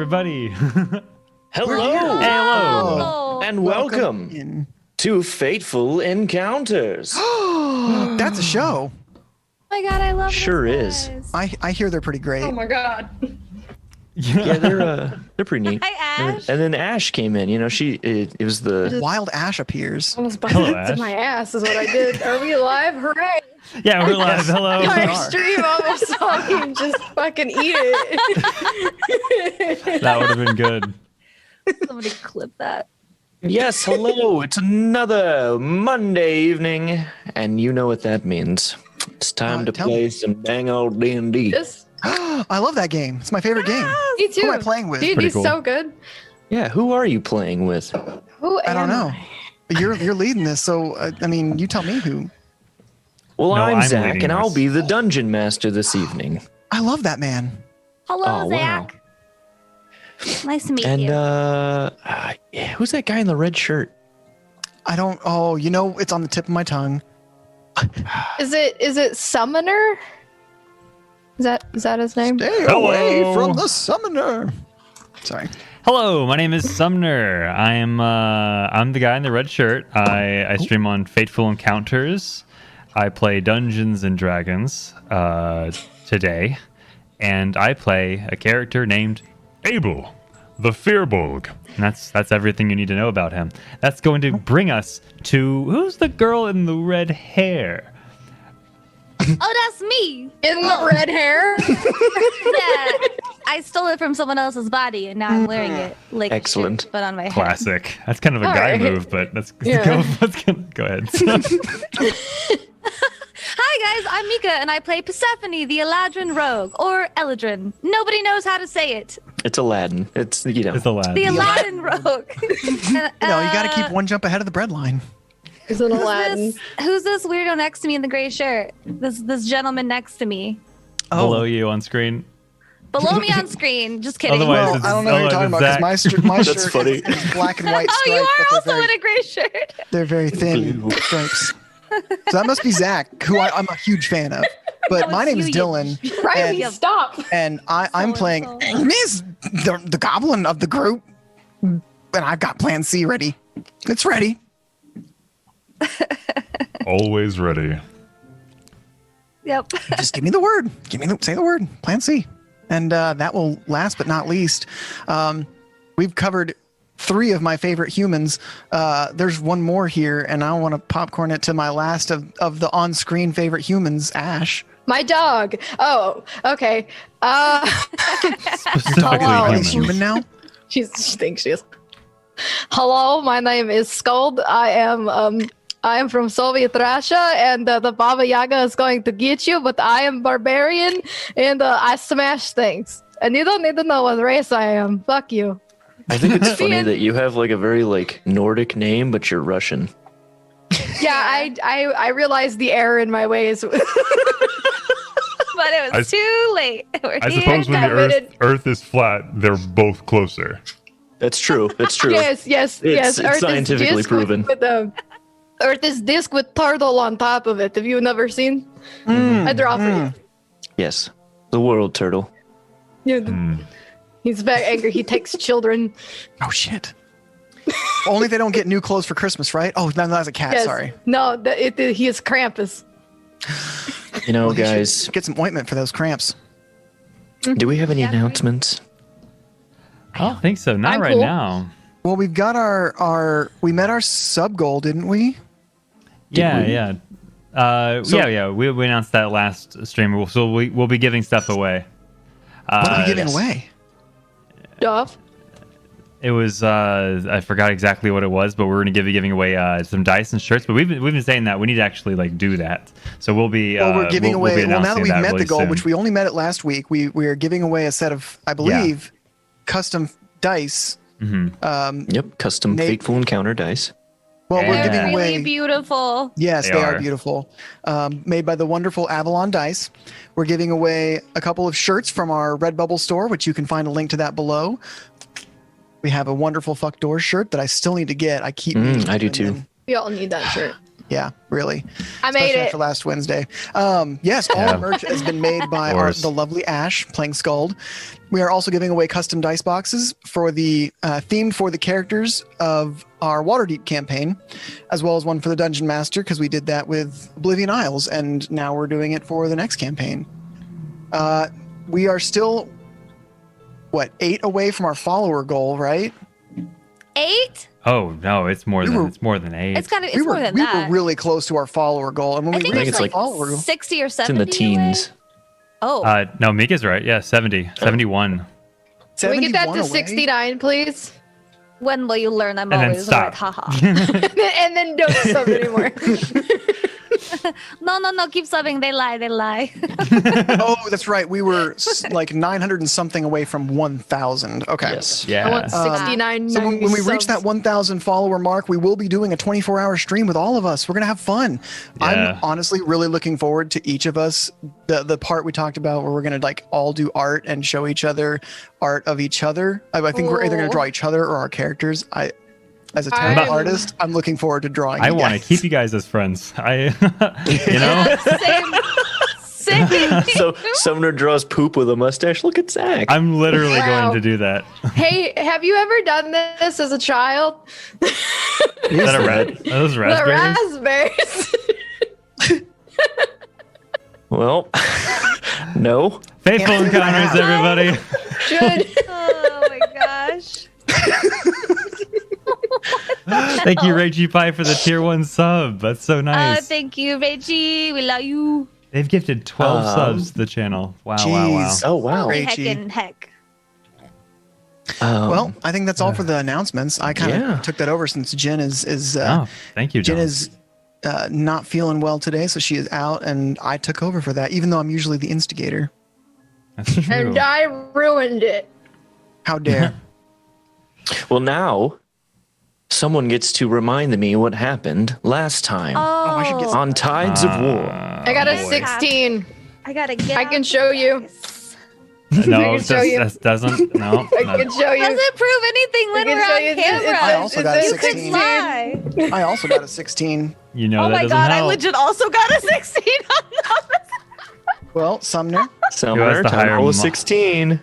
everybody. Hello. Hello. And welcome to Fateful Encounters. That's a show. Oh my god, I love Sure those is. guys. I hear they're pretty great. Oh my god. Yeah, they're pretty neat. Hi, Ash. And then Ash came in. You know, it was the Wild Ash appears. Almost Hello, busted Ash. my ass is what I did. Are we alive? Hooray! Yeah, we're live. Hello. My are. stream almost saw me just fucking eat it. That would have been good. Somebody clip that. yes. Hello. It's another Monday evening, and you know what that means. It's time to tell play me. some dang old D&D. This, I love that game. It's my favorite game. me too. Who am I playing with? D&D's Pretty cool. so good. Yeah. Who are you playing with? Who I don't am know. I? You're leading this, so I mean, you tell me who. Well, No, I'm I'm Zach, leading and I'll this. be the dungeon master this evening. I love that man. Hello, Oh, Zach. Nice to meet And you. who's that guy in the red shirt? I don't. Oh, you know, it's on the tip of my tongue. Is it Summoner? Is that his name? Stay Hello. away from the summoner. Sorry. Hello, my name is Sumner. I'm the guy in the red shirt. I stream on Fateful Encounters. I play Dungeons and Dragons today, and I play a character named Abel, the Fearbolg. And that's everything you need to know about him. That's going to bring us to who's the girl in the red hair? Oh, that's me. In the red hair? Yeah. I stole it from someone else's body, and now I'm wearing it. Like a Excellent. shirt, but on my head. Classic. That's kind of a All guy right. move, but let's Yeah. go ahead. Hi, guys. I'm Mika, and I play Persephone, the Eladrin Rogue, or Eladrin. Nobody knows how to say it. It's Aladdin. It's It's a lad. The Aladdin Rogue. You know, you got to keep one jump ahead of the bread line. He's an Aladdin. Who's this weirdo next to me in the gray shirt? This gentleman next to me. Below you on screen. Below me on screen. Just kidding. Otherwise, Well, it's- I don't know what you're talking about Zach. because my That's shirt funny. is black and white Oh, stripes. you are but also they're very, in a gray shirt. they're very thin Blue. stripes. So that must be Zach, who I'm a huge fan of. But No, my it's name is you, Dylan. Riley, And- stop. And I'm So playing and Miss the goblin of the group, and I've got Plan C ready. It's ready. Always ready. Yep. Just give me the word. Say the word. Plan C, and that will last but not least. We've covered 3 of my favorite humans. There's one more here, and I want to popcorn it to my last of the on-screen favorite humans, Ash. My dog. Oh, okay. Specifically Hello. humans. Is human now? She thinks she is. Hello, my name is Skuld. I am from Soviet Russia, and the Baba Yaga is going to get you, but I am barbarian, and I smash things. And you don't need to know what race I am. Fuck you. I think it's funny Ian. that you have like a very like Nordic name, but you're Russian. Yeah, I realized the error in my ways. But it was too late. We're I here suppose when now. the Earth is flat, they're both closer. That's true. It's true. yes. It's Earth is scientifically disc proven. With Earth is disc with turtle on top of it. Have you never seen? I draw for you. Yes. The world turtle. Yeah, he's very angry. He takes children. Oh shit. Only if they don't get new clothes for Christmas, right? Oh, no, that's a cat. Yes. Sorry. No, he is Krampus. You know, Well, he should guys, get some ointment for those cramps. do we have any Yeah, right. announcements? I don't think so. Not I'm right cool. now. Well, we've got we met our sub goal, didn't we? Yeah. We announced that last stream. So we'll be giving stuff away. What are we giving yes. away? Stuff. It was I forgot exactly what it was, but we're going to be giving away some dice and shirts. But we've been saying that we need to actually like do that. So we'll be. Well, we're giving we'll be away. Well, now that announcing we've met really the goal, soon. which we only met it last week, we are giving away a set of, I believe, custom dice. Yep. Custom Nate- Fateful Encounter dice. Well, we're Yeah. giving They're away. really beautiful. Yes, They they are are. beautiful. Made by the wonderful Avalon Dice. We're giving away a couple of shirts from our Redbubble store, which you can find a link to that below. We have a wonderful Fuck Doors shirt that I still need to get. I keep. meaning I do to, too. and then We all need that shirt. Yeah, really. I made Especially it. after last Wednesday. Yes, all the merch has been made by the lovely Ash playing Skuld. We are also giving away custom dice boxes for the themed for the characters of our Waterdeep campaign, as well as one for the Dungeon Master because we did that with Oblivion Isles, and now we're doing it for the next campaign. We are still 8 away from our follower goal, right? 8? Oh no, it's more than 8. It's kind of. It's we more than we that. were really close to our follower goal, and when I we think reached it's our like follower goal, 60 or It's 70. in the teens. Oh. No, Mika's right. Yeah, 70, 71. Can we get that 71 to away. 69, please? When will you learn? I'm And then always stop. right. Haha. And then don't sub anymore. No. Keep subbing. They lie. Oh, that's right. We were like 900 and something away from 1,000. Okay. Yes. Yeah. I want 69. So when we reach that subs. 1,000 follower mark, we will be doing a 24-hour stream with all of us. We're gonna have fun. Yeah. I'm honestly really looking forward to each of us. The part we talked about where we're gonna like all do art and show each other art of each other. I think we're either gonna draw each other or our characters. As a terrible I'm- artist, I'm looking forward to drawing. I you want to guys. keep you guys as friends. Same. So Sumner draws poop with a mustache. Look at Zach. I'm literally Wow. going to do that. Hey, have you ever done this as a child? Is that a rat? Are those The raspberries? raspberries. Well, no. Faithful encounters, everybody. Should. Oh my gosh. Thank you, Reggie Pie, for the tier 1 sub. That's so nice. Thank you, Reggie. We love you. They've gifted 12 subs to the channel. Wow. Jeez. Oh wow. Great. Heckin' heck. Well, I think that's all for the announcements. I kind of Yeah. took that over since Jen is Oh, thank you, Jen John. is not feeling well today, so she is out, and I took over for that, even though I'm usually the instigator. That's true. And I ruined it. How dare? Well, now someone gets to remind me what happened last time Oh, I should get some- on Tides of War. I got a boy. 16. I gotta get. I can on show you. this. No, I can show you. that doesn't. No. I can show you. Doesn't prove anything when can we're show on you. camera. I also got a It's You could 16. lie. I also got a 16. You know Oh that my doesn't god, I help. legit also got a 16 on numbers. Well, Sumner, Sumner, the time higher roll mo- 16.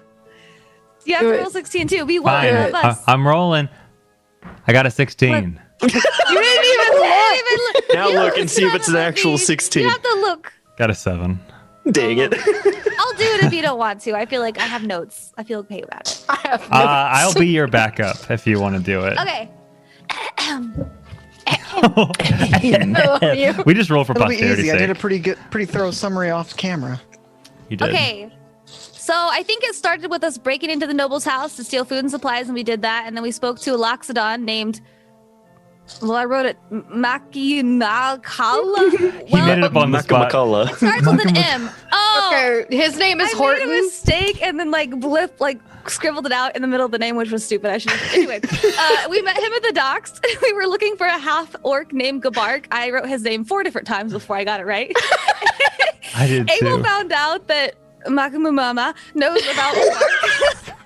You have to Do it. roll 16 too. We won. Fine. One of us. I'm rolling. I got a 16. You didn't even look. Now You look and see if it's an son of a actual bitch. 16. You have to look. Got a 7. Dang it. I'll do it if you don't want to. I feel like I have notes. I feel okay about it. I have no I'll be your backup if you want to do it. Okay. love you. We just roll for it'll be posterity's easy. I did a sake. pretty thorough summary off camera. You did. Okay. So I think it started with us breaking into the noble's house to steal food and supplies, and we did that. And then we spoke to a Loxodon named. Well, I wrote it Makinakala. He made it up on the spot. Macamakala. Starts with an M. Oh. Okay, his name is I Horton. made a mistake and then scribbled it out in the middle of the name, which was stupid. I should. Anyway, we met him at the docks. We were looking for a half orc named Gabark. I wrote his name 4 different times before I got it right. I did Abel too. found out that Makamumama knows about Gabark.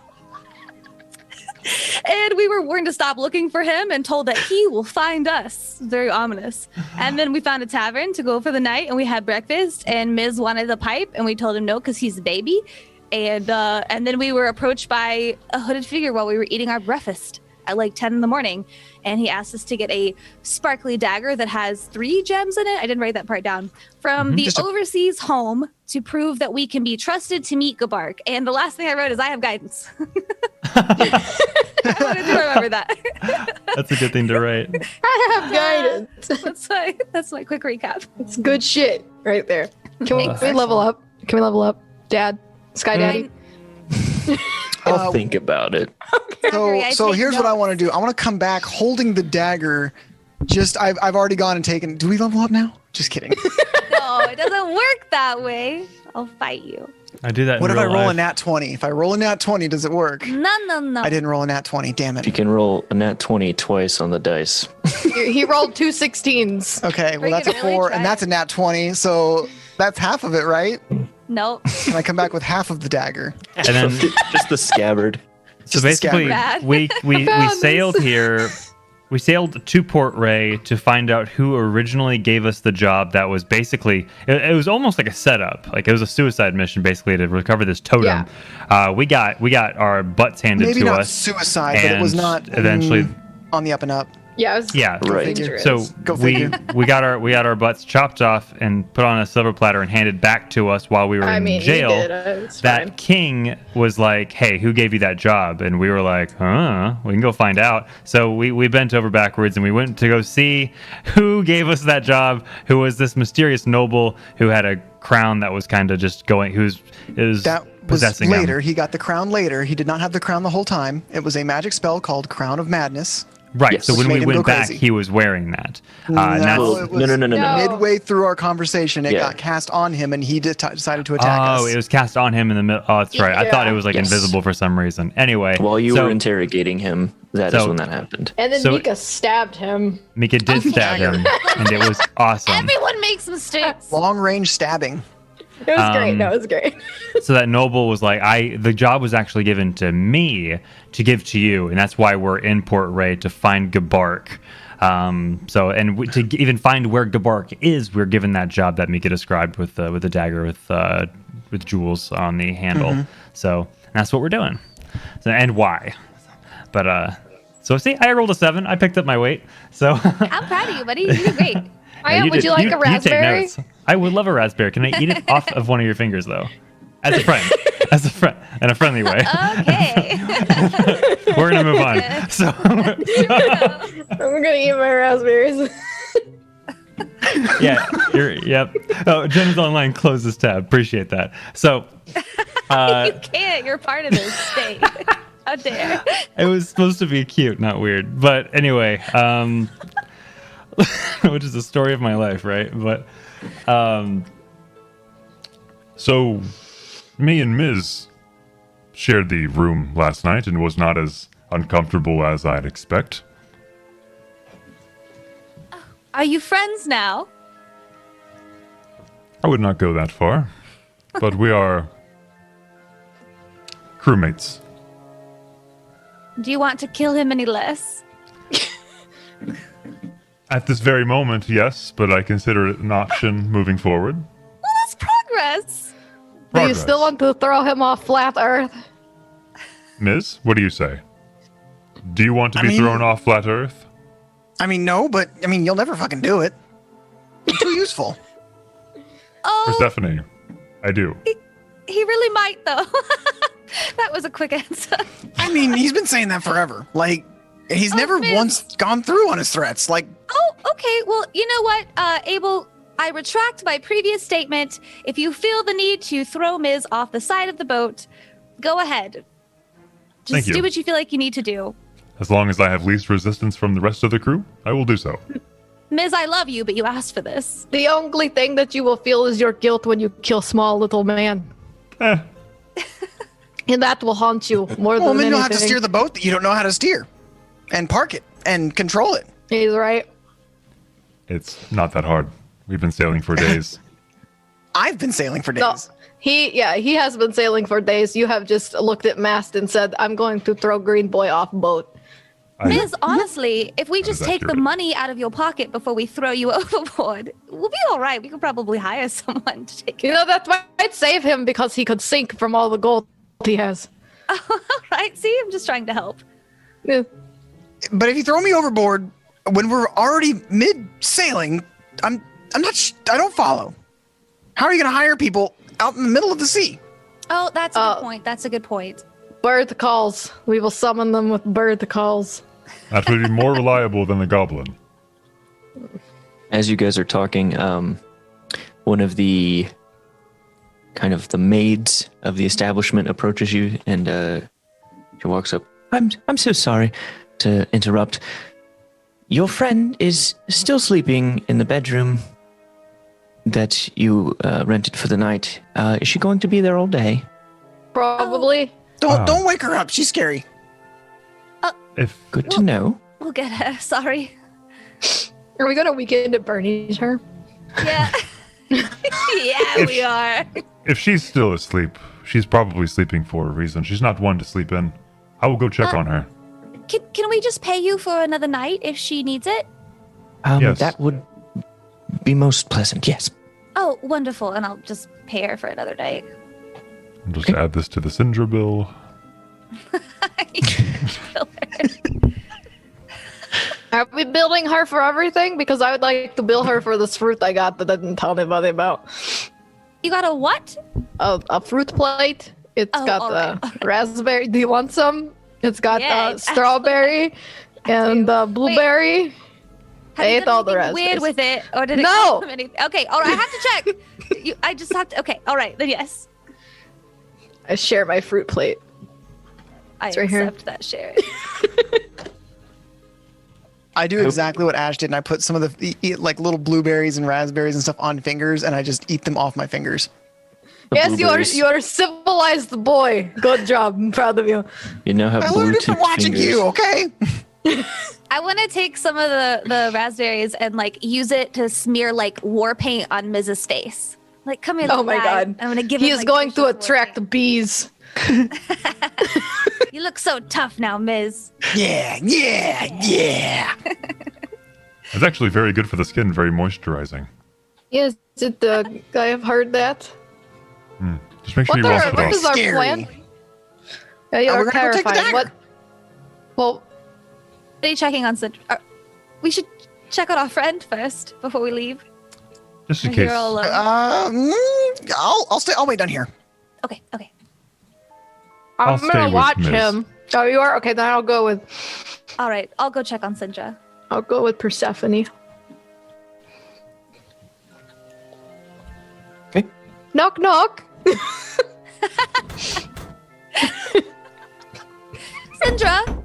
And we were warned to stop looking for him and told that he will find us. Very ominous. And then we found a tavern to go for the night, and we had breakfast. And Miz wanted a pipe, and we told him no because he's a baby. And then we were approached by a hooded figure while we were eating our breakfast at like 10 in the morning. And he asked us to get a sparkly dagger that has 3 gems in it. I didn't write that part down. From the overseas home to prove that we can be trusted to meet Gabark. And the last thing I wrote is I have guidance. I wanted to remember that. That's a good thing to write. I have guidance. That's my quick recap. It's good shit right there. Can we level up? Can we level up, Dad? Sky Daddy? I'll think about it. So I so take here's what I notes. want to do. I want to come back holding the dagger. I've already gone and taken. Do we level up now? Just kidding. No, it doesn't work that way. I'll fight you. I do that. What in if I real roll a life. nat 20? If I roll a nat 20, does it work? No. I didn't roll a nat 20. Damn You it. can roll a nat 20 twice on the dice. He rolled 2 16s. Okay, well you that's a gonna really 4, try and that's a nat 20. So that's half of it, right? Nope. Can I come back with half of the dagger? And then Just the scabbard. so Just the basically scabbard. we found this. sailed here We sailed to Port Ray to find out who originally gave us the job that was basically, it was almost like a setup. Like it was a suicide mission basically to recover this totem. We got our butts handed Maybe to not us. suicide, but it was and not eventually. on the up and up. Yeah, it was Yeah, Right. So Go we figure. we got our butts chopped off and put on a silver platter and handed back to us while we were in jail. he did. It's That fine. king was like, "Hey, who gave you that job?" And we were like, "Huh, we can go find out." So we bent over backwards and we went to go see who gave us that job. Who was this mysterious noble who had a crown that was kind of just going? That was Was later. him. He got the crown later. He did not have the crown the whole time. It was a magic spell called Crown of Madness. Right. Yes. So when Which we made him went go back, crazy. he was wearing that. And No, that's, it was No. No. midway through our conversation. It Yeah. got cast on him, and he decided to attack us. Oh, it was cast on him in the middle. Oh, that's right. I thought it was like Yes. invisible for some reason. Anyway, While you so were interrogating him, that is So- when that happened. And then So- Mika stabbed him. Mika did stab him, and it was awesome. Everyone makes mistakes. Long range stabbing. It was great. No, it was great. So that noble was like, the job was actually given to me to give to you, and that's why we're in Port Ray to find Gabark. Even find where Gabark is, we're given that job that Mika described with the dagger with jewels on the handle. So that's what we're doing. So, and why? But so see, I rolled a 7. I picked up my weight. So I'm proud of you, buddy. You did great. Would you like a take raspberry? notes. I would love a raspberry. Can I eat it off of one of your fingers though? As a friend. As a friend. In a friendly way. Okay. We're gonna move on. So I'm gonna eat my raspberries. yeah, yep. Oh, Jen's online. Close this tab. Appreciate that. So You can't. You're part of this. Stay. How dare. it was supposed to be cute, not weird. But anyway, which is the story of my life, right? But So, me and Ms. shared the room last night and was not as uncomfortable as I'd expect. Are you friends now? I would not go that far, but we are crewmates. Do you want to kill him any less? At this very moment, yes, but I consider it an option moving forward. Well, that's progress. Do you Progress. still want to throw him off flat Earth? Ms., what do you say? Do you want to I be mean- thrown off flat Earth? I mean, no, but I mean, you'll never fucking do it. You're too useful. Oh, Persephone, I do. he really might, though. That was a quick answer. I mean, he's been saying that forever. Like, he's Oh, never Fizz. once gone through on his threats. Like, Oh, okay. Well, you know what, Abel, I retract my previous statement. If you feel the need to throw Miz off the side of the boat, go ahead. Thank Just you. do what you feel like you need to do. As long as I have least resistance from the rest of the crew, I will do so. Miz, I love you, but you asked for this. The only thing that you will feel is your guilt when you kill small little man. Eh, And that will haunt you more well, than then anything. you'll have to steer the boat that you don't know how to steer, and park it and control it. He's right. it's not that hard. We've been sailing for days. I've been sailing for No, days. he has been sailing for days. You have just looked at mast and said, "I'm going to throw Green Boy off boat." Miz, honestly, if we That just is take the accurate. money out of your pocket before we throw you overboard, we'll be all right. We could probably hire someone to take You it. know, that might save him because he could sink from all the gold he has. All right, see, I'm just trying to help. Yeah. But if you throw me overboard when we're already mid sailing, I'm not. I don't follow. How are you going to hire people out in the middle of the sea? Oh, that's a good point. That's a good point. Bird calls. We will summon them with bird calls. That would be more reliable than the goblin. As you guys are talking, one of the kind of the maids of the establishment approaches you, and she walks up. I'm so sorry to interrupt. Your friend is still sleeping in the bedroom that you rented for the night. Is she going to be there all day? Probably. Don't wake her up. She's scary. If Good to know. We'll get her. Sorry. Are we going to weekend at Bernie's her? Yeah. Yeah, we are. if she's still asleep, she's probably sleeping for a reason. She's not one to sleep in. I will go check on her. can we just pay you for another night if she needs it? Yes. That would be most pleasant, yes. Oh, wonderful. And I'll just pay her for another night. I'll just add this to the Syndra bill. Are we building her for everything? Because I would like to bill her for this fruit I got that I didn't tell anybody about. You got a what? A fruit plate. It's got all right. raspberry. Do you want some? It's got Yeah, strawberry and blueberry. Have I you ate done all the anything weird raspberries. with it, or did it No! come from anything? Okay, all right. I have to check. I just have to. Okay, all right. Then yes, I share my fruit plate. I It's right here. accept that share. I do exactly what Ash did, and I put some of the like little blueberries and raspberries and stuff on fingers, and I just eat them off my fingers. The Yes, blueberries. you are a civilized boy. Good job. I'm proud of you. You now have I learned it from Bluetooth watching fingers. you. Okay. I want to take some of the raspberries and like use it to smear like war paint on Miz's face. Like, come here. Oh little my guy. god. I'm gonna give He him, is like, going to vicious war attract bees. paint. You look so tough now, Miz. Yeah. It's actually very good for the skin, very moisturizing. Yes, I have heard that. Just make sure you wash it What off. is our Scary. plan? Yeah, you Oh, are we're gonna go take the terrifying. dagger. What? Well, Are you checking on Cindy? We should check on our friend first before we leave. Just in You're case. all alone. I'll stay. I'll wait down here. Okay. I'll I'm stay gonna with watch Miz. him. Oh, you are? Okay, then I'll go with All right. I'll go check on Sindra. Persephone. Okay. Knock knock. Sindra,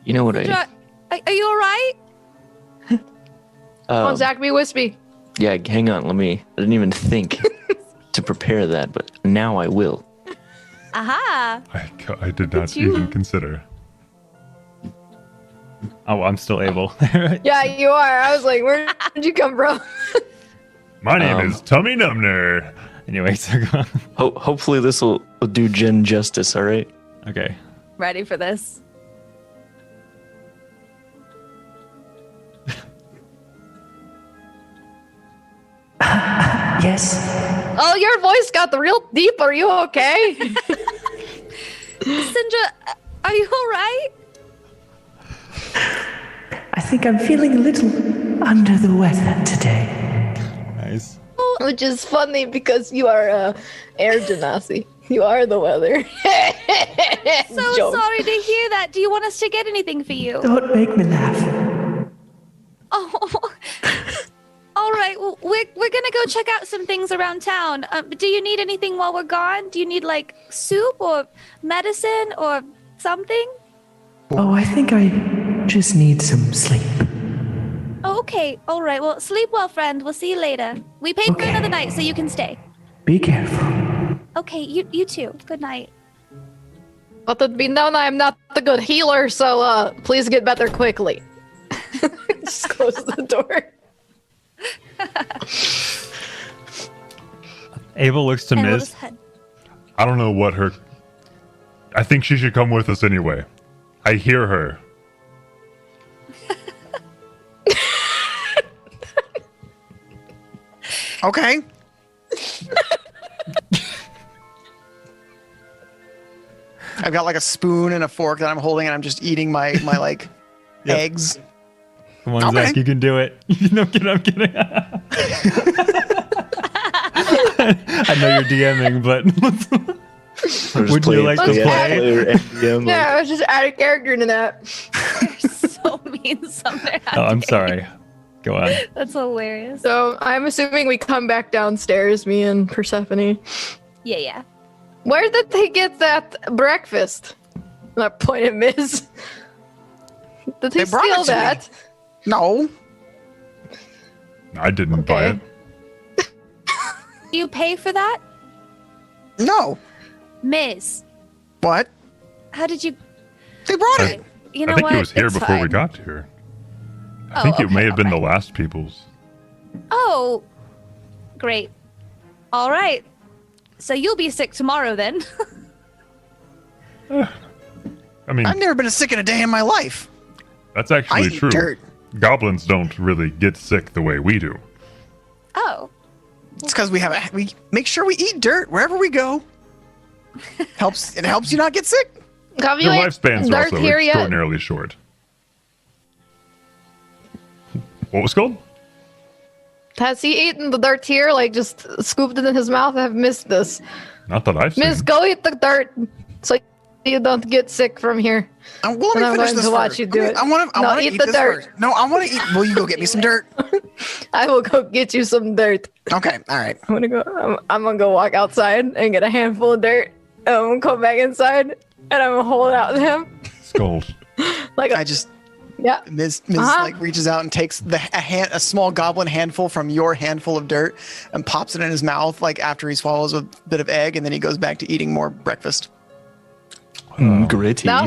You know what Sindra, are you all right? Come on, Zach, be wispy. Yeah, hang on. I didn't even think to prepare that, but now I will. Aha. I did not you. even consider. Oh, I'm still able. Yeah, you are. I was like, where did you come from? My name is Tummy Numner. Anyway, so go on. Hopefully this will do Jen justice, all right? Okay. Ready for this? Yes. Oh, your voice got real deep. Are you okay? Sindra, are you all right? I think I'm feeling a little under the weather today. Nice. Which is funny because you are air genasi. You are the weather. So Joke. sorry to hear that. Do you want us to get anything for you? Don't make me laugh. Oh. All right. Well, we're gonna go check out some things around town. Do you need anything while we're gone? Do you need like soup or medicine or something? Oh, I think I just need some sleep. Oh, okay. All right. Well, sleep well, friend. We'll see you later. We paid for Okay. another night, so you can stay. Be careful. Okay. You too. Good night. Let it be known I am not a good healer, so please get better quickly. Just close the door. Abel looks to And we'll Miz. just head. I don't know what her. I think she should come with us anyway. I hear her. Okay. I've got like a spoon and a fork that I'm holding, and I'm just eating my like Yep. eggs. Come on, Okay. Zach, you can do it. No, I'm kidding. I know you're DMing, but would you like to Let's play? Yeah, I was just add a character into that. So mean, Sumner. Oh, I'm sorry. Go on. That's hilarious. So I'm assuming we come back downstairs, me and Persephone. Yeah. Where did they get that breakfast? That point at Miz. Did he They brought it steal to me. that? No. I didn't buy Okay. it. Do you pay for that? No. Miz, What? how did you... They brought it. You know I think what? it was here It's before we fine. got here. I Oh, think it okay, may have been alright. the last people's. Oh, great. All right. So you'll be sick tomorrow then. I mean, I've never been sick in a day in my life. that's I actually eat true. dirt. Goblins don't really get sick the way we do. Oh. It's because we make sure we eat dirt wherever we go. It helps you not get sick. Have you Their ate lifespans are dirt also here yet? extraordinarily short. What was called? Has he eaten the dirt here? Like just scooped it in his mouth? I've missed this. Not that I've seen. Miss, go eat the dirt so you don't get sick from here. Well, let And me I'm finish going this to watch first. you do it. I want No, to eat eat the this dirt. first. No, I want to eat. Will you go get me some dirt? I will go get you some dirt. Okay, all right. I'm gonna go walk outside and get a handful of dirt. And I'm gonna come back inside and I'm gonna hold it out to him. Scold. Like I just yeah. Ms. Uh-huh. like reaches out and takes a small goblin handful from your handful of dirt and pops it in his mouth like after he swallows a bit of egg, and then he goes back to eating more breakfast. Gritty. Now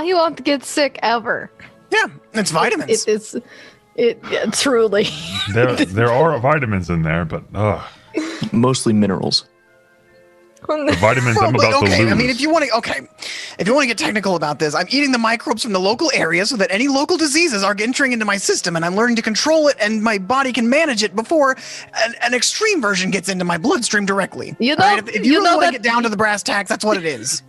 he won't get sick ever. Yeah, it's vitamins. Yeah, truly. There are vitamins in there, but Mostly minerals. the vitamins I'm But about to okay, lose. I mean, if you want to get technical about this, I'm eating the microbes from the local area so that any local diseases are entering into my system, and I'm learning to control it, and my body can manage it before an extreme version gets into my bloodstream directly. You know- All right? If you you really know want to that- get down to the brass tacks, that's what it is.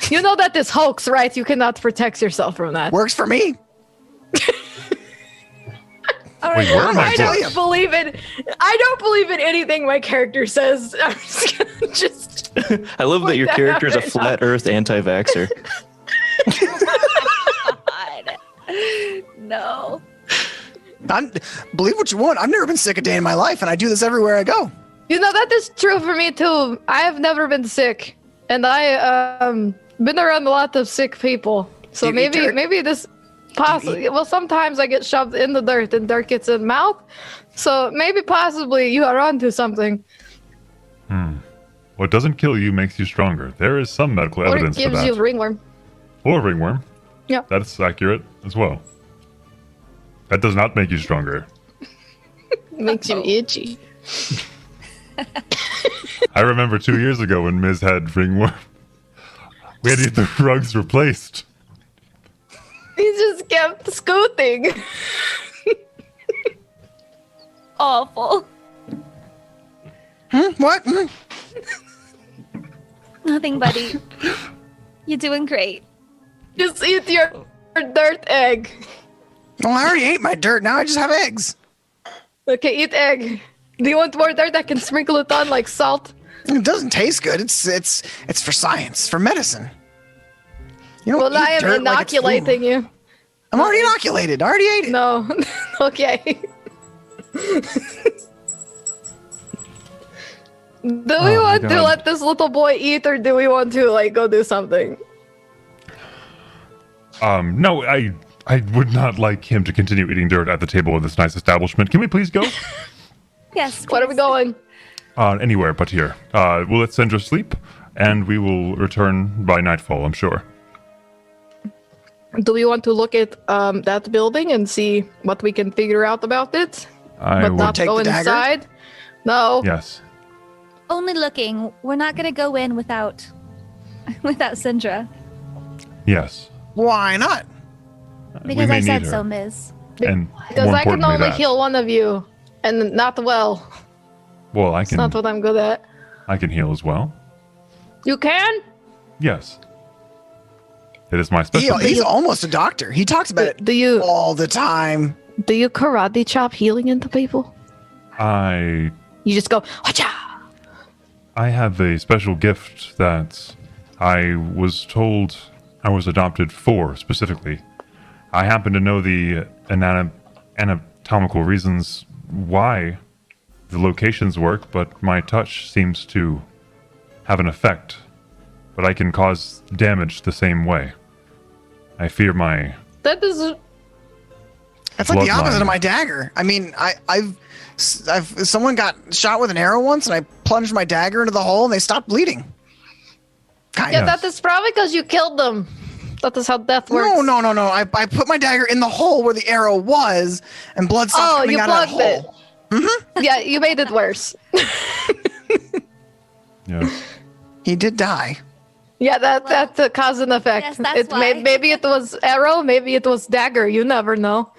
You know that this hoax, right? You cannot protect yourself from that. Works for me. Wait, where am I I tell going? don't believe it. I don't believe in anything my character says. I'm just gonna I love that your that character is a out. flat Earth anti-vaxxer. God. No. Believe what you want. I've never been sick a day in my life, and I do this everywhere I go. You know, that is true for me too. I have never been sick, and I been around a lot of sick people. So You eat dirt? maybe this possibly. Well, sometimes I get shoved in the dirt, and dirt gets in mouth. So maybe possibly you are onto something. What doesn't kill you makes you stronger. There is some medical Or it evidence for gives that. you ringworm. Or ringworm. Yeah. That's accurate as well. That does not make you stronger. Makes you itchy. I remember 2 years ago when Miz had ringworm. We had to get the rugs replaced. He just kept scooting. Awful. What? Nothing, buddy. You're doing great. Just eat your dirt egg. Well, I already ate my dirt. Now I just have eggs. Okay, eat egg. Do you want more dirt? I can sprinkle it on like salt. It doesn't taste good. It's for science, for medicine. You don't Well, eat I am dirt like it's food. inoculating you. I'm already inoculated. I already ate it. No. Okay. Do we want to God. let this little boy eat, or do we want to like go do something? No, I would not like him to continue eating dirt at the table of this nice establishment. Can we please go? Yes. Where are we please. going? Anywhere but here. We'll let Sandra sleep, and we will return by nightfall, I'm sure. Do we want to look at that building and see what we can figure out about it, I but would. not Take go the dagger? inside? No. Yes. Only looking. We're not gonna go in without Syndra. Yes. Why not? Because may I said need her. so, Miz. And Because more I can importantly only that. heal one of you, and not well. Well, I It's not can what I'm good at. heal as well. You can? Yes. It is my specialty. He's almost a doctor. He talks about it Do you all the time. do you karate chop healing into people? I You just go, Wacha! have a special gift that I was told I was adopted for specifically. I happen to know the anatomical reasons why the locations work, but my touch seems to have an effect. But I can cause damage the same way. I fear my That is That's like the Bloodline. opposite of my dagger. I mean, I've someone got shot with an arrow once, and I plunged my dagger into the hole, and they stopped bleeding. Kind yeah, of. that is probably because you killed them. That is how death works. No. I put my dagger in the hole where the arrow was, and blood stopped Oh, coming you out of that plugged it. hole. Yeah, you made it worse. yes. He did die. Yeah, that's a cause and effect. Yes, that's why. Maybe it was arrow, maybe it was dagger. You never know.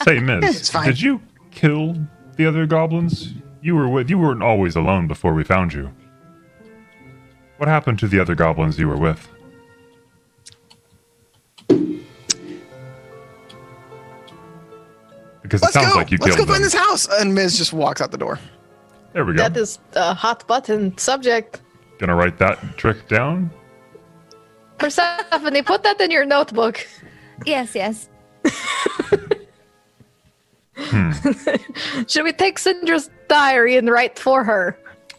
Say, Miz, It's fine. did you kill the other goblins you weren't always alone before we found you? What happened to the other goblins you were with? Because it sounds like you Let's killed go find them. this house. And Miz just walks out the door. There we go. That is a hot button subject. Gonna write that trick down. Persephone, put that in your notebook. Yes, yes. Should we take Syndra's diary and write for her?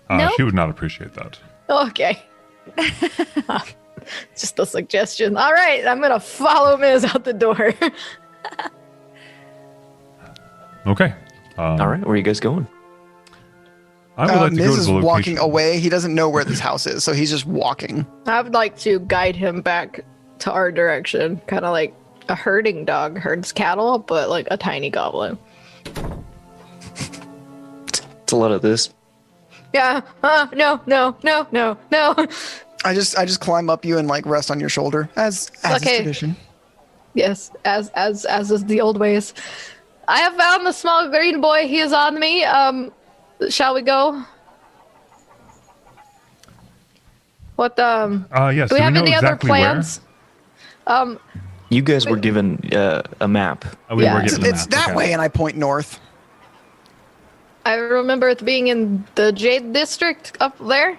Nope. She would not appreciate that. Okay. Just a suggestion. All right, I'm gonna follow Miz out the door. Okay. All right, where are you guys going? I would like to go Miz to is the location. walking away. He doesn't know where this house is, so he's just walking. I would like to guide him back to our direction, kind of like a herding dog herds cattle, but like a tiny goblin. It's a lot of this. Yeah. No. I just climb up you and like rest on your shoulder, as Okay. is tradition. Yes, as is the old ways. I have found the small green boy. He is on me. Shall we go? What Yes. do we have know any other exactly plans? You guys were given a map. We Yeah. were It's, getting the it's map, that okay. way, and I point north. I remember it being in the Jade District up there.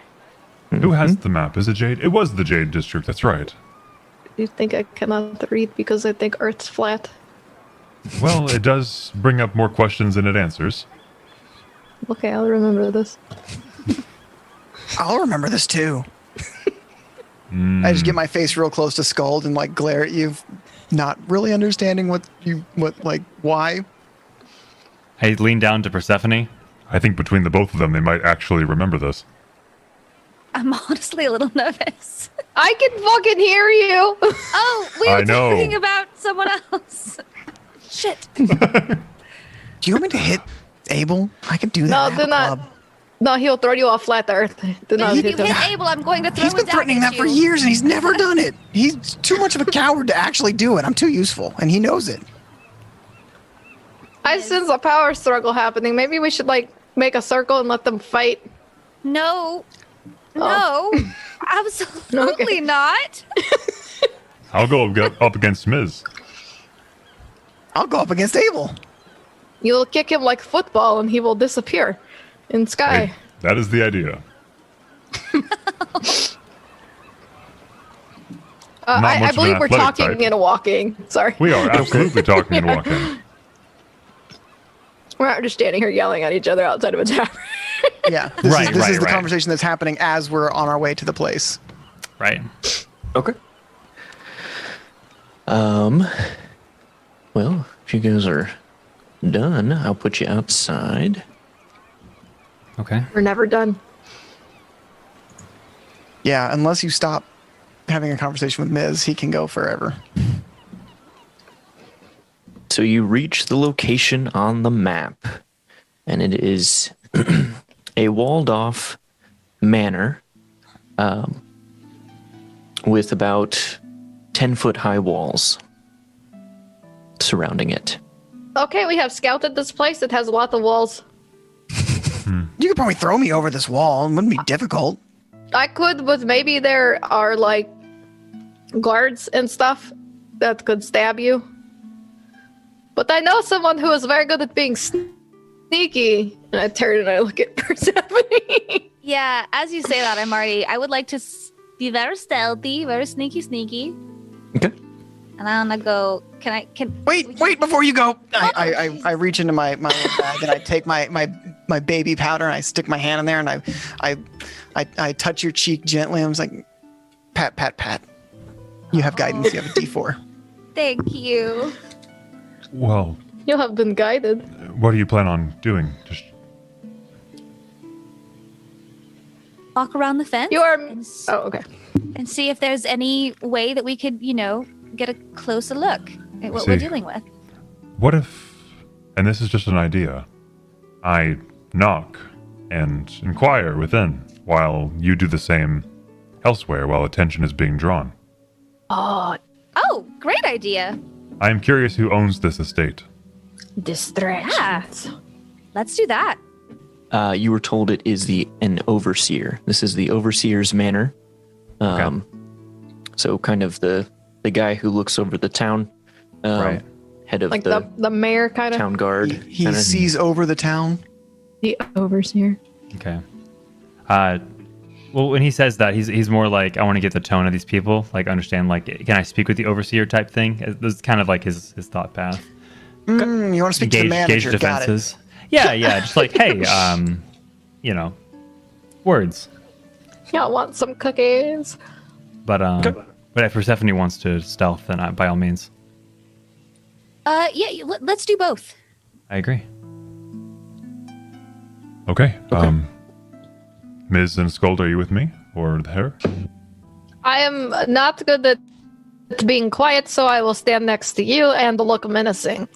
Who has the map? Is it Jade? It was the Jade District. That's right. You think I cannot read because I think Earth's flat? Well, it does bring up more questions than it answers. Okay, I'll remember this. I'll remember this too. I just get my face real close to Skuld and like glare at you, not really understanding why. I lean down to Persephone. I think between the both of them, they might actually remember this. I'm honestly a little nervous. I can fucking hear you. Oh, we I were know. talking about someone else. Shit. Do you want me to hit Abel? I could do that. No, I have do a not. club. No, he'll throw you off flat Earth. Do not If you hit him. hit Abel, I'm going to throw He's his been threatening dagger that at for you. years, and he's never done it. He's too much of a coward to actually do it. I'm too useful, and he knows it. I sense a power struggle happening. Maybe we should like make a circle and let them fight. No. Oh. No. Absolutely Okay. not. I'll go up against Miz. I'll go up against Abel. You'll kick him like football and he will disappear in sky. Hey, that is the idea. Not I much of believe an we're athletic talking type. and walking. Sorry. We are absolutely talking and walking. We're not just standing here yelling at each other outside of a tavern. Yeah, this Right, is, this right, is the right. conversation that's happening as we're on our way to the place. Right. Okay. Well, if you guys are done, I'll put you outside. Okay. We're never done. Yeah, unless you stop having a conversation with Miz, he can go forever. So you reach the location on the map, and it is a walled-off manor with about 10-foot high walls surrounding it. Okay, we have scouted this place. It has a lot of walls. You could probably throw me over this wall. It wouldn't be difficult. I could, but maybe there are like guards and stuff that could stab you. But I know someone who is very good at being sneaky. And I turn and I look at Persephone. Yeah, as you say that, I would like to be very stealthy, very sneaky. Okay. And I'm gonna go, Wait before you go. Oh, I reach into my little bag and I take my baby powder and I stick my hand in there and I touch your cheek gently. I was like, pat. You have guidance. You have a D4. Thank you. Well, You have been guided. what do you plan on doing? Just Walk around the fence. You are. and, Oh, okay. and see if there's any way that we could, get a closer look at what See. we're dealing with. what if, and this is just an idea, I knock and inquire within while you do the same elsewhere while attention is being drawn. Oh, Oh, great idea. I am curious who owns this estate. distractions. Let's do that. You were told it is an overseer. This is the overseer's manor. Okay. So kind of the guy who looks over the town. Right. Head of Like the the mayor kind of town guard. He kinda. sees over the town. the overseer. Okay. Well, when he says that, he's more like, I want to get the tone of these people, like understand, like, can I speak with the overseer type thing? This is kind of like his thought path. You want to speak to the manager? Got it. defenses. Yeah, just like, hey, words. Y'all want some cookies? But if Persephone wants to stealth, then by all means, Yeah, let's do both. I agree. Okay. Ms. and Scold, are you with me? Or her? I am not good at being quiet, so I will stand next to you and look menacing.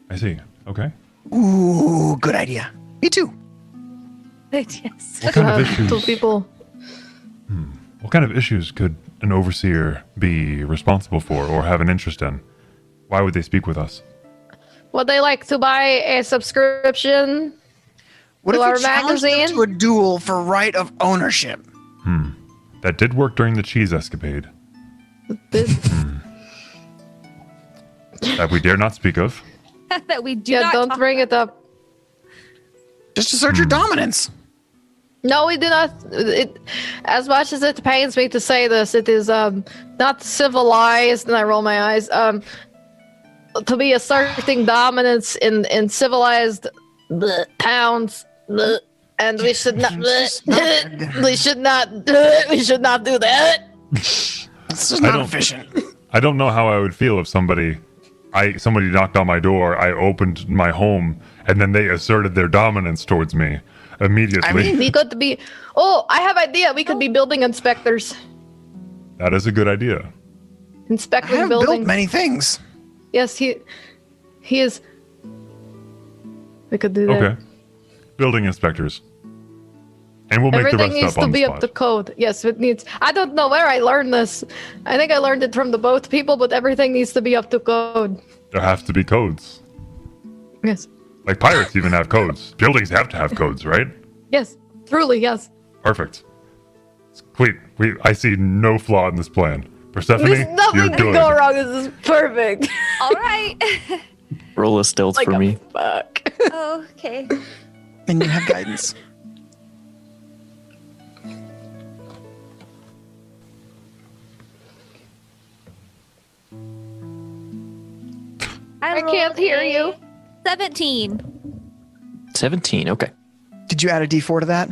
I see. Okay. Ooh, good idea. Me too. Yes. What kind of Two issues? people. What kind of issues could an overseer be responsible for or have an interest in? Why would they speak with us? Would they like to buy a subscription? What To if our you challenge them magazine? to a duel for right of ownership? That did work during the cheese escapade This, that we dare not speak of. That we do yeah, not don't talk bring it up. Just assert your dominance. No, we do not. As much as it pains me to say this, it is not civilized. And I roll my eyes. To be asserting dominance in civilized towns, and we should not. We should not. We should not do that. It's just I not don't- efficient. I don't know how I would feel if somebody knocked on my door, I opened my home, and then they asserted their dominance towards me immediately. I mean- We could be. Oh, I have idea. We could be building inspectors, That is a good idea. I inspecting have buildings. built many things. Yes, he is. We could do that. Okay. Building inspectors. And we'll make the Everything rest needs up to on the be up spot. to code. Yes, it needs. I don't know where I learned this. I think I learned it from the both people, but everything needs to be up to code. There have to be codes. Yes. Like pirates even have codes. Buildings have to have codes, right? Yes. Truly, yes. Perfect. Sweet. I see no flaw in this plan. Persephone, There's you're nothing to good. go wrong. This is perfect. All right. Roll a stealth Like for a me. fuck. Oh, okay. And you have guidance. I can't rolled hear a you. 17. 17. Okay. Did you add a D4 to that?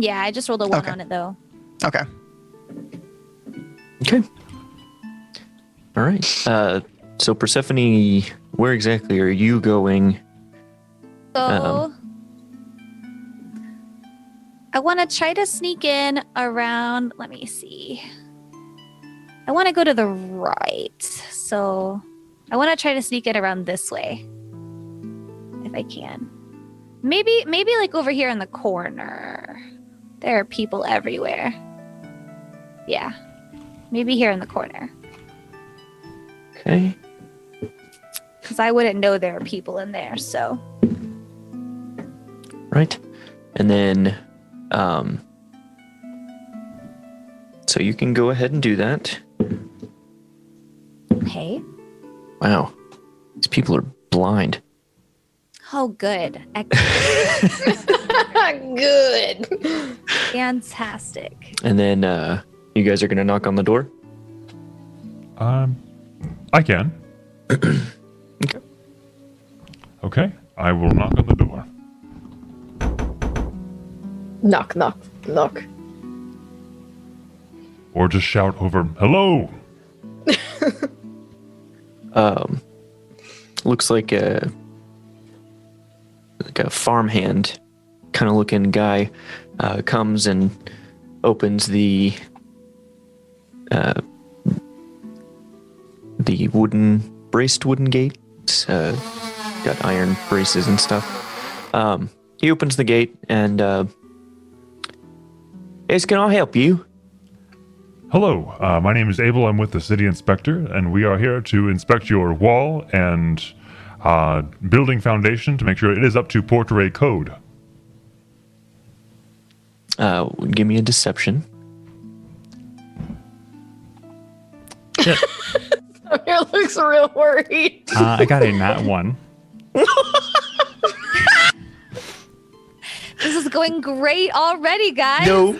Yeah, I just rolled a 1 Okay. on it though. Okay. Okay. All right. So Persephone, where exactly are you going? So I want to try to sneak in around. Let me see. I want to go to the right. So I want to try to sneak in around this way. If I can. Maybe like over here in the corner. There are people everywhere. Yeah. Maybe here in the corner. Okay. Because I wouldn't know there are people in there, so. Right. And then, so you can go ahead and do that. Okay. Wow. These people are blind. Oh, good. Good. Fantastic. And then, you guys are going to knock on the door? I can. Okay. Okay. I will knock on the door. Knock, knock, knock. Or just shout over, hello! Looks like a farmhand kind of looking guy comes and opens the braced wooden gate. It's got iron braces and stuff. He opens the gate and, yes, can I help you? Hello, my name is Abel. I'm with the city inspector, and we are here to inspect your wall and building foundation to make sure it is up to Portray code. Give me a deception. Samir looks real worried. I got a nat 1. This is going great already, guys. No.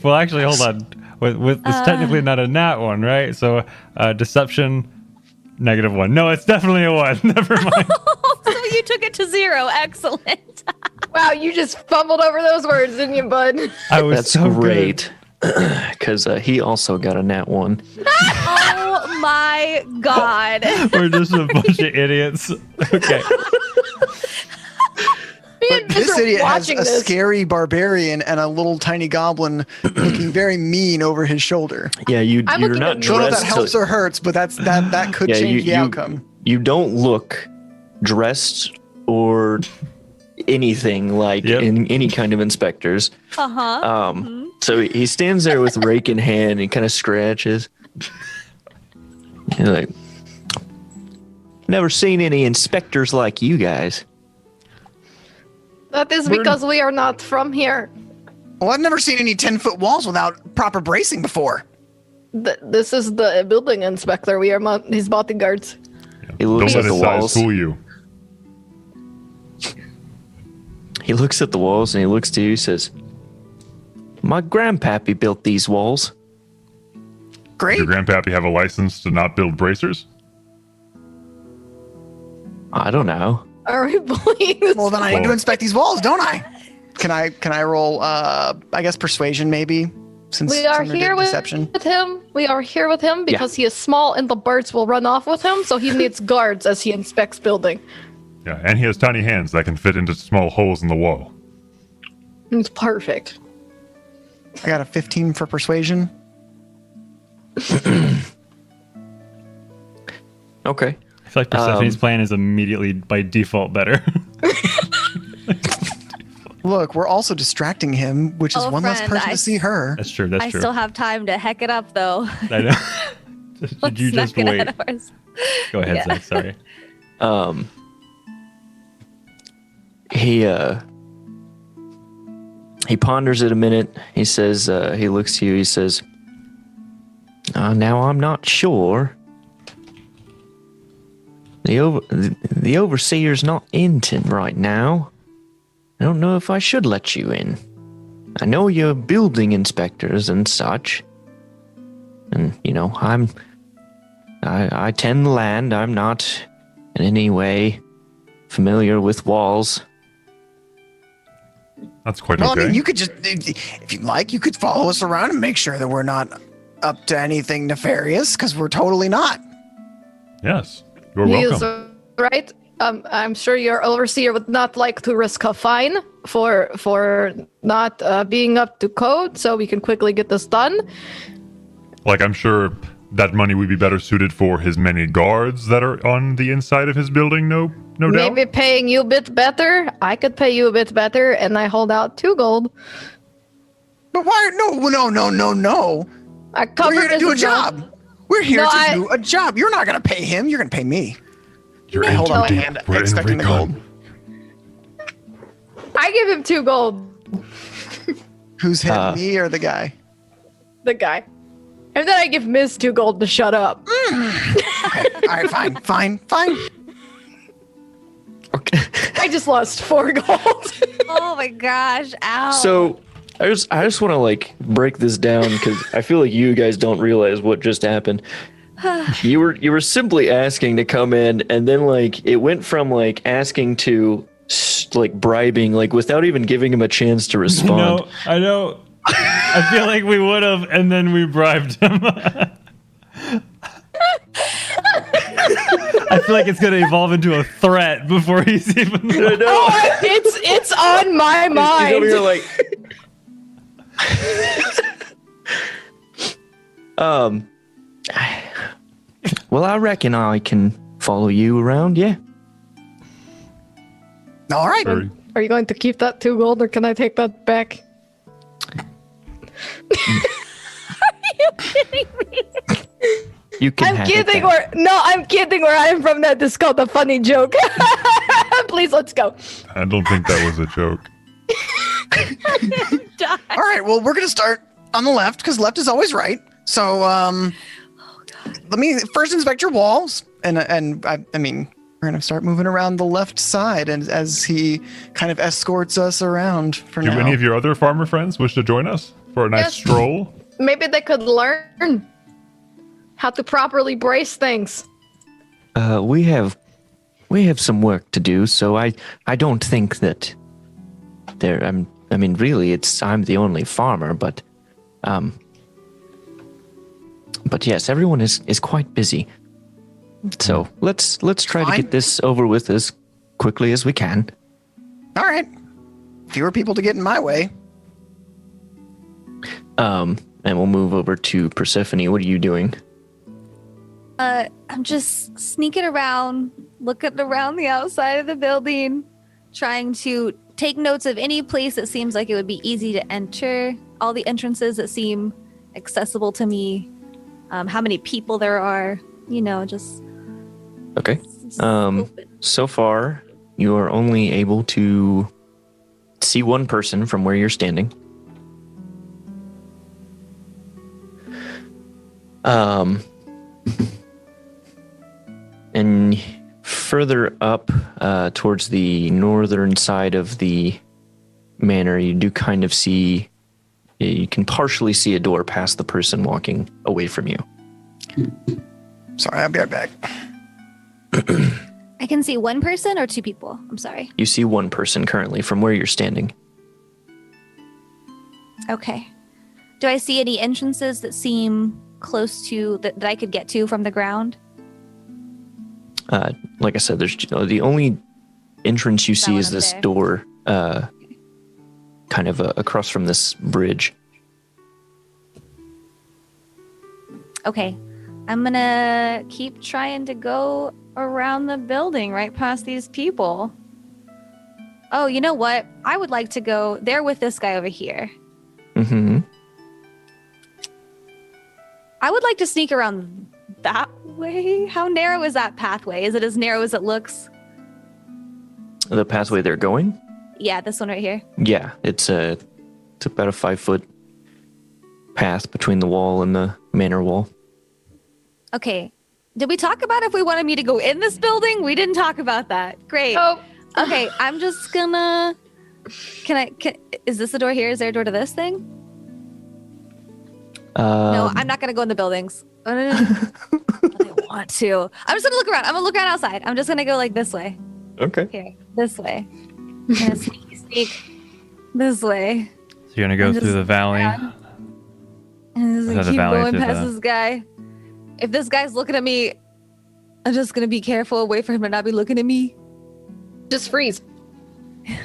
Well, actually, hold on. With it's technically not a nat 1, right? So deception, -1. No, it's definitely a 1. Never mind. So you took it to 0. Excellent. Wow, you just fumbled over those words, didn't you, bud? I was That's so good. great. Because he also got a nat 1. Oh my god. We're just a bunch of idiots. Okay. Me and Miz This are idiot has watching a this. scary barbarian and a little tiny goblin looking very mean over his shoulder. Yeah, you're I'm looking not at I don't know if dressed. that helps or hurts, but that could change the outcome. You don't look dressed or anything like Yep. in any kind of inspectors. Uh-huh. So he stands there with rake in hand and kind of scratches. He's like, never seen any inspectors like you guys. That is because we are not from here. Well, I've never seen any 10-foot walls without proper bracing before. This is the building inspector. We are his bodyguards. He Don't looks let at the his size walls. fool you. He looks at the walls and he looks to you. He says, "My grandpappy built these walls." Great. Does your grandpappy have a license to not build bracers? I don't know. Are we bullying this? Well, then I need to inspect these walls, don't I? Can I roll? I guess persuasion maybe. Since We are Sumner did here deception. with him. We are here with him because he is small and the birds will run off with him. So he needs guards as he inspects building. Yeah, and he has tiny hands that can fit into small holes in the wall. It's perfect. I got a 15 for persuasion. Okay. I feel like Persephone's plan is immediately by default better. Look, we're also distracting him, which is Oh, one less friend, person I- to see her. That's true. That's I true. still have time to heck it up, though. I know. Did you Let's just not get wait? ahead of ours. Go ahead, Yeah. Zach. Sorry. He ponders it a minute. He says, he looks to you. He says, "Now I'm not sure. The overseer's not in right now. I don't know if I should let you in. I know you're building inspectors and such, and you know I tend the land. I'm not in any way familiar with walls." That's quite Well, okay. I mean, you could just, if you'd like, you could follow us around and make sure that we're not up to anything nefarious, because we're totally not. Yes, you're He welcome. is right. I'm sure your overseer would not like to risk a fine for not being up to code, so we can quickly get this done. Like, I'm sure that money would be better suited for his many guards that are on the inside of his building. No doubt. Maybe paying you a bit better. I could pay you a bit better, and I hold out 2 gold. But why? No. I covered We're here to do a his amount. job. We're here No, to do a job. You're not going to pay him. You're going to pay me. You're I in hold too on my deep. hand, We're in expecting the recon. gold. I give him 2 gold. Who's hitting me or the guy? The guy. And then I give Miz 2 gold to shut up. All right, fine. Okay. I just lost 4 gold. Oh my gosh. Ow. So I just want to like break this down because I feel like you guys don't realize what just happened. You were simply asking to come in, and then like it went from like asking to like bribing, like without even giving him a chance to respond. No, I know. I feel like we would have, and then we bribed him. I feel like it's going to evolve into a threat before he's even. It's on my He's mind. over here like, well, I reckon I can follow you around. Yeah. All right. Sorry. Are you going to keep that 2 gold, or can I take that back? you kidding me? You can I'm have kidding. it back. I'm kidding. Where I'm from, that is called a funny joke. Please, let's go. I don't think that was a joke. Die. All right, well, we're going to start on the left because left is always right. So let me first inspect your walls. And I mean, we're going to start moving around the left side and as he kind of escorts us around for Do now. any of your other farmer friends wish to join us for a nice Yes. stroll? Maybe they could learn how to properly brace things. We have some work to do, so I don't think that there. I mean, really, I'm the only farmer, but yes, everyone is quite busy. So let's try to Fine. get this over with as quickly as we can. All right. Fewer people to get in my way. And we'll move over to Persephone. What are you doing? I'm just sneaking around, looking around the outside of the building, trying to take notes of any place that seems like it would be easy to enter, all the entrances that seem accessible to me, how many people there are, just Okay. open. So far, you are only able to see one person from where you're standing. And further up towards the northern side of the manor, you do kind of see, you can partially see a door past the person walking away from you. Sorry, I'll be right back. I can see one person or two people. I'm sorry. You see one person currently from where you're standing. Okay. Do I see any entrances that seem close to that I could get to from the ground? Like I said, there's the only entrance you see one is up this there. door, kind of across from this bridge. Okay. I'm gonna keep trying to go around the building right past these people. Oh, you know what? I would like to go there with this guy over here. Mm-hmm. I would like to sneak around that way. How narrow is that pathway? Is it as narrow as it looks? The pathway they're going? Yeah, this one right here. Yeah, it's about a 5-foot path between the wall and the manor wall. Okay. Did we talk about if we wanted me to go in this building? We didn't talk about that. Great. Oh, Okay, I'm just gonna. Is this the door here? Is there a door to this thing? No, I'm not gonna go in the buildings. I don't want to. I'm just gonna look around. I'm gonna look around outside. I'm just gonna go like this way. Okay. Here, this way. I'm gonna sneak this way. So you're gonna go I'm through just- the valley. And just Is gonna that the keep valley going through past the- this guy. If this guy's looking at me, I'm just gonna be careful, wait for him to not be looking at me. just freeze.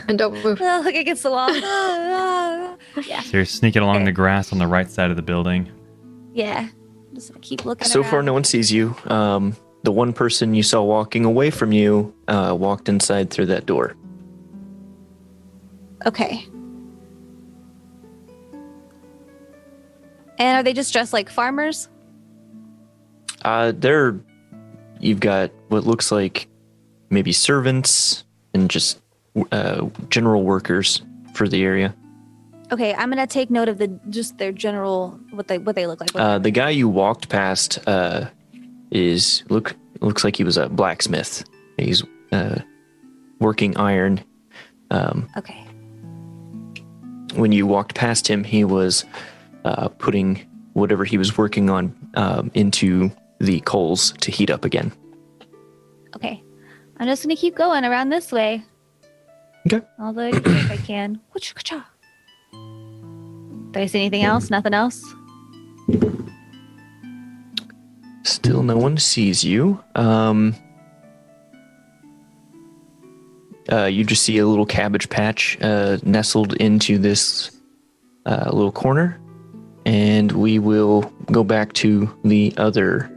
And don't move. Look against the wall. Yeah, So you're sneaking along Okay. the grass on the right side of the building. yeah. Just gonna keep looking. So far, around. no one sees you. The one person you saw walking away from you walked inside through that door. Okay. And are they just dressed like farmers? You've got what looks like maybe servants and just general workers for the area. Okay, I'm gonna take note of their general what they look like. The guy you walked past looks like he was a blacksmith. He's working iron. Okay. When you walked past him, he was putting whatever he was working on into the coals to heat up again. Okay. I'm just gonna keep going around this way. Okay. Although if I can. Ka-cha. Did I see anything else? Nothing else? Still no one sees you. You just see a little cabbage patch nestled into this little corner. And we will go back to the other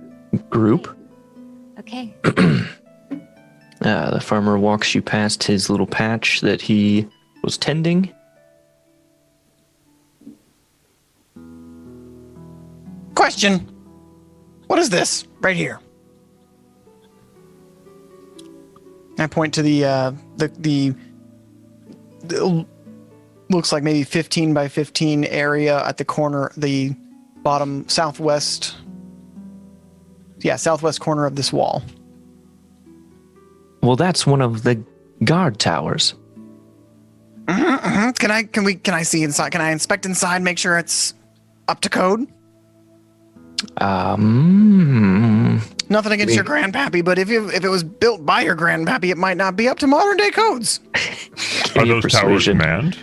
group. Okay. The farmer walks you past his little patch that he was tending. Question. What is this right here? I point to the looks like maybe 15 by 15 area at the corner, the bottom southwest corner of this wall. Well, that's one of the guard towers. Can I see inside? Can I inspect inside, make sure it's up to code? Nothing against your grandpappy, but if it was built by your grandpappy, it might not be up to modern day codes. Are those towers manned?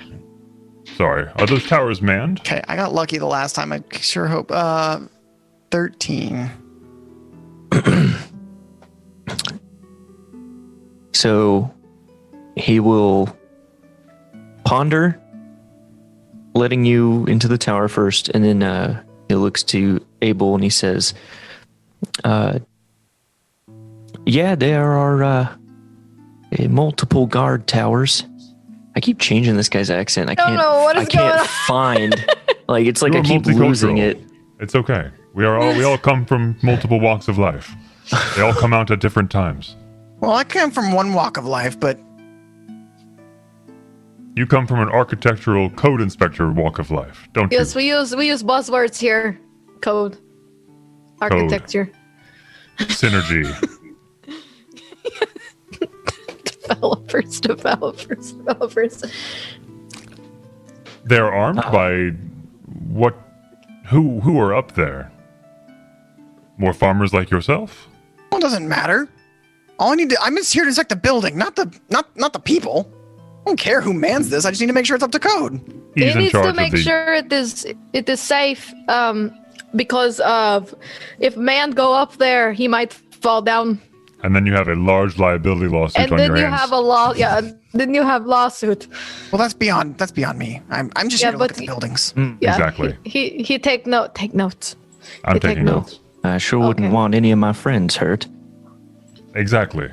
Sorry, are those towers manned? Okay, I got lucky the last time. I sure hope. 13. So he will ponder letting you into the tower first, and then he looks to Abel and he says, yeah, there are multiple guard towers. I keep changing this guy's accent. I can't find like it's like You're I keep losing multicultural. it. It's okay. We all come from multiple walks of life. They all come out at different times. Well, I come from one walk of life, but You come from an architectural code inspector walk of life, don't you? Yes, we use buzzwords here. Code. Architecture. Synergy. Developers. They're armed by what? Who are up there? More farmers like yourself? well, it doesn't matter. I'm just here to inspect the building, not the people. I don't care who mans this. I just need to make sure it's up to code. He's He in needs charge to of make the. sure it is safe. Because of if man go up there, he might fall down, And then you have a large liability lawsuit and on then your you hands. have a law. Yeah, then you have lawsuit. Well, that's beyond me. I'm just Yeah, here to look at but the buildings. Yeah, Exactly. He take notes. I'm you take taking notes. notes. I sure wouldn't Okay. want any of my friends hurt. Exactly.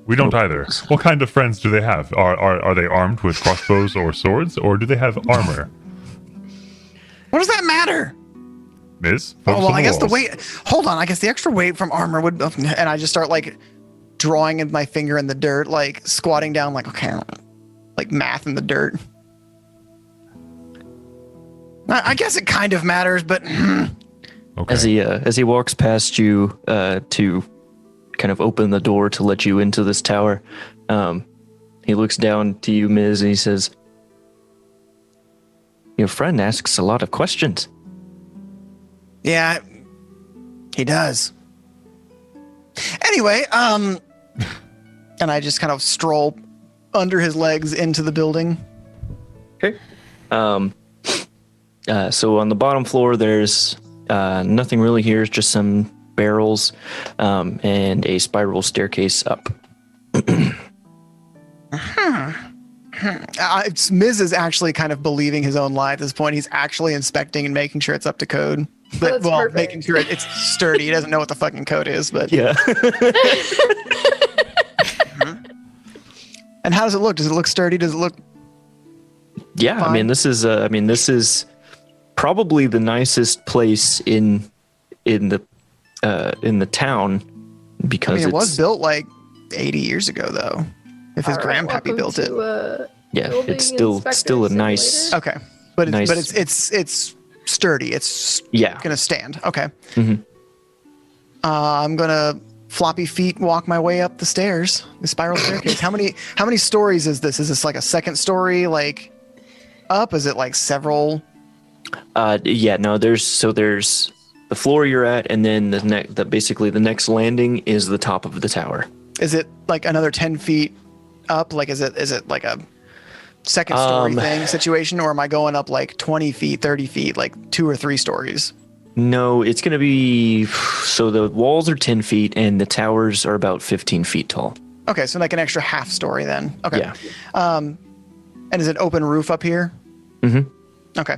We don't either. What kind of friends do they have? Are they armed with crossbows or swords, or do they have armor? What does that matter? Miss? Oh, Focus well, on I guess the walls. weight. Hold on. I guess the extra weight from armor would. And I just start like drawing with my finger in the dirt, like squatting down, like okay, like math in the dirt. I guess it kind of matters, but Okay. As he walks past you to kind of open the door to let you into this tower, he looks down to you, Ms., and he says, "Your friend asks a lot of questions." yeah, he does. Anyway, and I just kind of stroll under his legs into the building. Okay. So on the bottom floor, there's nothing really here. It's just some barrels and a spiral staircase up. Miz is actually kind of believing his own lie at this point. He's actually inspecting and making sure it's up to code. But, That's well, perfect. making sure it's sturdy. He doesn't know what the fucking code is, but Yeah. And how does it look? Does it look sturdy? Does it look? Yeah. Fine. I mean, this is probably the nicest place in the town I because mean, it it's was built like 80 years ago, though. If his All right, grandpappy welcome built it. to, yeah, building it's still inspector a nice. simulator. Okay, but Nice. it's sturdy. It's Yeah. gonna stand. Okay. Mhm. I'm gonna floppy feet walk my way up the stairs, the spiral staircase. How many stories is this? Is this like a second story, like up? Is it like several? Yeah. No. There's the floor you're at, and then basically the next landing is the top of the tower. Is it like another 10 feet up? Like, is it like a second story thing situation, or am I going up like 20 feet, 30 feet, like 2 or 3 stories? No, it's going to be. So the walls are 10 feet, and the towers are about 15 feet tall. Okay, so like an extra half story then. Okay. Yeah. And is it open roof up here? Mhm. Okay.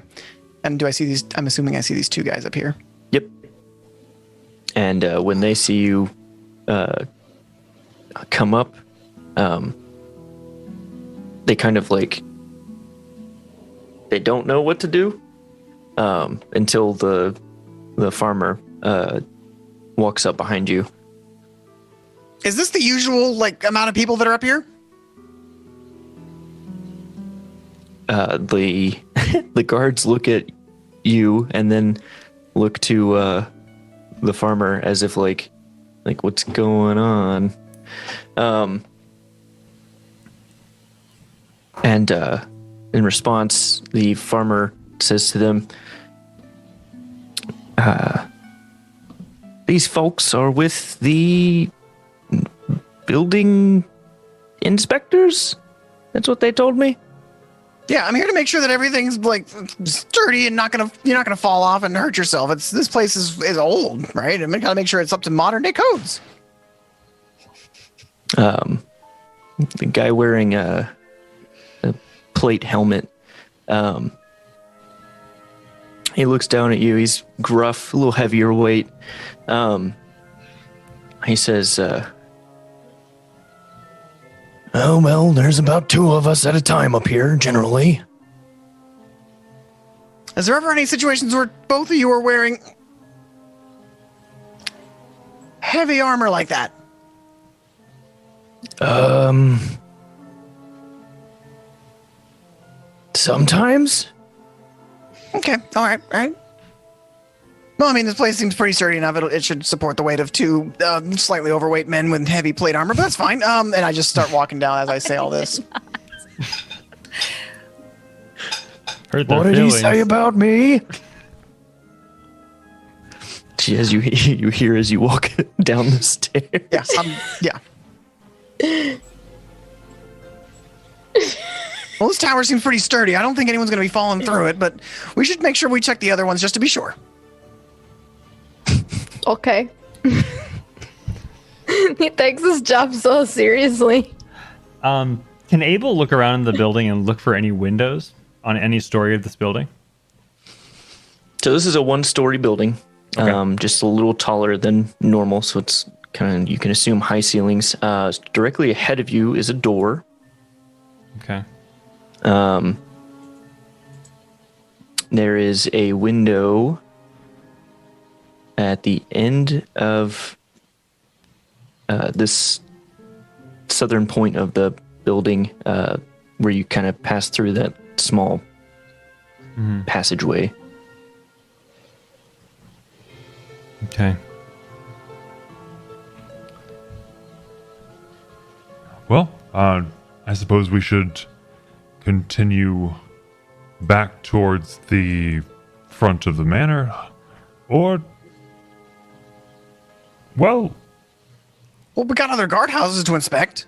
And do I see these? I'm assuming I see these 2 guys up here. Yep. And when they see you come up, they kind of like they don't know what to do until the the farmer walks up behind you. Is this the usual amount of people that are up here? The guards look at you and then look to the farmer as if like what's going on. And in response, the farmer says to them, these folks are with the building inspectors? That's what they told me. Yeah, I'm here to make sure that everything's sturdy and you're not gonna fall off and hurt yourself. This place is old, right? I'm gotta make sure it's up to modern day codes. The guy wearing a plate helmet, he looks down at you. He's gruff, a little heavier weight. He says, "Oh, well, there's about 2 of us at a time up here, generally." Is there ever any situations where both of you are wearing heavy armor like that? Sometimes. Okay, all right. Well, I mean, this place seems pretty sturdy enough. It should support the weight of 2 slightly overweight men with heavy plate armor, but that's fine. And I just start walking down as I say all this. Hurt their What did feelings. he say about me? As you hear as you walk down the stairs. Yes, yeah. Well, this tower seems pretty sturdy. I don't think anyone's going to be falling through it, but we should make sure we check the other ones just to be sure. Okay. He takes his job so seriously. Can Abel look around in the building and look for any windows on any story of this building? So this is a 1-story building, Okay. just a little taller than normal. So it's kind of, you can assume high ceilings. Directly ahead of you is a door. Okay. There is a window at the end of this southern point of the building, where you kind of pass through that small passageway. Okay. Well, I suppose we should continue back towards the front of the manor, or, well, Well, we got other guardhouses to inspect.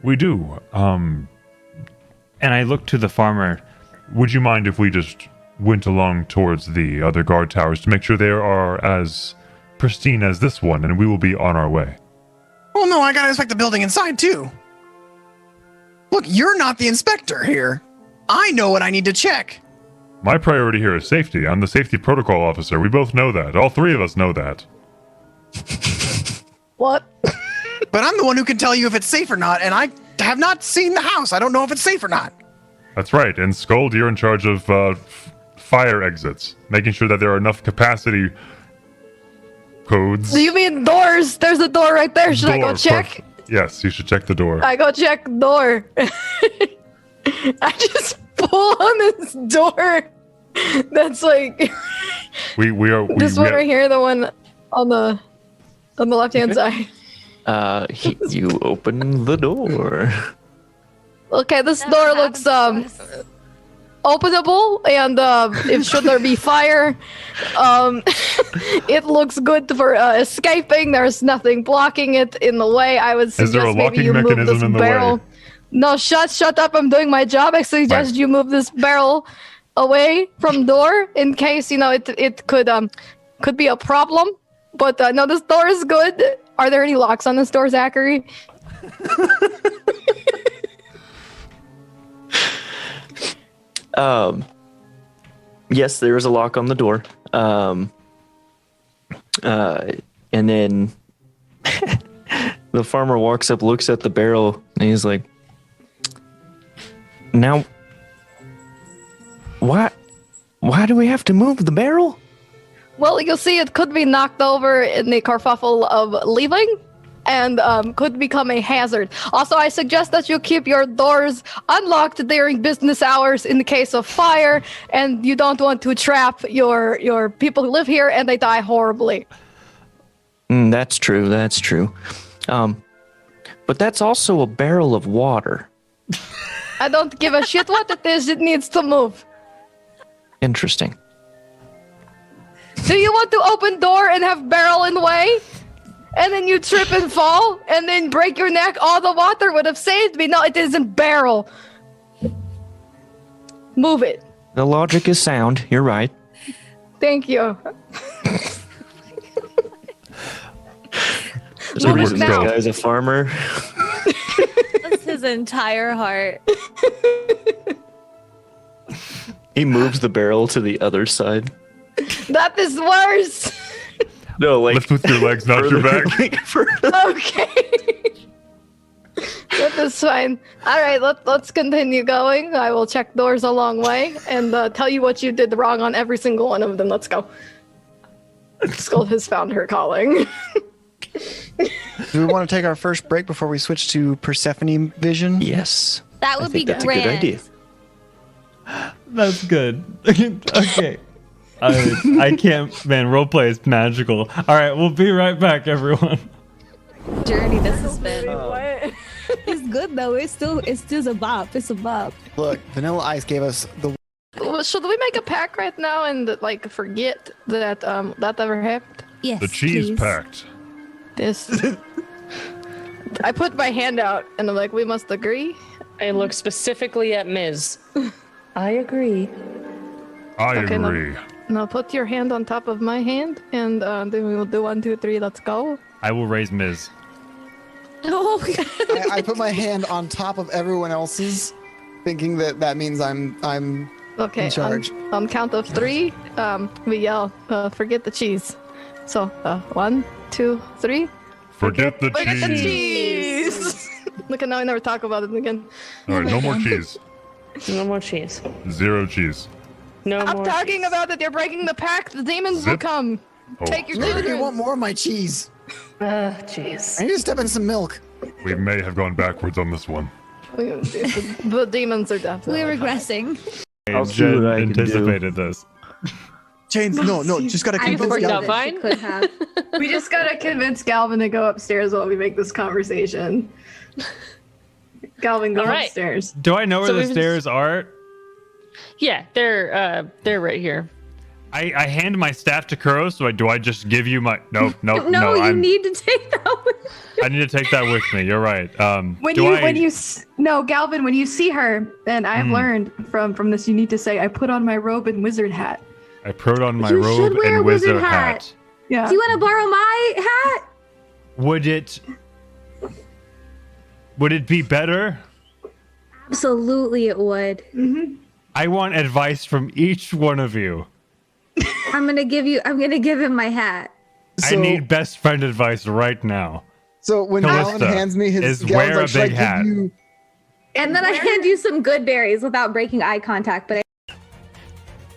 we do. And I look to the farmer. Would you mind if we just went along towards the other guard towers to make sure they are as pristine as this one, and we will be on our way? Well, no, I got to inspect the building inside, too. Look, you're not the inspector here. I know what I need to check. My priority here is safety. I'm the safety protocol officer. We both know that. All 3 of us know that. What? But I'm the one who can tell you if it's safe or not, and I have not seen the house. I don't know if it's safe or not. That's right. And Scold, you're in charge of fire exits, making sure that there are enough capacity codes. Do you mean doors? There's a door right there. Should I go Door, check? perfect. Yes, you should check the door. I go check the door. I just pull on this door. That's like We this one right here, the one on the left hand side. You open the door. Okay, this door looks openable, and if should there be fire, it looks good for escaping. There's nothing blocking it in the way. I would Is there a suggest maybe locking you move mechanism this in the barrel. way? No, shut up! I'm doing my job. I suggest Right. you move this barrel away from door in case it could be a problem. But no, this door is good. Are there any locks on this door, Zachary? Yes, there is a lock on the door. And then the farmer walks up, looks at the barrel, and he's like, "Now, why do we have to move the barrel?" Well, you see, it could be knocked over in the kerfuffle of leaving, and could become a hazard. Also, I suggest that you keep your doors unlocked during business hours in the case of fire, and you don't want to trap your people who live here and they die horribly. That's true. That's true. But that's also a barrel of water. I don't give a shit what it is. It needs to move. Interesting. Do you want to open door and have barrel in the way? And then you trip and fall and then break your neck? All the water would have saved me. No, it isn't barrel. Move it. The logic is sound. You're right. Thank you. So Move this it now. guy's a farmer. That's his entire heart. He moves the barrel to the other side. That is worse. No, like Lift with your legs, not your back. Okay. That is fine. All right, let's continue going. I will check doors a long way and tell you what you did wrong on every single one of them. Let's go. Skull has found her calling. Do we want to take our first break before we switch to Persephone vision? Yes. That I would be think that's grand. a good idea. That's good. Okay. I can't, man, roleplay is magical. All right, we'll be right back, everyone. Journey this has been. What? It's good though. It's still a bop. It's a bop. Look, Vanilla Ice gave us the. Well, should we make a pact right now and like forget that that ever happened? Yes. The cheese please. pact. This. I put my hand out and I'm like, we must agree. I look specifically at Ms. I agree. I Okay, no. agree. Now put your hand on top of my hand and then we will do 1, 2, 3. Let's go. I will raise Ms. Oh, I put my hand on top of everyone else's, thinking that means I'm Okay. in charge. On count of 3, we yell, forget the cheese. So 1, 2, 3. Forget the Forget the cheese. cheese. Look at now I never talk about it again. All right, no more cheese. No more cheese. 0 cheese. No I'm more talking cheese. about it. You're breaking the pact. The demons will Zip. come. Oh, Take your sorry. Maybe you children. want more of my cheese. Jeez. I need to step in some milk. We may have gone backwards on this one. The demons are definitely. we're regressing. I'll see Jen what I can do. anticipated this. Chains, no, just gotta I convince worked out Galvin. fine. We just gotta convince Galvin to go upstairs while we make this conversation. Galvin, go All right. upstairs. Do I know where So the we've- stairs are? Yeah, they're right here. I hand my staff to Kuro, so do I just give you my... No, No, you need to take that with I need to take that with me. You're right. No, Galvin, when you see her, and I've learned from this, you need to say, I put on my robe and wizard hat. I put on my You robe should wear and a wizard wizard hat. hat. Yeah. Do you want to borrow my hat? Would it be better? Absolutely, it would. I want advice from each one of you. I'm gonna give him my hat. I need best friend advice right now. So when Callista Galvin hands me his, is wear Galvin's a like, big "Should I hat." give you-" And then I hand you some good berries without breaking eye contact. But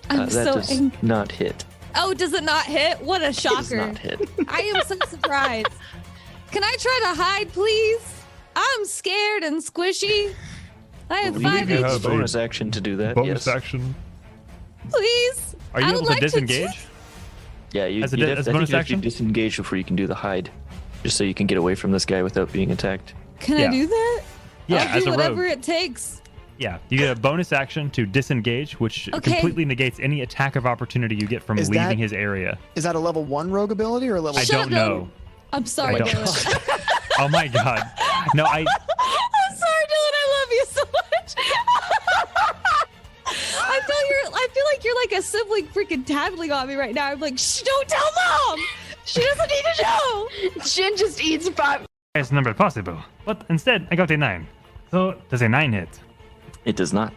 I'm That so does angry. not hit. Oh, does it not hit? What a Does shocker! not hit. I am so surprised. Can I try to hide, please? I'm scared and squishy. I have believe 5 you It's a have HP. bonus action to do that. Bonus yes. action. Please. Are you I able would to like disengage? Yeah, you, As a you'd di- have- as I think bonus you have to action? disengage before you can do the hide, just so you can get away from this guy without being attacked. Can Yeah. I do that? Yeah, I'll as do a whatever rogue. it takes. Yeah, you get a bonus action to disengage, which Okay. completely negates any attack of opportunity you get from Is leaving that- his area. Is that a level 1 rogue ability or a level I Shut don't up, know. I'm sorry, I don't- Dylan. Oh my god. No, I'm sorry, Dylan. I love you so much. I feel like you're like a sibling freaking tattling on me right now. I'm like, shh, don't tell mom. She doesn't need to know. Jin just eats 5. highest number possible. But instead, I got a 9. So, does a 9 hit? It does not.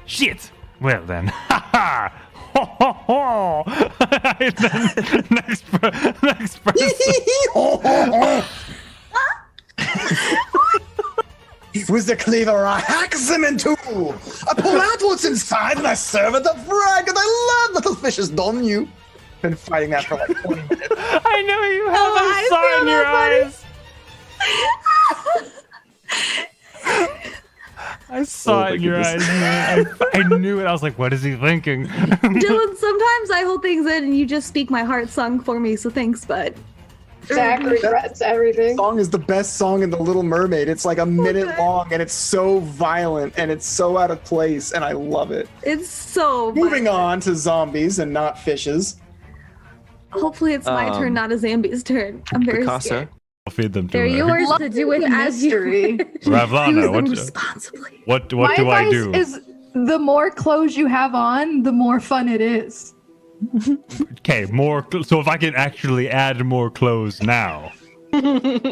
Shit! Well then, ha ha! Ho ho ho! Then next person. With the cleaver, I hacks him in two. I pull out what's inside and I serve it up frag, and I love little fishes, don't you? been fighting that for like 20 minutes. I know you have. Oh, I I saw it in feel your that eyes. I saw it in your eyes, man. I knew it. I was like, what is he thinking? Dylan, sometimes I hold things in and you just speak my heart song for me, so thanks, bud. Zach regrets everything. Song is the best song in The Little Mermaid. It's like a minute long, and it's so violent, and it's so out of place, and I love it. It's so Moving violent. on to zombies and not fishes. Hopefully it's my turn, not a Zambi's turn. I'm very Picasa, scared. I'll feed them to They're her. yours to do with as you Mystery. Ravlana, use them what responsibly. what My do I advice do? is the more clothes you have on, the more fun it is. Okay, so if I can actually add more clothes now. Okay.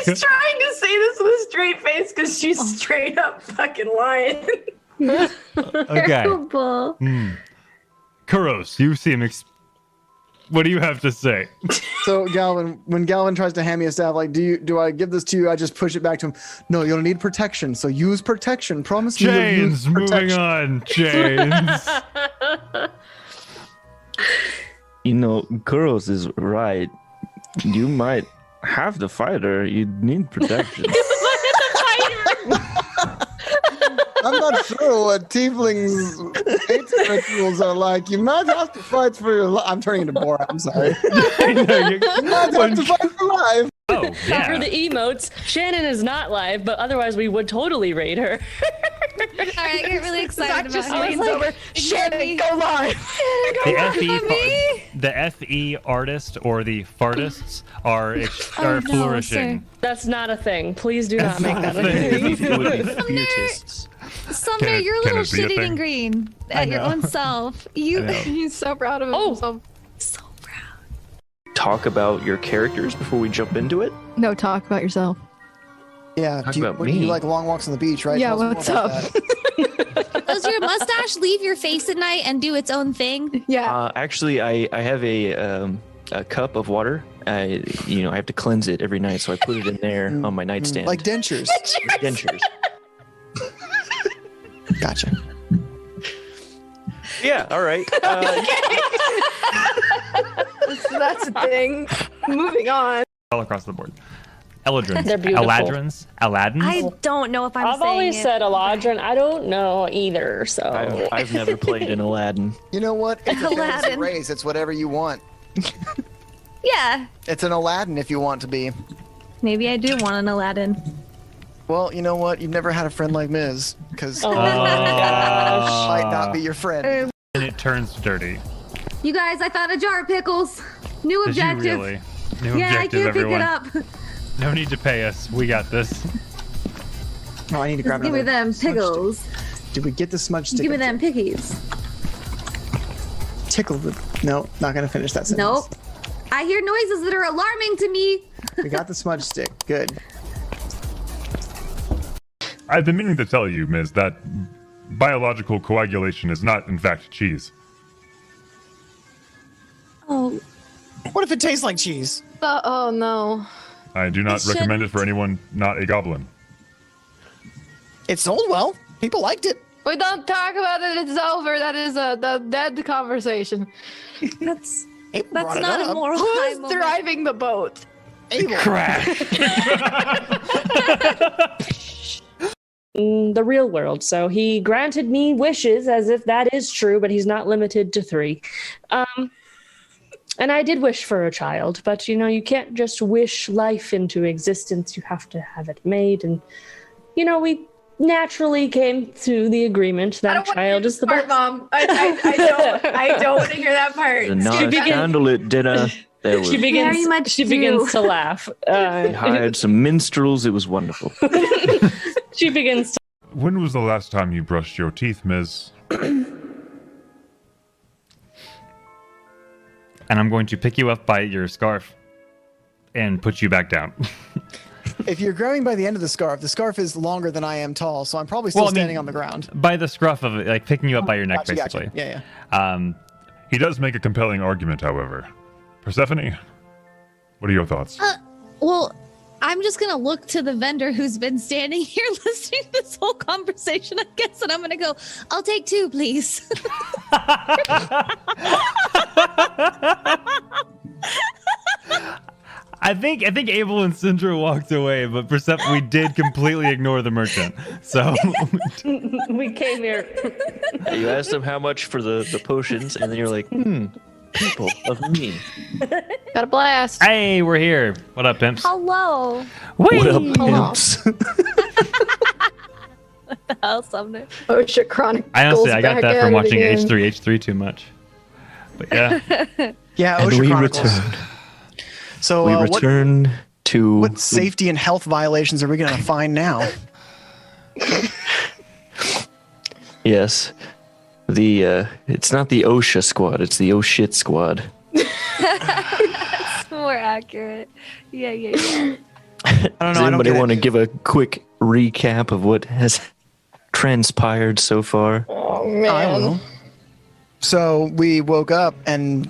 She's trying to say this with a straight face because she's straight up fucking lying. Okay. Terrible. Kuros, you seem what do you have to say? So Galvin, when Galvin tries to hand me a staff, like, do I give this to you? I just push it back to him. No, you'll need protection. So use protection. Promise me you'll use Chains, moving protection. on. Chains. you know, Kuros is right. You might have the fighter. You need protection. I'm not sure what tieflings' hate rituals are like. You might have to fight for your life. I'm turning into Borat. I'm sorry. I know, You might have to fight for life. oh, For yeah. the emotes, Shannon is not live, but otherwise we would totally raid her. Alright, I get really excited Zach just about leans it. over. Shannon, go live. The FE artist or the fartists are Oh, no, flourishing. That's not a thing. Please do not make that a It thing. would be fiertists. Sumner, Can it- you're a can little it be a shit-eating thing? green at your know. own self. You I know. He's so proud of himself. so proud. Talk about your characters before we jump into it. No, talk about yourself. Yeah, Talk do you, about what, you me. like long walks on the beach, right? Yeah, Tell us what's more about up? that. Does your mustache leave your face at night and do its own thing? Yeah. Actually, I have a cup of water. I have to cleanse it every night, so I put it in there on my nightstand. Like dentures. dentures. Gotcha. Yeah. All right. That's a thing. Moving on. All across the board. Eladrins. They're beautiful. Eladrins. Aladdins. I don't know if I'm I've saying always it. said Eladrin. I don't know either, so. I've never played an Aladdin. You know what? It's a fantasy Aladdin. race. It's whatever you want. Yeah, It's an Aladdin if you want to be. maybe I do want an Aladdin. Well, you know what? You've never had a friend like Miz, because Oh, might not be your friend. And it turns dirty. You guys, I found a jar of pickles. New Did you objective. really? New Yeah, I objective, can't pick everyone. it up. No need to pay us. We got this. Oh, I need to grab Give me another them smudge pickles. stick. Did we get the smudge stick? Give me them pickies. Tickle the. No, not gonna finish that sentence. Nope. I hear noises that are alarming to me. We got the smudge stick. Good. I've been meaning to tell you, Ms., that biological coagulation is not, in fact, cheese. Oh, What if it tastes like cheese? Oh no. I do not It recommend it for anyone not a goblin. It sold well. People liked it. We don't talk about it. It's over. That is the dead conversation. that's Abel that's brought it not a up. moral high Who's moment. driving the boat? Abel. The real world. So he granted me wishes as if that is true, but he's not limited to 3. And I did wish for a child, but you can't just wish life into existence. You have to have it made. And, we naturally came to the agreement that a child is the part, best. Mom. I don't want to hear that part. The non-candlelit dinner. There was. She begins. Very much she do. begins to laugh. We hired some minstrels. It was wonderful. She begins to. When was the last time you brushed your teeth, Ms.? And I'm going to pick you up by your scarf and put you back down. If you're grabbing by the end of the scarf is longer than I am tall, so I'm probably still Well, I mean, standing on the ground. By the scruff of it, like picking you up by your neck, Gotcha, basically. gotcha. Yeah. He does make a compelling argument, however. Persephone, what are your thoughts? Well, I'm just gonna look to the vendor who's been standing here listening to this whole conversation, I guess, and I'm gonna go, I'll take 2, please. think Abel and Syndra walked away, but we did completely ignore the merchant. So We came here. You asked them how much for the potions, and then you're like, people of me. Got a blast. hey, we're here. What up, pimps? Hello. What up, Hello. pimps? Hell, Sumner. Oh shit, Chronic. I honestly, I got back that at from it watching again. H3 too much. But yeah. Yeah, And OSHA we Chronicles. return. So We what return to what safety and health violations are we going to find now? Yes. The it's not the OSHA squad, it's the oh shit squad. That's more accurate. Yeah. I don't Does know. I don't anybody get want to it. give a quick recap of what has transpired so far? Oh man. I will. So we woke up and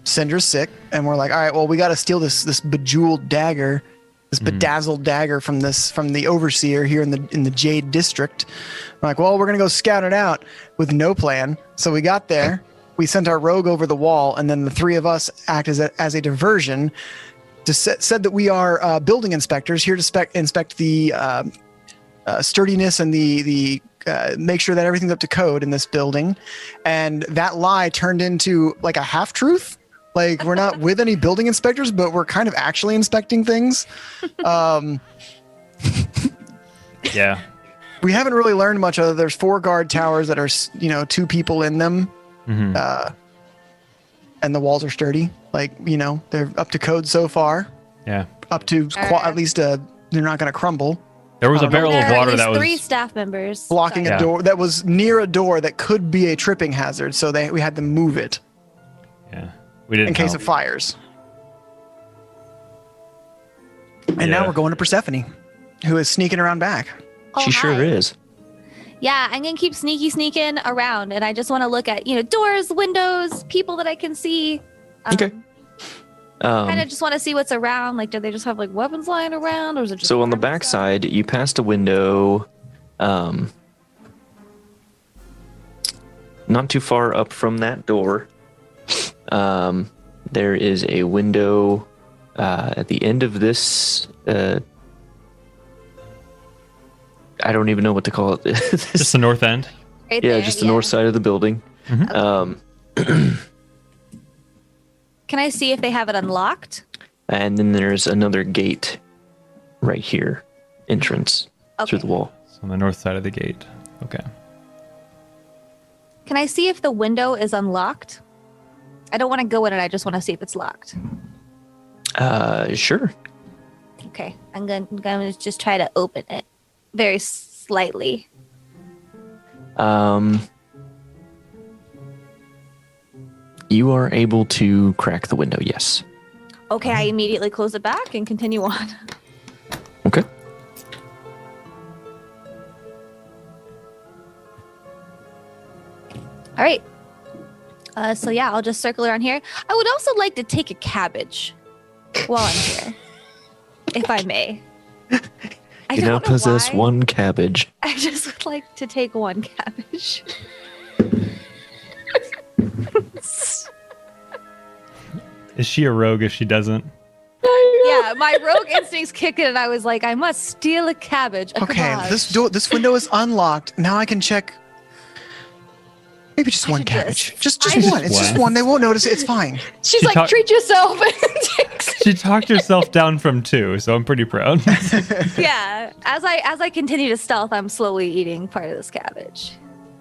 Syndra's sick, and we're like, all right, well, we got to steal this bejeweled dagger, this bedazzled dagger from the overseer here in the Jade District. We're like, well, we're gonna go scout it out with no plan. So we got there, we sent our rogue over the wall, and then the three of us act as a diversion. Said that we are building inspectors here to inspect the sturdiness and the make sure that everything's up to code in this building. And that lie turned into like a half truth. Like we're not with any building inspectors, but we're kind of actually inspecting things. Yeah. We haven't really learned much other. There's 4 guard towers that are, 2 people in them. Mhm. And the walls are sturdy. Like, they're up to code so far. Yeah. Up to at least they're not going to crumble. There was a barrel There of are at water least that was 3 staff members Blocking Sorry. a door that was near a door that could be a tripping hazard. So we had to move it Yeah. We didn't in case help. of fires. And Yeah. now we're going to Persephone, who is sneaking around back. Oh, She sure hi. is. Yeah, I'm gonna keep sneaking around, and I just want to look at doors, windows, people that I can see. Okay. Kind of just want to see what's around. Like, do they just have like weapons lying around, or is it just? So on the normal back stuff? side, you passed a window not too far up from that door. There is a window at the end of this I don't even know what to call it. Just the north end. Right yeah, there, just the north side of the building. Mhm. Can I see if they have it unlocked? And then there's another gate right here, entrance through the wall. So on the north side of the gate. Okay. Can I see if the window is unlocked? I don't want to go in it. I just want to see if it's locked. Sure. Okay, I'm gonna just try to open it very slightly. You are able to crack the window, yes. Okay, I immediately close it back and continue on. Okay. All right. So yeah, I'll just circle around here. I would also like to take a cabbage while I'm here, if I may. I You now don't know possess why. one cabbage. I just would like to take one cabbage. Is she a rogue if she doesn't? Yeah, my rogue instincts kicked in, and I was like, I must steal a cabbage. A Okay, cabbage. this window is unlocked. Now I can check. Maybe just one should cabbage. just- Just I one. It's just one. one. They won't notice it. It's fine. She's She like, talk- treat yourself. And takes She talked herself down from 2, so I'm pretty proud. Yeah, as I continue to stealth, I'm slowly eating part of this cabbage.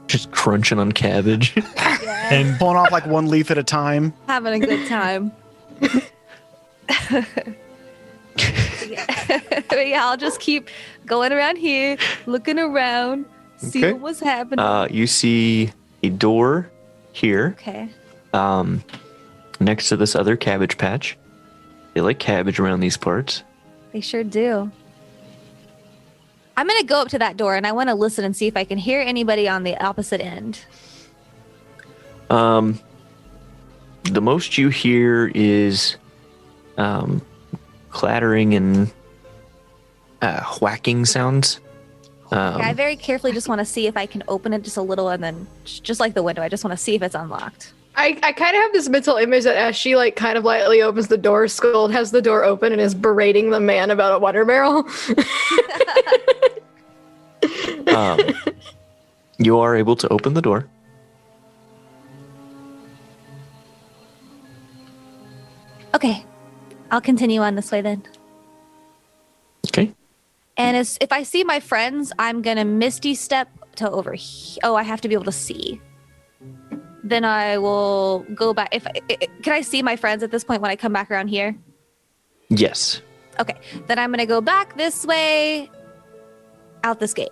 Just crunching on cabbage. Yeah, And Pulling off like one leaf at a time. having a good time. But yeah, I'll just keep going around here, looking around, see Okay. what was happening. You see a door here, Okay. next to this other cabbage patch. They like cabbage around these parts. They sure do. I'm going to go up to that door and I want to listen and see if I can hear anybody on the opposite end. The most you hear is clattering and whacking sounds. Okay, I very carefully just want to see if I can open it just a little and then just like the window, I just want to see if it's unlocked. I kind of have this mental image that as she like kind of lightly opens the door, Scold has the door open and is berating the man about a water barrel. You are able to open the door. Okay, I'll continue on this way then. Okay. And if I see my friends, I'm gonna misty step to over. Oh, I have to be able to see. Then I will go back. Can I see my friends at this point when I come back around here? Yes. Okay, then I'm gonna go back this way, out this gate,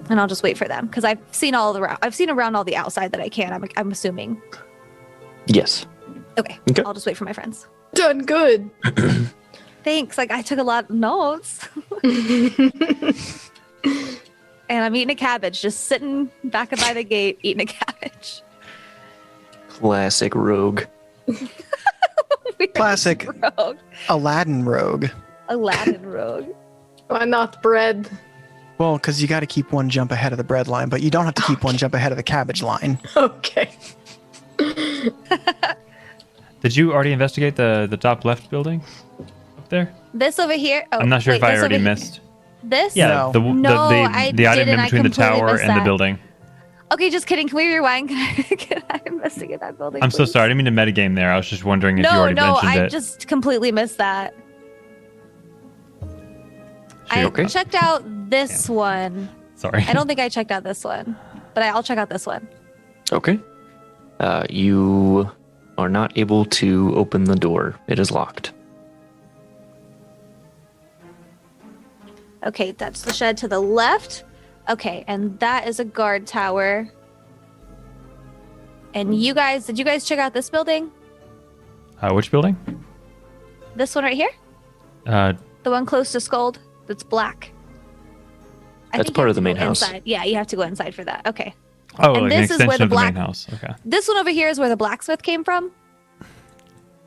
and I'll just wait for them because I've seen around all the outside that I can. I'm assuming. Yes. Okay. Okay. I'll just wait for my friends. Done good. Thanks. Like I took a lot of notes. And I'm eating a cabbage, just sitting back by the gate, eating a cabbage. Classic rogue. Classic rogue. Aladdin rogue. Aladdin rogue. Why not bread? Well, because you got to keep one jump ahead of the bread line, but you don't have to keep one jump ahead of the cabbage line. Okay. Did you already investigate the top left building up there? This over here. Oh, I'm not sure wait, if I this already over he- missed. This? No. The I item in didn't. I between the completely tower missed and the that. building. Okay, just kidding. Can we rewind? Can I investigate that building? I'm so please? sorry. I didn't mean to metagame there. I was just wondering if you already mentioned I it. just completely missed that. Sure, I okay? checked out this one. Sorry. I don't think I checked out this one, but I'll check out this one. Okay. You are not able to open the door. It is locked. Okay, that's the shed to the left. Okay, and that is a guard tower. And did you guys check out this building? Which building? This one right here? Uh, The one close to Scold? That's black. That's think you part have of the to main go house. inside. Yeah, you have to go inside for that. Okay. oh, And like an this is where extension the of the main black- house. Okay. This one over here is where the blacksmith came from.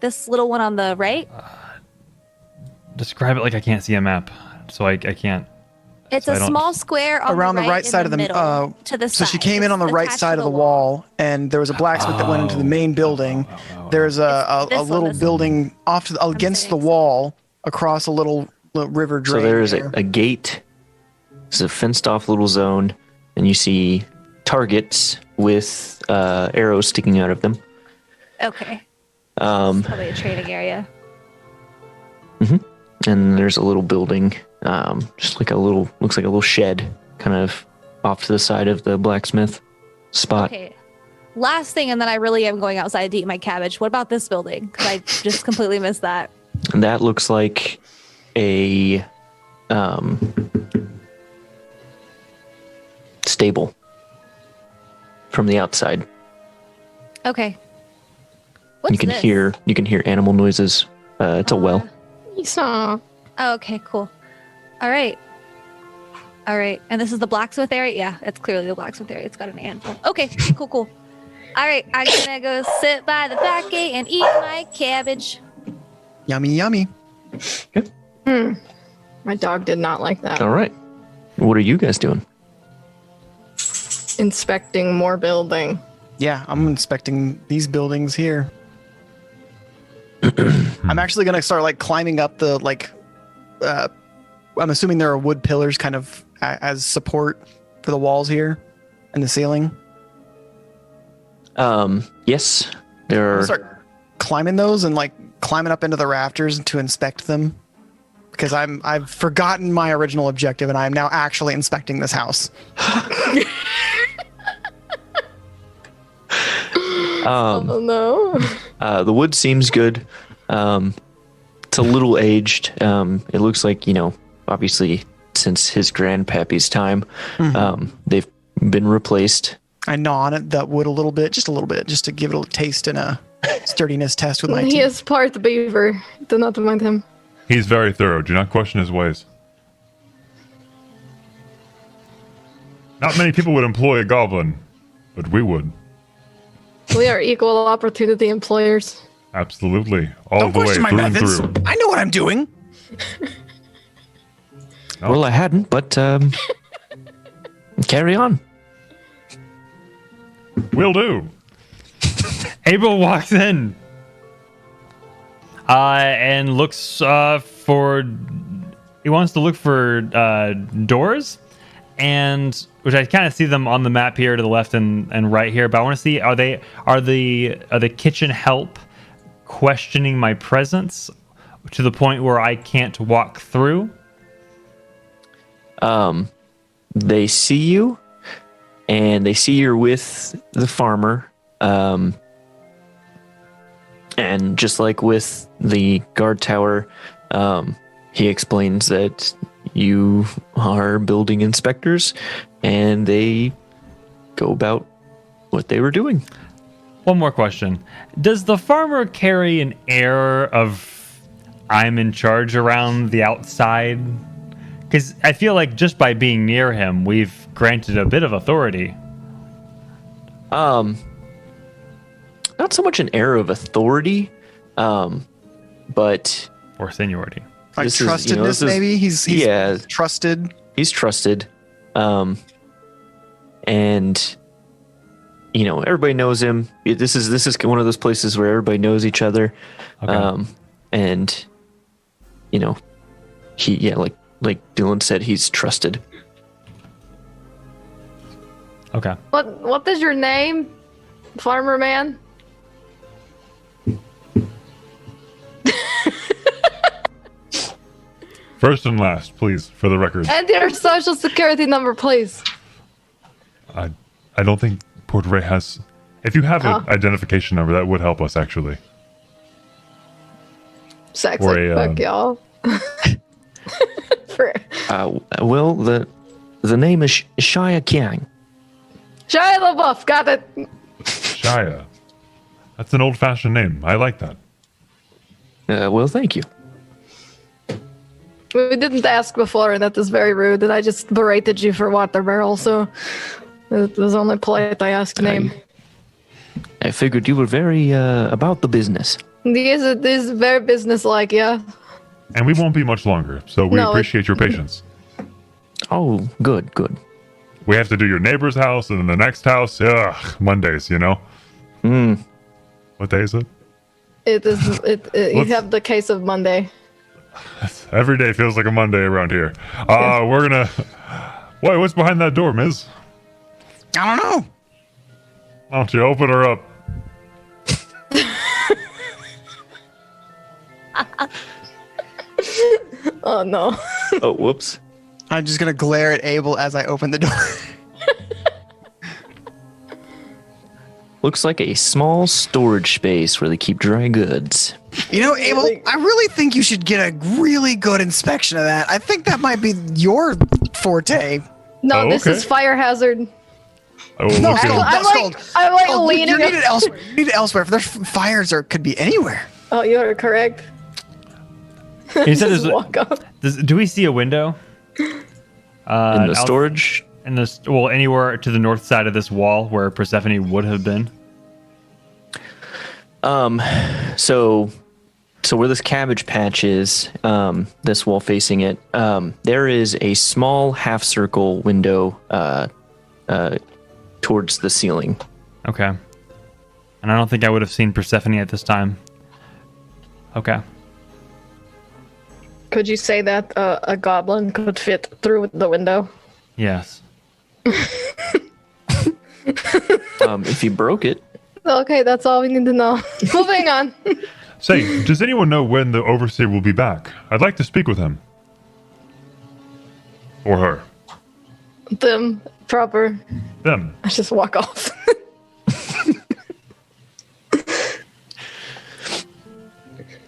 This little one on the right. Describe it like I can't see a map, so I can't. It's so I a don't- small square on Around the right in side of the middle, to the So side. she came in on the It's right attached side to of the wall, and there was a blacksmith that went into the main building. There's a It's this one, little this one. building off to against the sitting wall across a little river So drain. there is there. a gate. It's a fenced off little zone, and you see targets with arrows sticking out of them. Okay. Um, Probably a training area. and there's a little building, just like looks like a little shed, kind of off to the side of the blacksmith spot. Okay. Last thing, and then I really am going outside to eat my cabbage. What about this building? Because I just completely missed that. And that looks like a stable from the outside. Okay. What's you can this? hear animal noises. It's a well. Esau. Oh, okay, cool. All right. And this is the blacksmith area? Yeah, it's clearly the blacksmith area. It's got an anvil. Okay, cool. All right, I'm gonna go sit by the back gate and eat my cabbage. Yummy, yummy. My dog did not like that. All right. What are you guys doing? Inspecting more building. Yeah, I'm inspecting these buildings here. I'm actually gonna start like climbing up the I'm assuming there are wood pillars kind of as support for the walls here and the ceiling. Yes, there I'm are. gonna start climbing those and like climbing up into the rafters to inspect them because I've forgotten my original objective and I'm now actually inspecting this house. Oh no. The wood seems good. It's a little aged. It looks like, obviously since his grandpappy's time, they've been replaced. I gnaw on it, that wood a little bit, just to give it a taste and a sturdiness test with my He teeth. is part beaver. Do not mind him. He's very thorough. Do not question his ways. Not many people would employ a goblin, but we would. We are equal opportunity employers. Absolutely. All Don't the way question my through and methods. through. I know what I'm doing. Oh. Well, I hadn't, but carry on. Will do. Abel walks in and looks for. He wants to look for doors, and which I kind of see them on the map here to the left and right here. But I want to see are the kitchen help questioning my presence to the point where I can't walk through? They see you, and they see you're with the farmer. And just like with the guard tower, he explains that you are building inspectors, and they go about what they were doing. One more question. Does the farmer carry an air of I'm in charge around the outside? Because I feel like just by being near him, we've granted a bit of authority. Not so much an air of authority, but... Or seniority. Like this is, trustedness, maybe? He's yeah, trusted. He's trusted. And... everybody knows him. This is one of those places where everybody knows each other. Okay. And he like Dylan said, he's trusted. Okay. What is your name, farmer man? First and last, please, for the record. And your social security number, please. I don't think Port Ray has... If you have an identification number, that would help us, actually. Sex Or like fuck y'all. Well, the name is Shia Kiang. Shia LaBeouf, got it. Shia. That's an old-fashioned name. I like that. Well, thank you. We didn't ask before, and that is very rude, and I just berated you for water barrel, so it was only polite I asked name. I figured you were very about the business. This is very business-like, yeah. And we won't be much longer, so we appreciate your patience. Oh, good. We have to do your neighbor's house and then the next house. Ugh, Mondays, What day is it? It is. You have the case of Monday. Every day feels like a Monday around here. We're gonna... Wait, what's behind that door, Miz? I don't know. Why don't you open her up? Oh, no. Oh, whoops. I'm just going to glare at Abel as I open the door. Looks like a small storage space where they keep dry goods. Abel, I really think you should get a really good inspection of that. I think that might be your forte. No, this is fire hazard. Oh, No, I'm like leaning. You need it elsewhere. You need it elsewhere. If there's fires, or could be anywhere. Oh, you're correct. He said Just walk up. do we see a window? In the storage? Anywhere to the north side of this wall where Persephone would have been. So where this cabbage patch is, this wall facing it, there is a small half circle window towards the ceiling. Okay. And I don't think I would have seen Persephone at this time. Okay. Could you say that a goblin could fit through the window? Yes. If you broke it. Okay, that's all we need to know. Moving on. Say, does anyone know when the overseer will be back? I'd like to speak with him. Or her. Them proper. Them. I just walk off.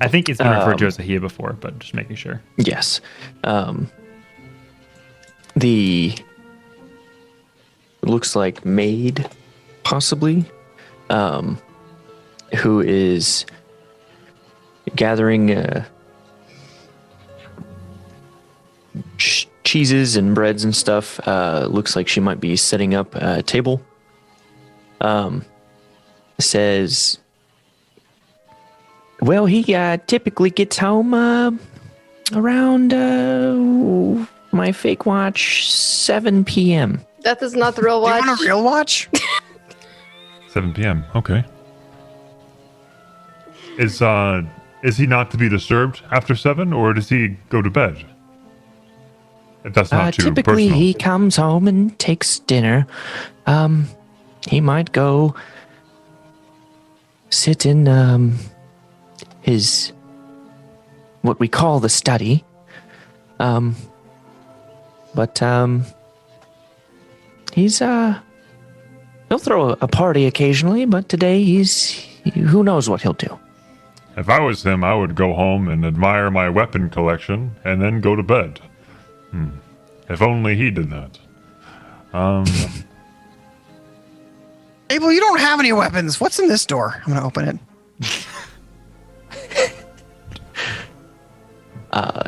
I think it's been referred to as a he before, but just making sure. Yes. It looks like maid, possibly, who is gathering cheeses and breads and stuff. Looks like she might be setting up a table. Says, well, he typically gets home around my fake watch 7 p.m. That is not real watch. You want a real watch? 7 p.m. Okay. Is he not to be disturbed after 7, or does he go to bed? If that's not too Typically, personal. he comes home and takes dinner. He might go sit in his what we call the study. But he's he'll throw a party occasionally, but today who knows what he'll do. If I was him, I would go home and admire my weapon collection and then go to bed. If only he did that. Abel, you don't have any weapons. What's in this door? I'm gonna open it.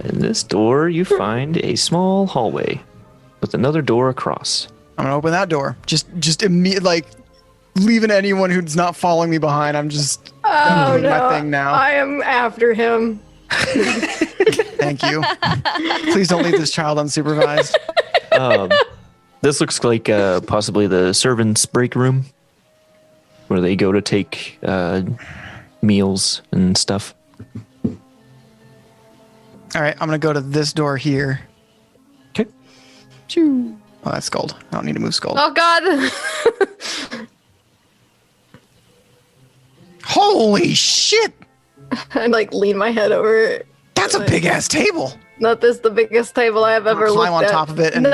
In this door, you find a small hallway with another door across. I'm gonna open that door. Just immediately, like, leaving anyone who's not following me behind. I'm just doing my thing now. I am after him. Thank you. Please don't leave this child unsupervised. This looks like possibly the servants' break room, where they go to take meals and stuff. All right, I'm gonna go to this door here. Okay. Oh, that's Scold. I don't need to move Scold. Oh God! Holy shit! I like lean my head over. That's a big ass table. Not this the biggest table I have ever looked at. Climb on top of it. And,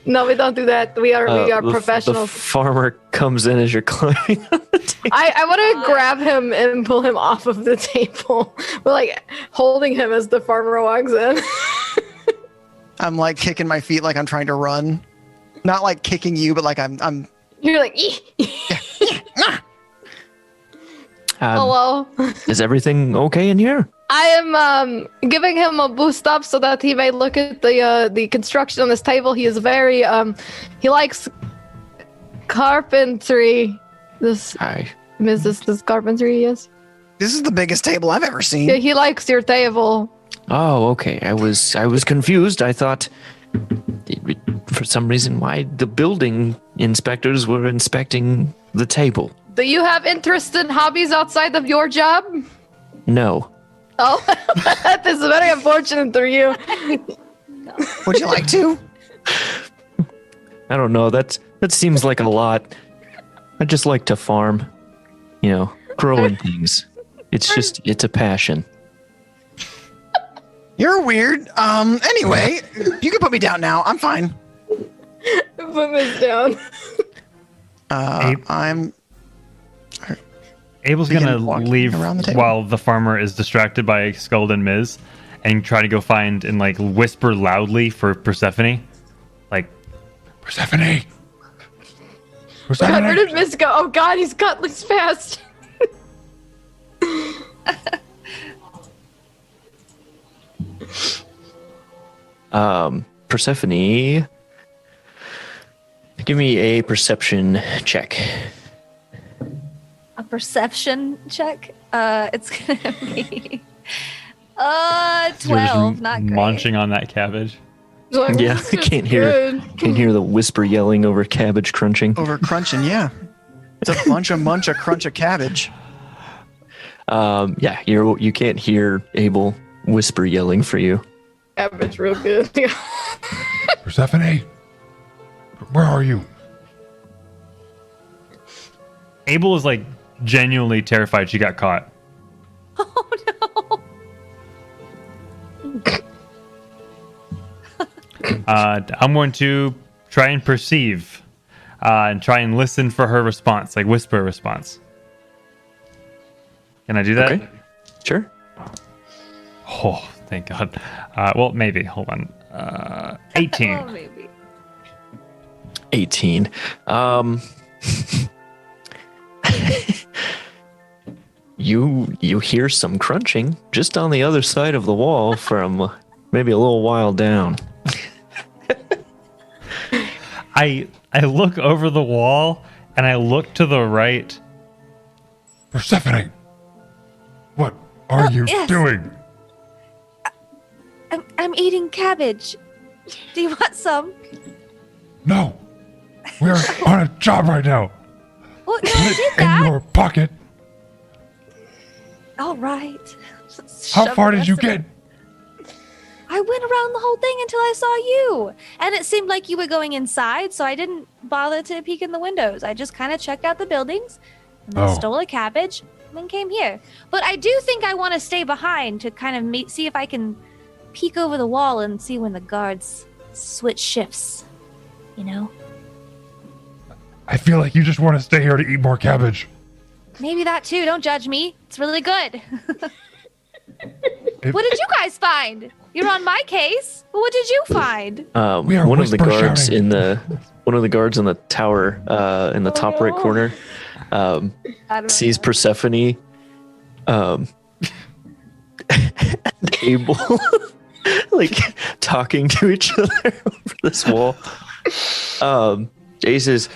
No, we don't do that. We are The professionals. farmer comes in as you're climbing on the table. I want to grab him and pull him off of the table. We're like holding him as the farmer walks in. I'm like kicking my feet like I'm trying to run. Not like kicking you, but like I'm You're like, hello. Is everything okay in here? I am giving him a boost up so that he may look at the construction on this table. He is very he likes carpentry. This carpentry, yes. This is the biggest table I've ever seen. Yeah, he likes your table. Oh, okay. I was confused. I thought for some reason why the building inspectors were inspecting the table. Do you have interest in hobbies outside of your job? No. Oh, that is very unfortunate for you. Would you like to? I don't know. That seems like a lot. I just like to farm. You know, growing things. It's a passion. You're weird. Anyway, you can put me down now. I'm fine. Put this down. I'm Abel's Begin gonna walking leave around the table. while the farmer is distracted by Skuld and Miz, and try to go find and like whisper loudly for Persephone, like Persephone! God, where did Miss go? Oh God, he's cut loose fast. Persephone, give me a perception check. A perception check. It's gonna be 12. Not great. munching on that cabbage. Yeah, I can't hear the whisper yelling over cabbage crunching. over crunching. Yeah, it's a bunch of munch a crunch of cabbage. Yeah, you can't hear Abel whisper yelling for you. Cabbage, real good. Persephone! Where are you? Abel is like genuinely terrified she got caught. Oh no. I'm going to try and perceive and try and listen for her response, like whisper response. Can I do that? Okay. Sure. Oh, thank God. Well, maybe. Hold on. 18. Oh, maybe. 18. You hear some crunching just on the other side of the wall from maybe a little while down. I look over the wall and I look to the right. Persephone! What are you yes. doing? I'm eating cabbage. Do you want some? No! We're on a job right now! Well, no, Put I did it in that. your pocket All right. How Shove far the did you rest of get? it. I went around the whole thing until I saw you. And it seemed like you were going inside, so I didn't bother to peek in the windows. I just kind of checked out the buildings, and then stole a cabbage, and then came here. But I do think I want to stay behind to kind of see if I can peek over the wall and see when the guards switch shifts. You know? I feel like you just want to stay here to eat more cabbage. Maybe that too. Don't judge me. It's really good. What did you guys find? You're on my case. But what did you find? We are one of the whisper guards shouting. one of the guards in the tower in the top right corner sees Persephone and Abel like talking to each other over this wall. Jay says,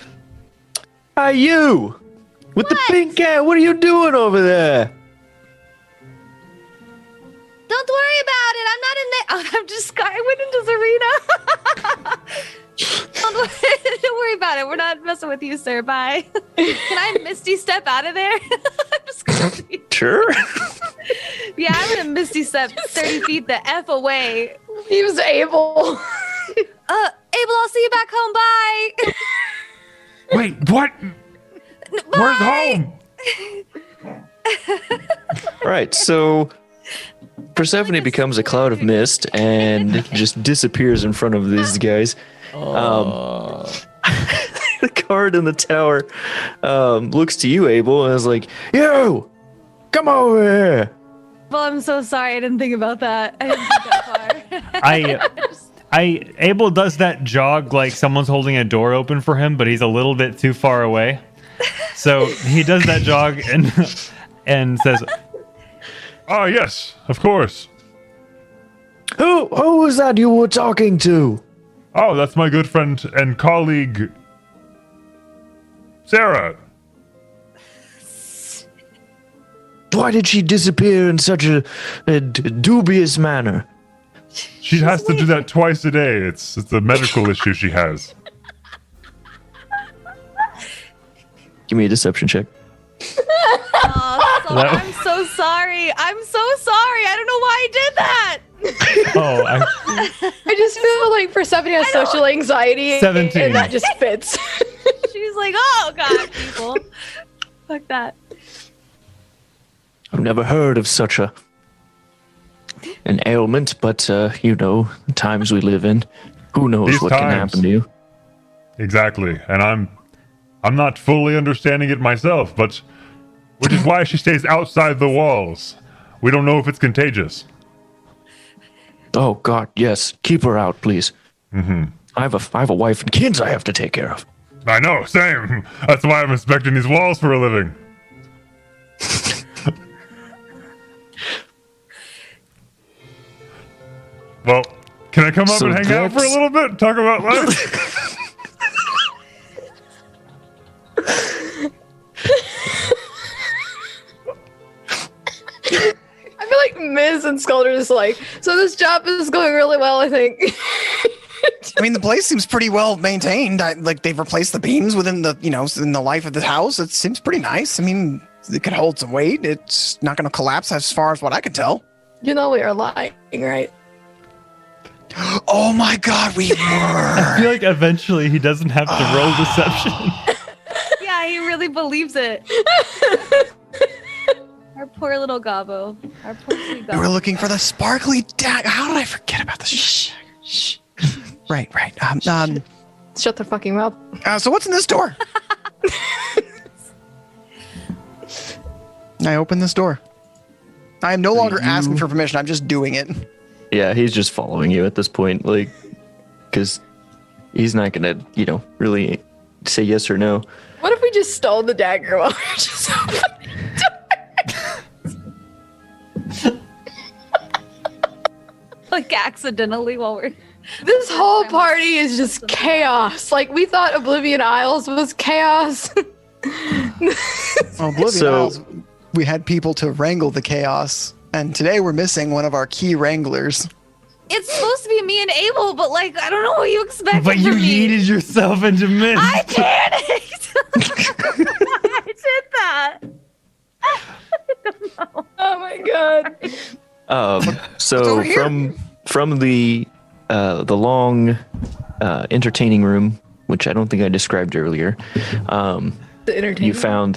"Hi, you with the pink cat. What are you doing over there?" Don't worry about it. I'm not in there. Oh, I went into Zarina. Don't worry about it. We're not messing with you, sir. Bye. Can I Misty step out of there? I'm just gonna Sure. Yeah, I'm gonna Misty step 30 feet the F away. He was able. Abel, I'll see you back home. Bye. Wait, what? Where's home? Right, so Persephone becomes a cloud of mist and just disappears in front of these guys. The guard in the tower looks to you, Abel, and is like, "You, come over here." Well, I'm so sorry. I didn't think about that. I didn't think that far. Abel does that jog like someone's holding a door open for him, but he's a little bit too far away. So he does that jog and says, Oh, yes, of course. Who was that you were talking to? Oh, that's my good friend and colleague, Sarah. Why did she disappear in such a dubious manner? She has to do that twice a day. It's a medical issue she has. Give me a deception check. I'm so sorry. I'm so sorry. I don't know why I did that. I just feel like Persephone has social anxiety. 17. And that just fits. She's like, oh, God, people. Fuck that. I've never heard of such an ailment, but the times we live in, who knows These what times. can happen to you. Exactly, and I'm not fully understanding it myself, but which is why she stays outside the walls. We don't know if it's contagious. Oh God, yes, keep her out, please. Mm-hmm. I have a wife and kids I have to take care of. I know, same. That's why I'm inspecting these walls for a living. Well, can I come up So and hang out for a little bit and talk about life? I feel like Miz and Skulder is like, so this job is going really well, I think. I mean, the place seems pretty well maintained. Like they've replaced the beams within the, in the life of the house. It seems pretty nice. I mean, it could hold some weight. It's not going to collapse as far as what I can tell. You know we are lying, right? Oh my God, we were. I feel like eventually he doesn't have to roll deception. Yeah, he really believes it. Our poor little Gobbo. Our poor sweet We were Gobbo. looking for the sparkly dagger. How did I forget about this? Shh. Right. Shut the fucking mouth. So what's in this door? I open this door. I am no longer asking for permission. I'm just doing it. Yeah, he's just following you at this point, like, because he's not gonna, really say yes or no. What if we just stole the dagger while we're just opening doors? Like accidentally while we're... This whole party is just chaos. Like, we thought Oblivion Isles was chaos. Well, Oblivion So- Isles, we had people to wrangle the chaos. And today we're missing one of our key wranglers. It's supposed to be me and Abel, but I don't know what you expect But you from me. yeeted yourself into mist. I panicked. I did that. I don't know. Oh god. So from the long entertaining room, which I don't think I described earlier, The entertainment. you found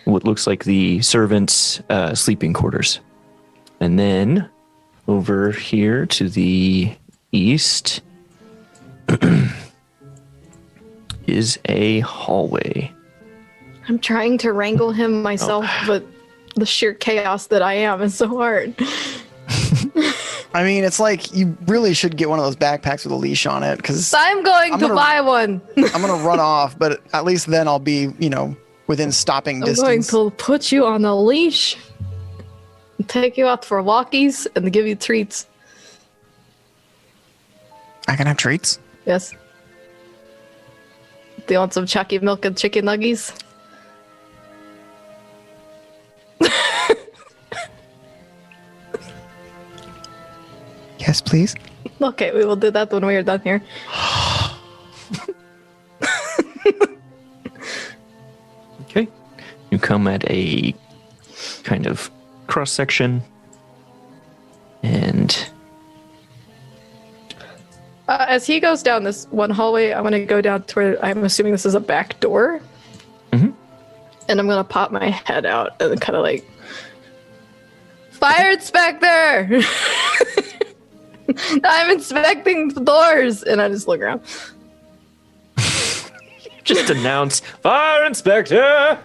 what looks like the servants' sleeping quarters, and then over here to the east is a hallway. I'm trying to wrangle him myself, but the sheer chaos that I am is so hard. I mean, it's like you really should get one of those backpacks with a leash on it because I'm going to buy one. I'm gonna run off, but at least then I'll be, within stopping I'm going distance. to put you on a leash, and take you out for walkies, and give you treats. I can have treats. Yes. Do you want some Chucky milk and chicken nuggies? Yes, please. Okay, we will do that when we are done here. Okay. You come at a kind of cross section, and As he goes down this one hallway, I'm going to go down to where I'm assuming this is a back door. Mhm. And I'm going to pop my head out and kind of like, Fire Inspector! I'm inspecting the doors! And I just look around. just announce, Fire Inspector!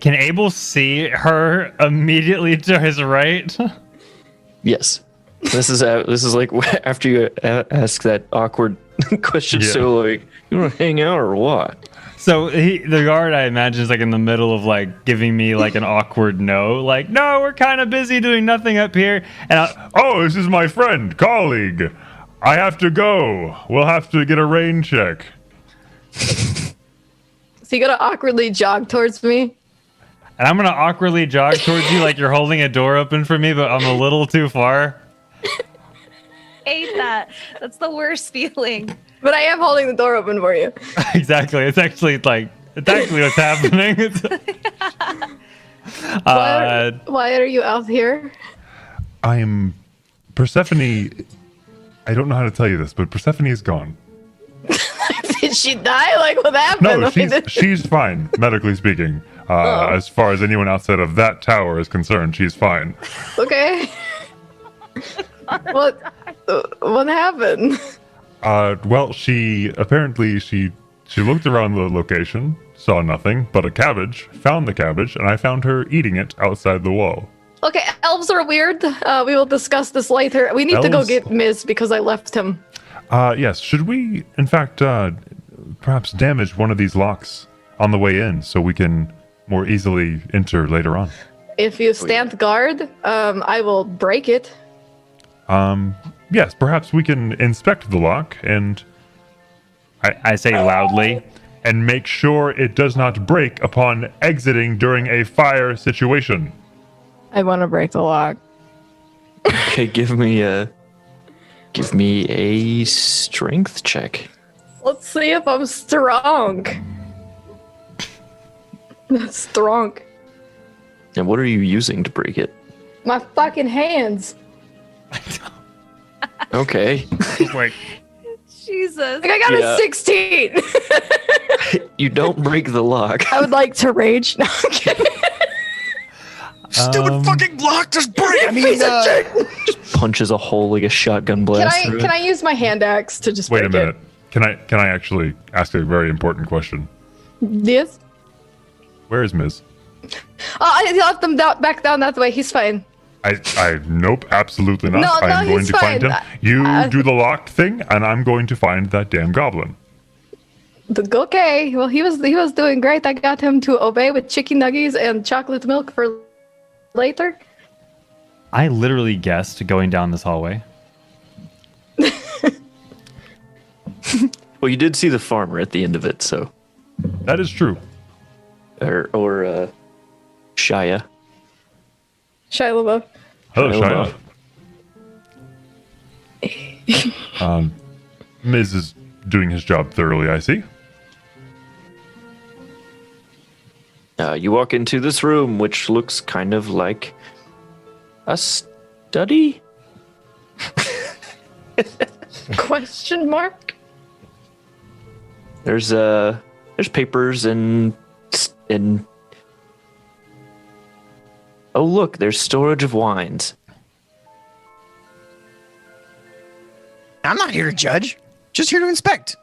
Can Abel see her immediately to his right? Yes. This is like after you ask that awkward question. Yeah. So like, you want to hang out or what? So the guard, I imagine, is like in the middle of like giving me like an awkward no, like, no, we're kind of busy doing nothing up here. And Oh, this is my friend, colleague. I have to go. We'll have to get a rain check. So you gotta awkwardly jog towards me. I'm gonna awkwardly jog towards you like you're holding a door open for me, but I'm a little too far. Hate that. That's the worst feeling. But I am holding the door open for you. Exactly. It's actually what's happening. Why are you out here? I'm Persephone. I don't know how to tell you this, but Persephone is gone. Did she die? Like, what happened? No, she's fine, medically speaking. As far as anyone outside of that tower is concerned, she's fine. Okay. What happened? Well, she looked around the location, saw nothing but a cabbage, found the cabbage, and I found her eating it outside the wall. Okay, elves are weird. We will discuss this later. We need to go Elves? get Miz because I left him. Yes, should we, in fact, perhaps damage one of these locks on the way in so we can more easily enter later on? If you stand guard, I will break it. Yes, perhaps we can inspect the lock and I say loudly. and make sure it does not break upon exiting during a fire situation. I want to break the lock. Okay, give me a strength check. Let's see if I'm strong. Strong. And what are you using to break it? My fucking hands. Okay. Like, Jesus. Like I got Yeah. a 16. You don't break the lock. I would like to rage. No, I'm kidding. Stupid fucking block, just break. I mean, Piece of shit. Punches a hole like a shotgun blast. through Can it. I use my hand axe to just Wait a break minute. Can I actually ask a very important question? it? Yes. Where is Miz? Oh, I left him back down that way. He's fine. Nope, absolutely not. No, I am going he's to find fine. him. You do the locked thing, and I'm going to find that damn goblin. Okay. Well, he was doing great. I got him to obey with chicken nuggies and chocolate milk for later. I literally guessed going down this hallway. Well, you did see the farmer at the end of it, so That is true. or Shia. Shia LaBeouf. Hello, Shia. Shia. Miz is doing his job thoroughly, I see. You walk into this room, which looks kind of like A study? Question mark? There's papers and oh look, there's storage of wines. I'm not here to judge, just here to inspect.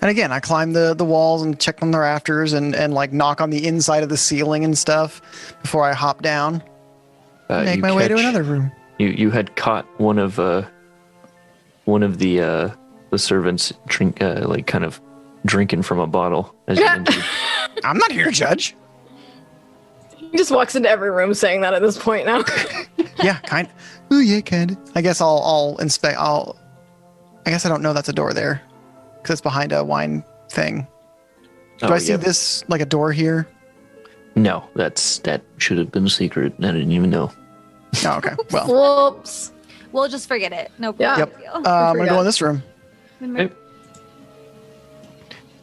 And again, I climb the walls and check on the rafters and like knock on the inside of the ceiling and stuff before I hop down. Make my way to another room. You had caught one of the servants drink like kind of drinking from a bottle as you entered. I'm not here to judge. He just walks into every room saying that at this point now. Yeah, kind. Ooh, yeah, kind. I guess I'll inspect. I guess I don't know that's a door there, because it's behind a wine thing. Do I see this like a door here? No, that should have been a secret. I didn't even know. Oh, okay. Well. Whoops. We'll just forget it. No Yeah. problem. Yep. I'm gonna go in this room.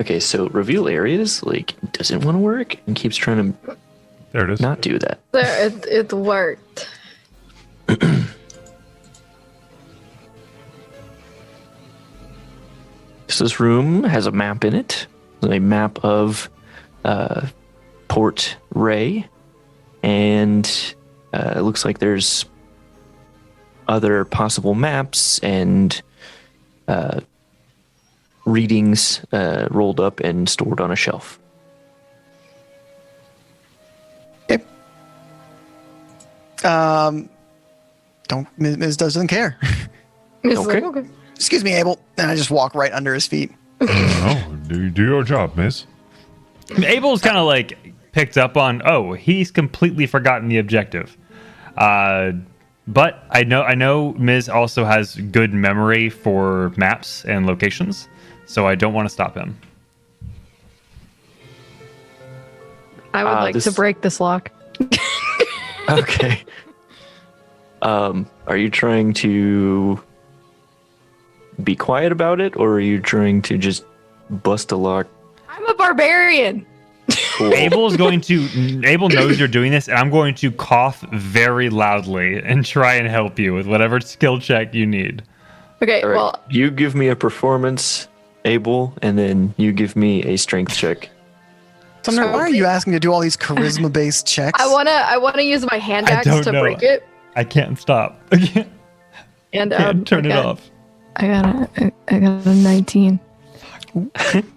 Okay, so reveal areas like doesn't want to work and keeps trying to. There it is. Not do that. There, it worked. So this room has a map in it. A map of Port Ray, and it looks like there's other possible maps and readings rolled up and stored on a shelf. Okay. Ms. doesn't care. Okay. Excuse me, Abel. And I just walk right under his feet. Oh, do your job, miss. Abel's kind of like picked up on, oh, he's completely forgotten the objective. But I know Ms. also has good memory for maps and locations, so I don't want to stop him. I would like to break this lock. Okay. Are you trying to be quiet about it, or are you trying to just bust a lock? I'm a barbarian. Cool. Abel knows you're doing this, and I'm going to cough very loudly and try and help you with whatever skill check you need. Okay, All right. well, You give me a performance, Abel, and then you give me a strength check. Sumner, why are you asking me to do all these charisma-based checks? I wanna use my hand I axe don't to know. break it. I can't stop. I can't, And turn it off. I got a 19.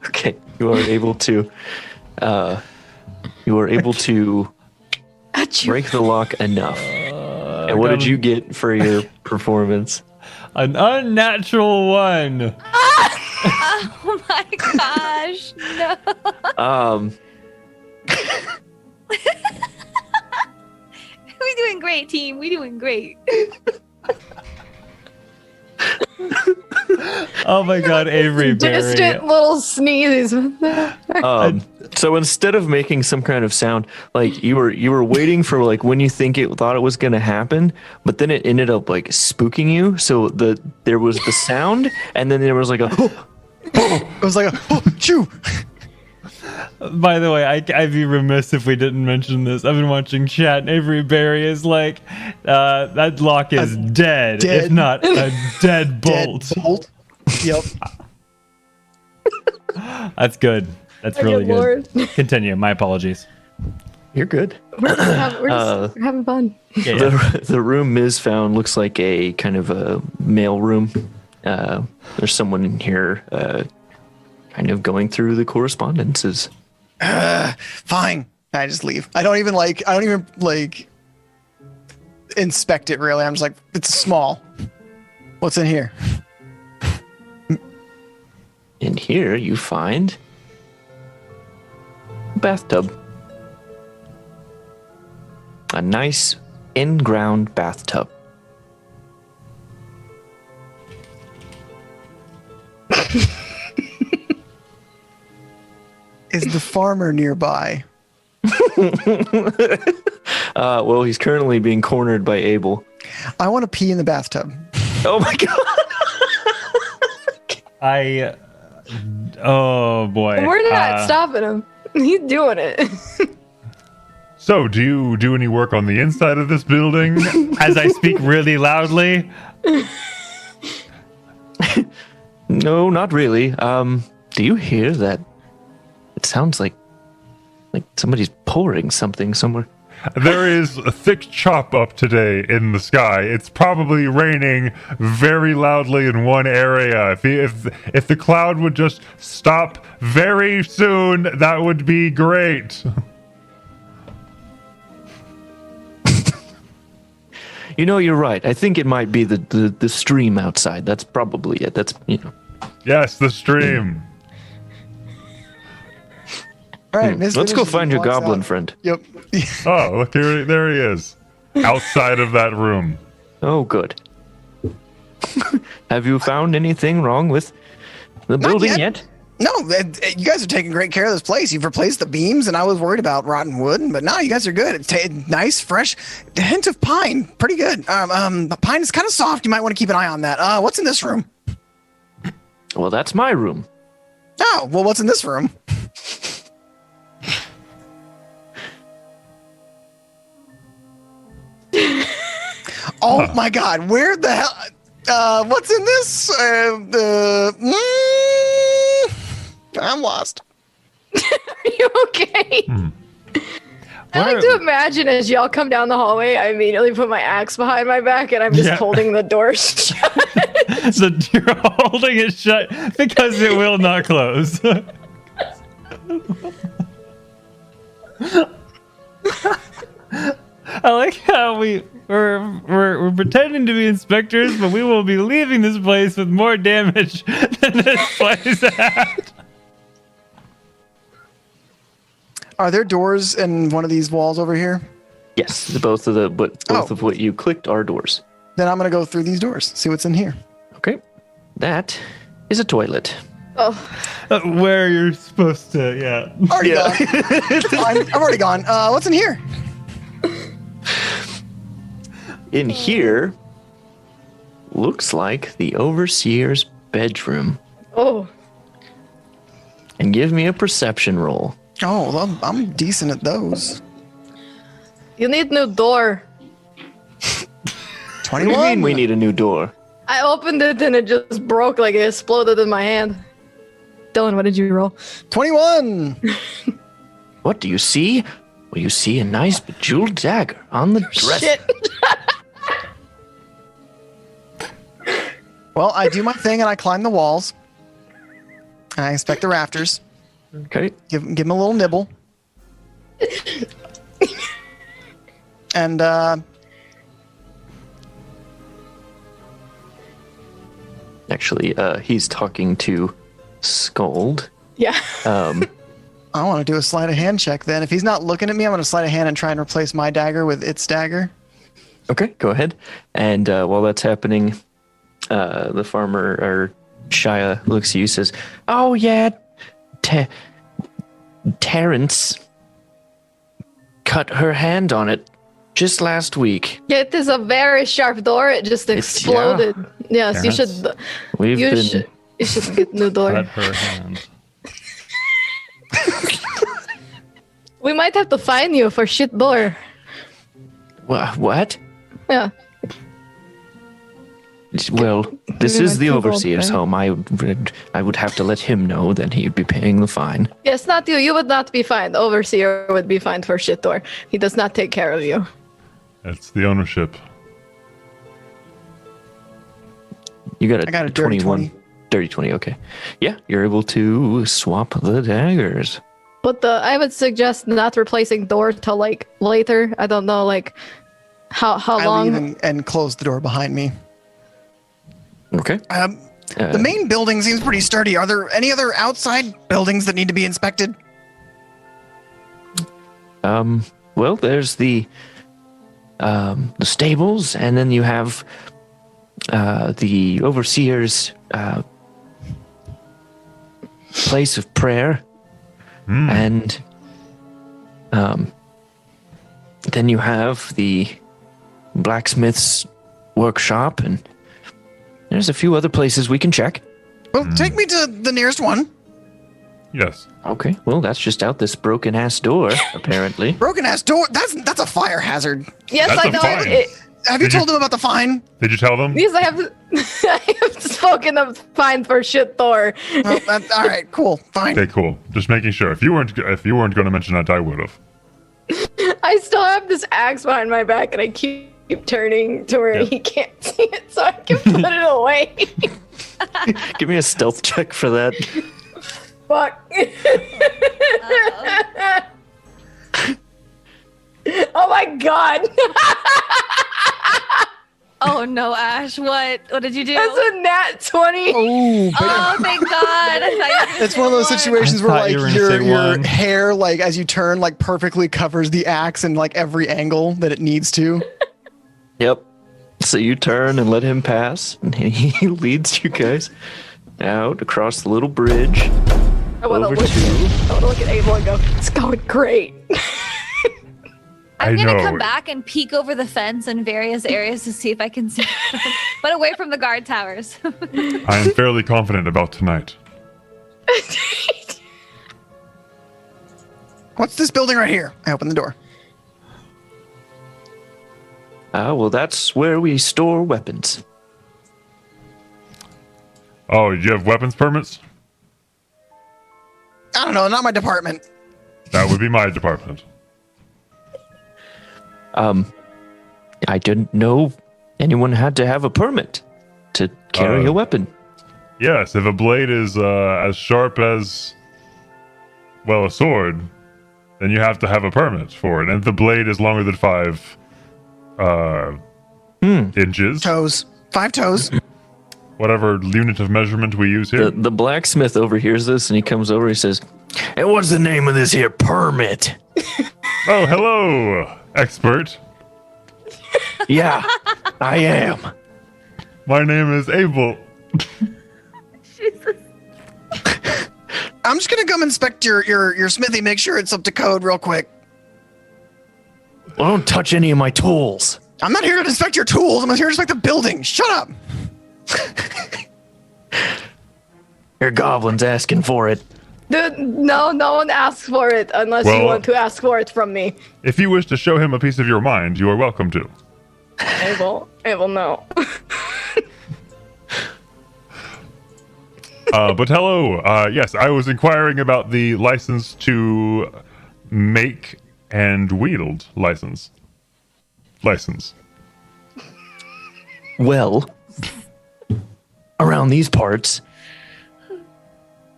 Okay, you are able to break the lock enough. And what did you get for your performance? An unnatural one. Oh my gosh. No. We're doing great, team. We're doing great. Oh my god, Avery Berry. Distant little sneezes. So instead of making some kind of sound, like you were waiting for like when you thought it was gonna happen, but then it ended up like spooking you. So there was the sound, and then there was like a It was like chew. By the way, I'd be remiss if we didn't mention this. I've been watching chat, and Avery Berry is like, that lock is dead, if not a dead bolt. Dead bolt. Yep. That's good. That's really good. Continue. My apologies. You're good. We're just having fun. The room Ms. found looks like a kind of a mail room. There's someone in here kind of going through the correspondences. Fine. I just leave. I don't even inspect it really. I'm just like, it's small. What's in here? In here you find a bathtub. A nice in-ground bathtub. Is the farmer nearby? Well, he's currently being cornered by Abel. I want to pee in the bathtub. Oh my god! Oh boy. We're not stopping him. He's doing it. So, do you do any work on the inside of this building? As I speak really loudly. No, not really. Do you hear that? It sounds like somebody's pouring something somewhere. There is a thick chop up today in the sky. It's probably raining very loudly in one area. If the cloud would just stop very soon, that would be great. You know, you're right. I think it might be the stream outside. That's probably it. That's, you know. Yes, the stream. All right, Miss Let's go finishes find and your walks goblin out. friend. Yep. Oh, look, there he is. Outside of that room. Oh, good. Have you found anything wrong with the building yet? No, you guys are taking great care of this place. You've replaced the beams, and I was worried about rotten wood, but now you guys are good. It's nice, fresh, hint of pine, pretty good. The pine is kind of soft. You might want to keep an eye on that. What's in this room? Well, that's my room. Oh, well, what's in this room? Oh my God! Where the hell? What's in this? I'm lost. Are you okay? I like to imagine as y'all come down the hallway, I immediately put my axe behind my back and I'm just holding the door shut. So you're holding it shut because it will not close. I like how we're pretending to be inspectors, but we will be leaving this place with more damage than this place had. Are there doors in one of these walls over here? Yes, both of what you clicked are doors. Then I'm gonna go through these doors, see what's in here. Okay, that is a toilet. Oh, Where you're supposed to, yeah. Already gone. I've already gone. What's in here? In here, looks like the overseer's bedroom. oh, And give me a perception roll. Oh, well, I'm decent at those. you need new door. 21. What do you mean we need a new door? I opened it and it just broke, like it exploded in my hand. Dylan, what did you roll? 21. What do you see? Well, you see a nice bejeweled dagger on the dresser. Shit. Well, I do my thing and I climb the walls. And I inspect the rafters. Okay. Give him a little nibble. And Actually, he's talking to Scold. Yeah. I want to do a sleight of hand check then. If he's not looking at me, I'm going to sleight of hand and try and replace my dagger with its dagger. Okay, go ahead. And while that's happening, the farmer, or Shia, looks at you and says, "Oh, yeah, Terrence cut her hand on it just last week." It is a very sharp door. It just exploded. Yes, you should. We've You been... should get new door. Cut her hand. We might have to fine you for shit door. What? Yeah. Well, this Maybe is my the 2 gold overseer's coin. home. I would have to let him know that he would be paying the fine. Yes, not you. You would not be fined. Overseer would be fined for shit door. He does not take care of you. That's the ownership. You got I got a dirty 21. 20. Dirty 20, okay. Yeah, you're able to swap the daggers. But I would suggest not replacing door till like later. I don't know, like how I long. leave and close the door behind me. Okay. The main building seems pretty sturdy. Are there any other outside buildings that need to be inspected? Well, there's the stables, and then you have the overseer's place of prayer, and then you have the blacksmith's workshop, and there's a few other places we can check. Well, take me to the nearest one. Yes. Okay, well, that's just out this broken ass door, apparently. Broken ass door. That's a fire hazard. Yes, That's I a know. fine. Have you told them about the fine? Did you tell them? Yes, I have. I have spoken of fine for shit, Thor. Well, all right, cool, fine. Okay, cool. Just making sure. If you weren't going to mention that, I would have. I still have this axe behind my back, and I keep turning to where he can't see it, so I can put it away. Give me a stealth check for that. Fuck. Oh my god. Oh no, Ash! What did you do? That's a nat 20. Oh, Thank God! I thought you were gonna it's one of those say situations I where thought like you were gonna your say one. hair, like as you turn, like perfectly covers the axe in like every angle that it needs to. Yep. So you turn and let him pass, and he leads you guys out across the little bridge. I want to over look, to- look at Abel and go, it's going great. I'm I gonna know. come back and peek over the fence in various areas to see if I can see, but away from the guard towers. I am fairly confident about tonight. What's this building right here? I open the door. Well, that's where we store weapons. Oh, you have weapons permits? I don't know, not my department. That would be my department. I didn't know anyone had to have a permit to carry a weapon. Yes, if a blade is as sharp as, well, a sword, then you have to have a permit for it. And if the blade is longer than 5 inches, Toes. 5 toes. whatever unit of measurement we use here. The blacksmith overhears this, and he comes over. He says, "And what's the name of this here permit?" Oh, hello, expert. Yeah, I am. My name is Abel. I'm just gonna come inspect your smithy, make sure it's up to code real quick. Well, don't touch any of my tools. I'm not here to inspect your tools. I'm here to inspect the building. Shut up. Your goblin's asking for it. Dude, no one asks for it unless you Well- want to ask for it from me. If you wish to show him a piece of your mind, you are welcome to. Abel, no. But hello. Yes, I was inquiring about the license to make and wield license. Well, around these parts,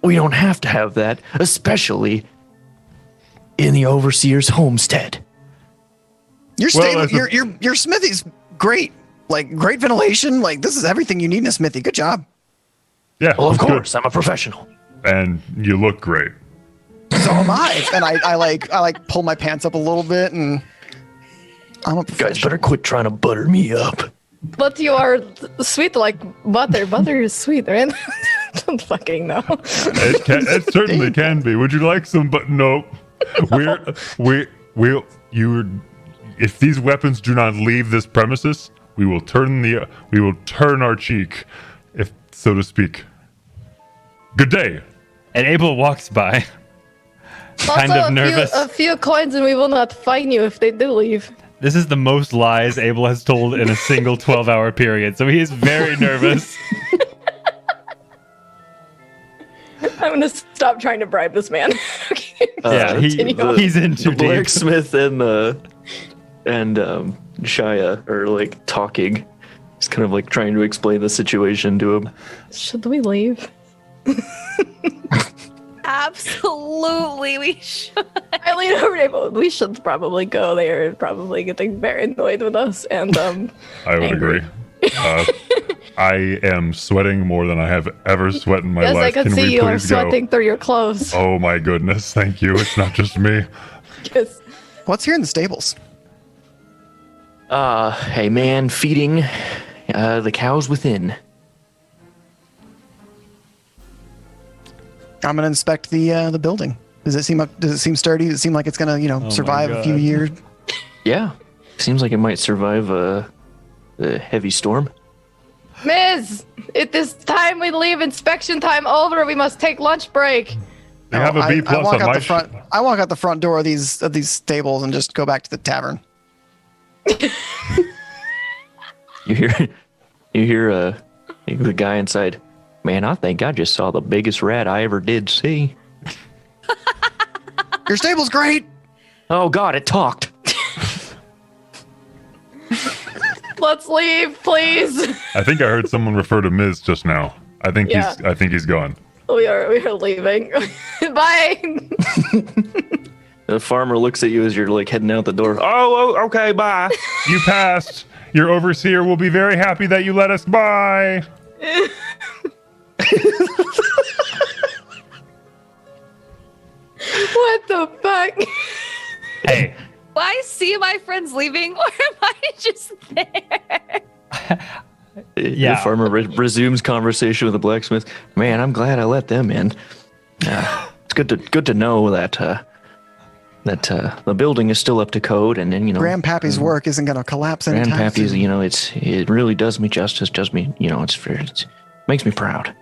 we don't have to have that, especially in the overseer's homestead. Your Well, stable, as a- your smithy's great. Like great ventilation. Like this is everything you need in a smithy. Good job. Yeah, Well, of good. course, I'm a professional. And you look great. So am I. And I like pull my pants up a little bit, and I'm a You guys professional. better quit trying to butter me up. But you are sweet like butter. Butter is sweet, right? Don't fucking know. It certainly can be. Would you like some? But no, if these weapons do not leave this premises, we will turn our cheek, if so to speak. Good day. And Abel walks by, kind Also, of nervous. A few coins and we will not fine you if they do leave. This is the most lies Abel has told in a single 12-hour period, so he is very nervous. I'm gonna stop trying to bribe this man. Okay. Yeah, he's in too the deep. blacksmith and Shia are like talking. He's kind of like trying to explain the situation to him. Should we leave? Absolutely, we should. I lean over to Abel. We should probably go. They are probably getting very annoyed with us. And I would agree. I am sweating more than I have ever sweat in my yes, life. I can we see you are please go? sweating through your clothes. Oh my goodness! Thank you. It's not just me. Yes. What's here in the stables? A man feeding the cows within. I'm gonna inspect the building. Does it seem sturdy? Does it seem like it's gonna my survive a few God. years? Yeah, seems like it might survive a heavy storm. Miss, it is time we leave. Inspection time over. We must take lunch break. They have a B plus on my front. I walk out the front door of these stables and just go back to the tavern. You hear the guy inside. Man, I think I just saw the biggest rat I ever did see. Your stable's great. Oh God, it talked. Let's leave, please. I think I heard someone refer to Miz just now. I think he's gone. We are leaving. Bye. The farmer looks at you as you're like heading out the door. Oh, okay, bye. You passed. Your overseer will be very happy that you let us by. What the fuck? Hey. Do I see my friends leaving, or am I just there? The farmer resumes conversation with the blacksmith. Man, I'm glad I let them in. It's good to know that the building is still up to code, and then Grandpappy's work isn't going to collapse anytime Grandpappy's, soon. it really does me justice. Does me, it's fair. It makes me proud.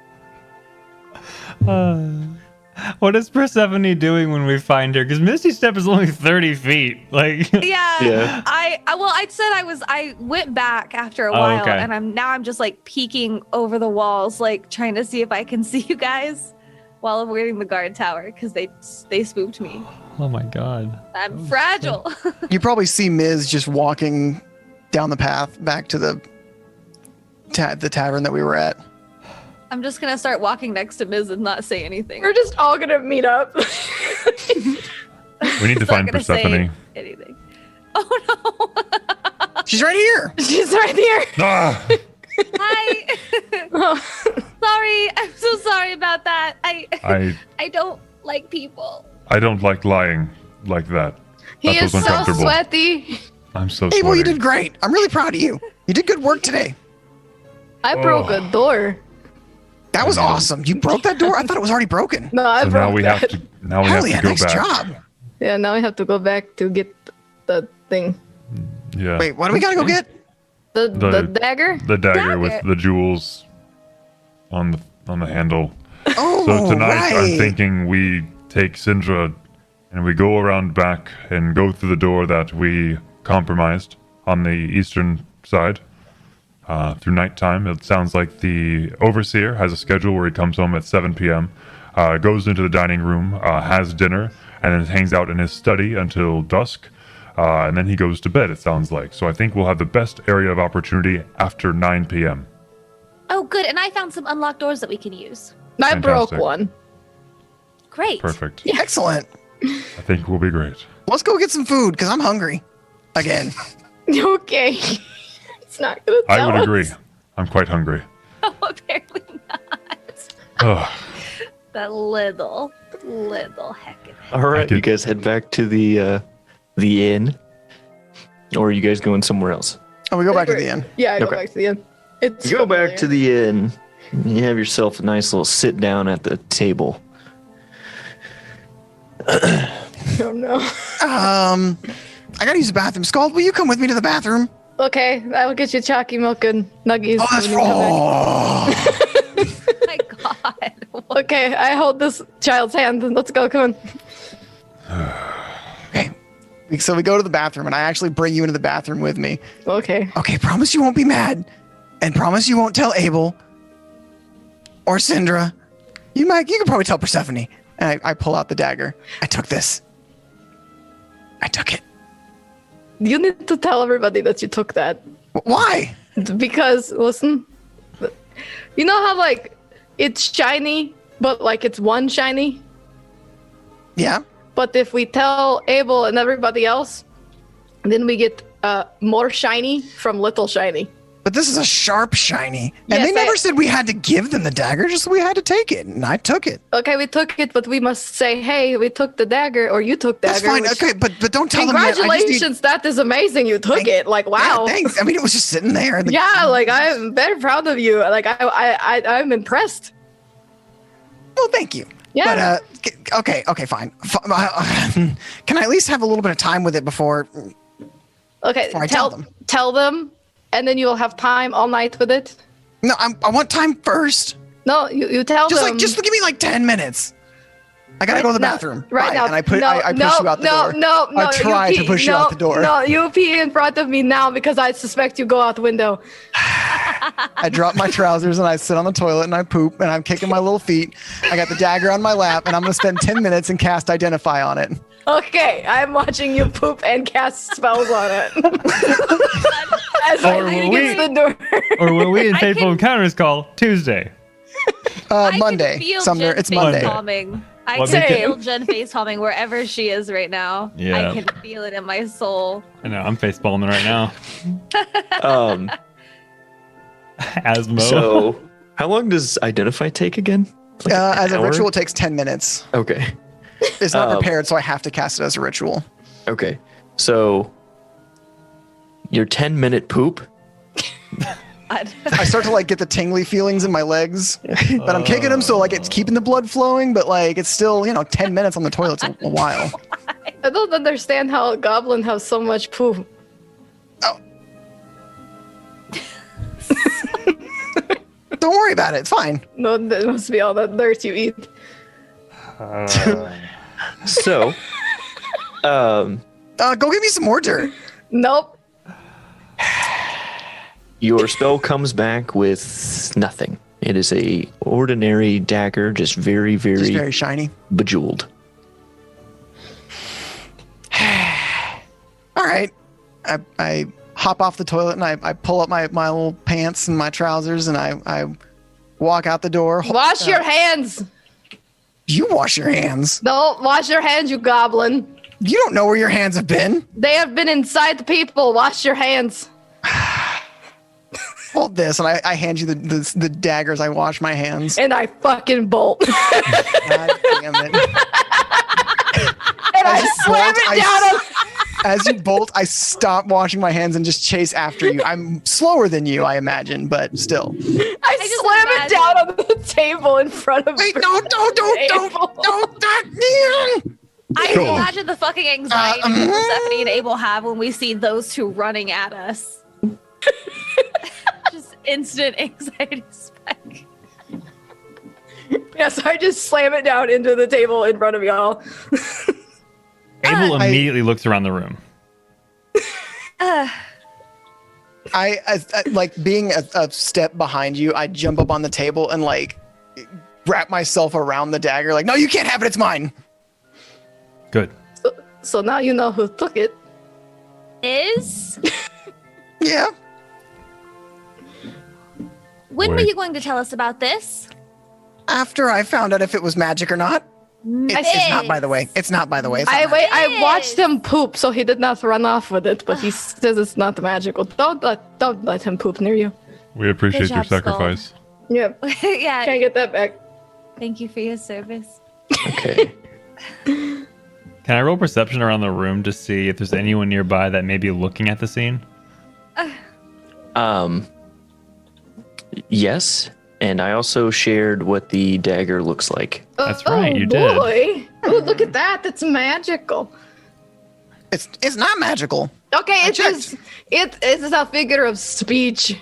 What is Persephone doing when we find her? Because Misty Step is only 30 feet. Like, yeah. I said I went back after a while, okay. and I'm just like peeking over the walls, like trying to see if I can see you guys while avoiding the guard tower because they spooked me. Oh my God. I'm fragile. You probably see Miz just walking down the path back to the tavern that we were at. I'm just gonna start walking next to Miz and not say anything. We're just all gonna meet up. We need to find Persephone. Anything. Oh no. She's right here. She's right here. Ah, Hi. Sorry. I'm so sorry about that. I don't like people. I don't like lying like that. He That is feels so uncomfortable. sweaty. I'm so Abel, you sweaty. did great. I'm really proud of you. You did good work today. I broke a door. That was awesome. You broke that door? I thought it was already broken. No, I So broke now we that. have to. Now we Hell have yeah, to go nice back. job. Yeah, now we have to go back to get the thing. Yeah. Wait, what do we gotta go get? The The- dagger? The dagger with the jewels on the handle. Oh, So tonight right. I'm thinking we take Syndra and we go around back and go through the door that we compromised on the eastern side. Through nighttime, it sounds like the overseer has a schedule where he comes home at 7 p.m., goes into the dining room, has dinner, and then hangs out in his study until dusk, and then he goes to bed, it sounds like. So I think we'll have the best area of opportunity after 9 p.m. Oh, good. And I found some unlocked doors that we can use. I broke Fantastic. one. Great. Perfect. Excellent. I think we'll be great. Let's go get some food because I'm hungry. Again. Okay. It's not gonna I tell would us. agree. I'm quite hungry. Oh, apparently not. Ugh. That little heckin'. All right, could- you guys head back to the inn, or are you guys going somewhere else? Oh, we go back to the inn. Yeah, I go Okay. back to the end. It's You go back to familiar. the inn. And you have yourself a nice little sit down at the table. Oh no. I gotta use the bathroom. Scald, will you come with me to the bathroom? Okay, I'll get you chalky milk and nuggies. Oh, that's when you come oh. My God. back. Okay, I hold this child's hand and let's go. Come on. Okay. So we go to the bathroom, and I actually bring you into the bathroom with me. Okay. Okay, promise you won't be mad, and promise you won't tell Abel or Syndra. You can probably tell Persephone. And I pull out the dagger. I took this. I took it. You need to tell everybody that you took that. Why? Because, listen, you know how, like, it's shiny, but, like, it's one shiny? Yeah. But if we tell Abel and everybody else, then we get more shiny from little shiny. But this is a sharp shiny. And Yes, they never said we had to give them the dagger, just we had to take it. And I took it. Okay, we took it, but we must say, hey, we took the dagger, or you took dagger. That's fine. which- Okay, but don't tell them that. I just need- Congratulations, that is amazing. You took it. Like, wow. Yeah, thanks. I mean, it was just sitting there. Yeah, like I'm very proud of you. Like I'm impressed. Well, thank you. Yeah. But okay, fine. Can I at least have a little bit of time with it before? Okay, Before I tell them. Tell them, and then you'll have time all night with it. No, I want time first. No, you tell them. Just give me like 10 minutes. I gotta go to the now- bathroom. Right Bye. now. And I push no, you out the no, door. No, I try to push you out the door. No, you pee in front of me now because I suspect you go out the window. I drop my trousers and I sit on the toilet and I poop and I'm kicking my little feet. I got the dagger on my lap and I'm gonna spend 10 minutes and cast Identify on it. Okay, I'm watching you poop and cast spells on it. As I lean against the door. Or what we in Fateful Encounters call Tuesday. Monday. Sumner, it's Monday. I What can make it- feel Jen face palming wherever she is right now. Yeah. I can feel it in my soul. I know, I'm face palming right now. Asmo. So, how long does Identify take again? Like As an a hour? ritual, it takes 10 minutes. Okay. It's not prepared, so I have to cast it as a ritual. Okay. So, your 10-minute poop. I start to like get the tingly feelings in my legs, but I'm kicking them, so like it's keeping the blood flowing, but like it's still 10 minutes on the toilet's a while. I don't understand how a goblin has so much poop. Oh. Don't worry about it. It's fine. No, that must be all that dirt you eat. So, go get me some more dirt. Nope. your spell comes back with nothing. It is a ordinary dagger, just very, very shiny, bejeweled. All right. I hop off the toilet and I pull up my little pants and my trousers and I walk out the door. Wash your hands. You wash your hands. Don't wash your hands, you goblin. You don't know where your hands have been. They have been inside the people. Wash your hands. Hold this, and I hand you the daggers. I wash my hands. And I fucking bolt. God damn it. And I slam it down on... As you bolt, I stop washing my hands and just chase after you. I'm slower than you, I imagine, but still. I slam it down on the table in front of me. Don't. I can imagine the fucking anxiety Persephone and Abel have when we see those two running at us. Just instant anxiety spike. Yes, I just slam it down into the table in front of y'all. Abel immediately looks around the room. I like being a step behind you. I jump up on the table and like wrap myself around the dagger. Like, no, you can't have it. It's mine. Good. So now you know who took it. Is? Yeah. When were you going to tell us about this? After I found out if it was magic or not. It's not, by the way. It's not, by the way. I watched him poop, so he did not run off with it, but he says it's not magical. Don't let him poop near you. We appreciate Good your job, Skull. sacrifice. Yeah. Yeah. Can't get that back. Thank you for your service. Okay. Can I roll perception around the room to see if there's anyone nearby that may be looking at the scene? Yes, and I also shared what the dagger looks like. That's right, you did. did. Oh, look at that. That's magical. It's not magical. Okay, it is a figure of speech.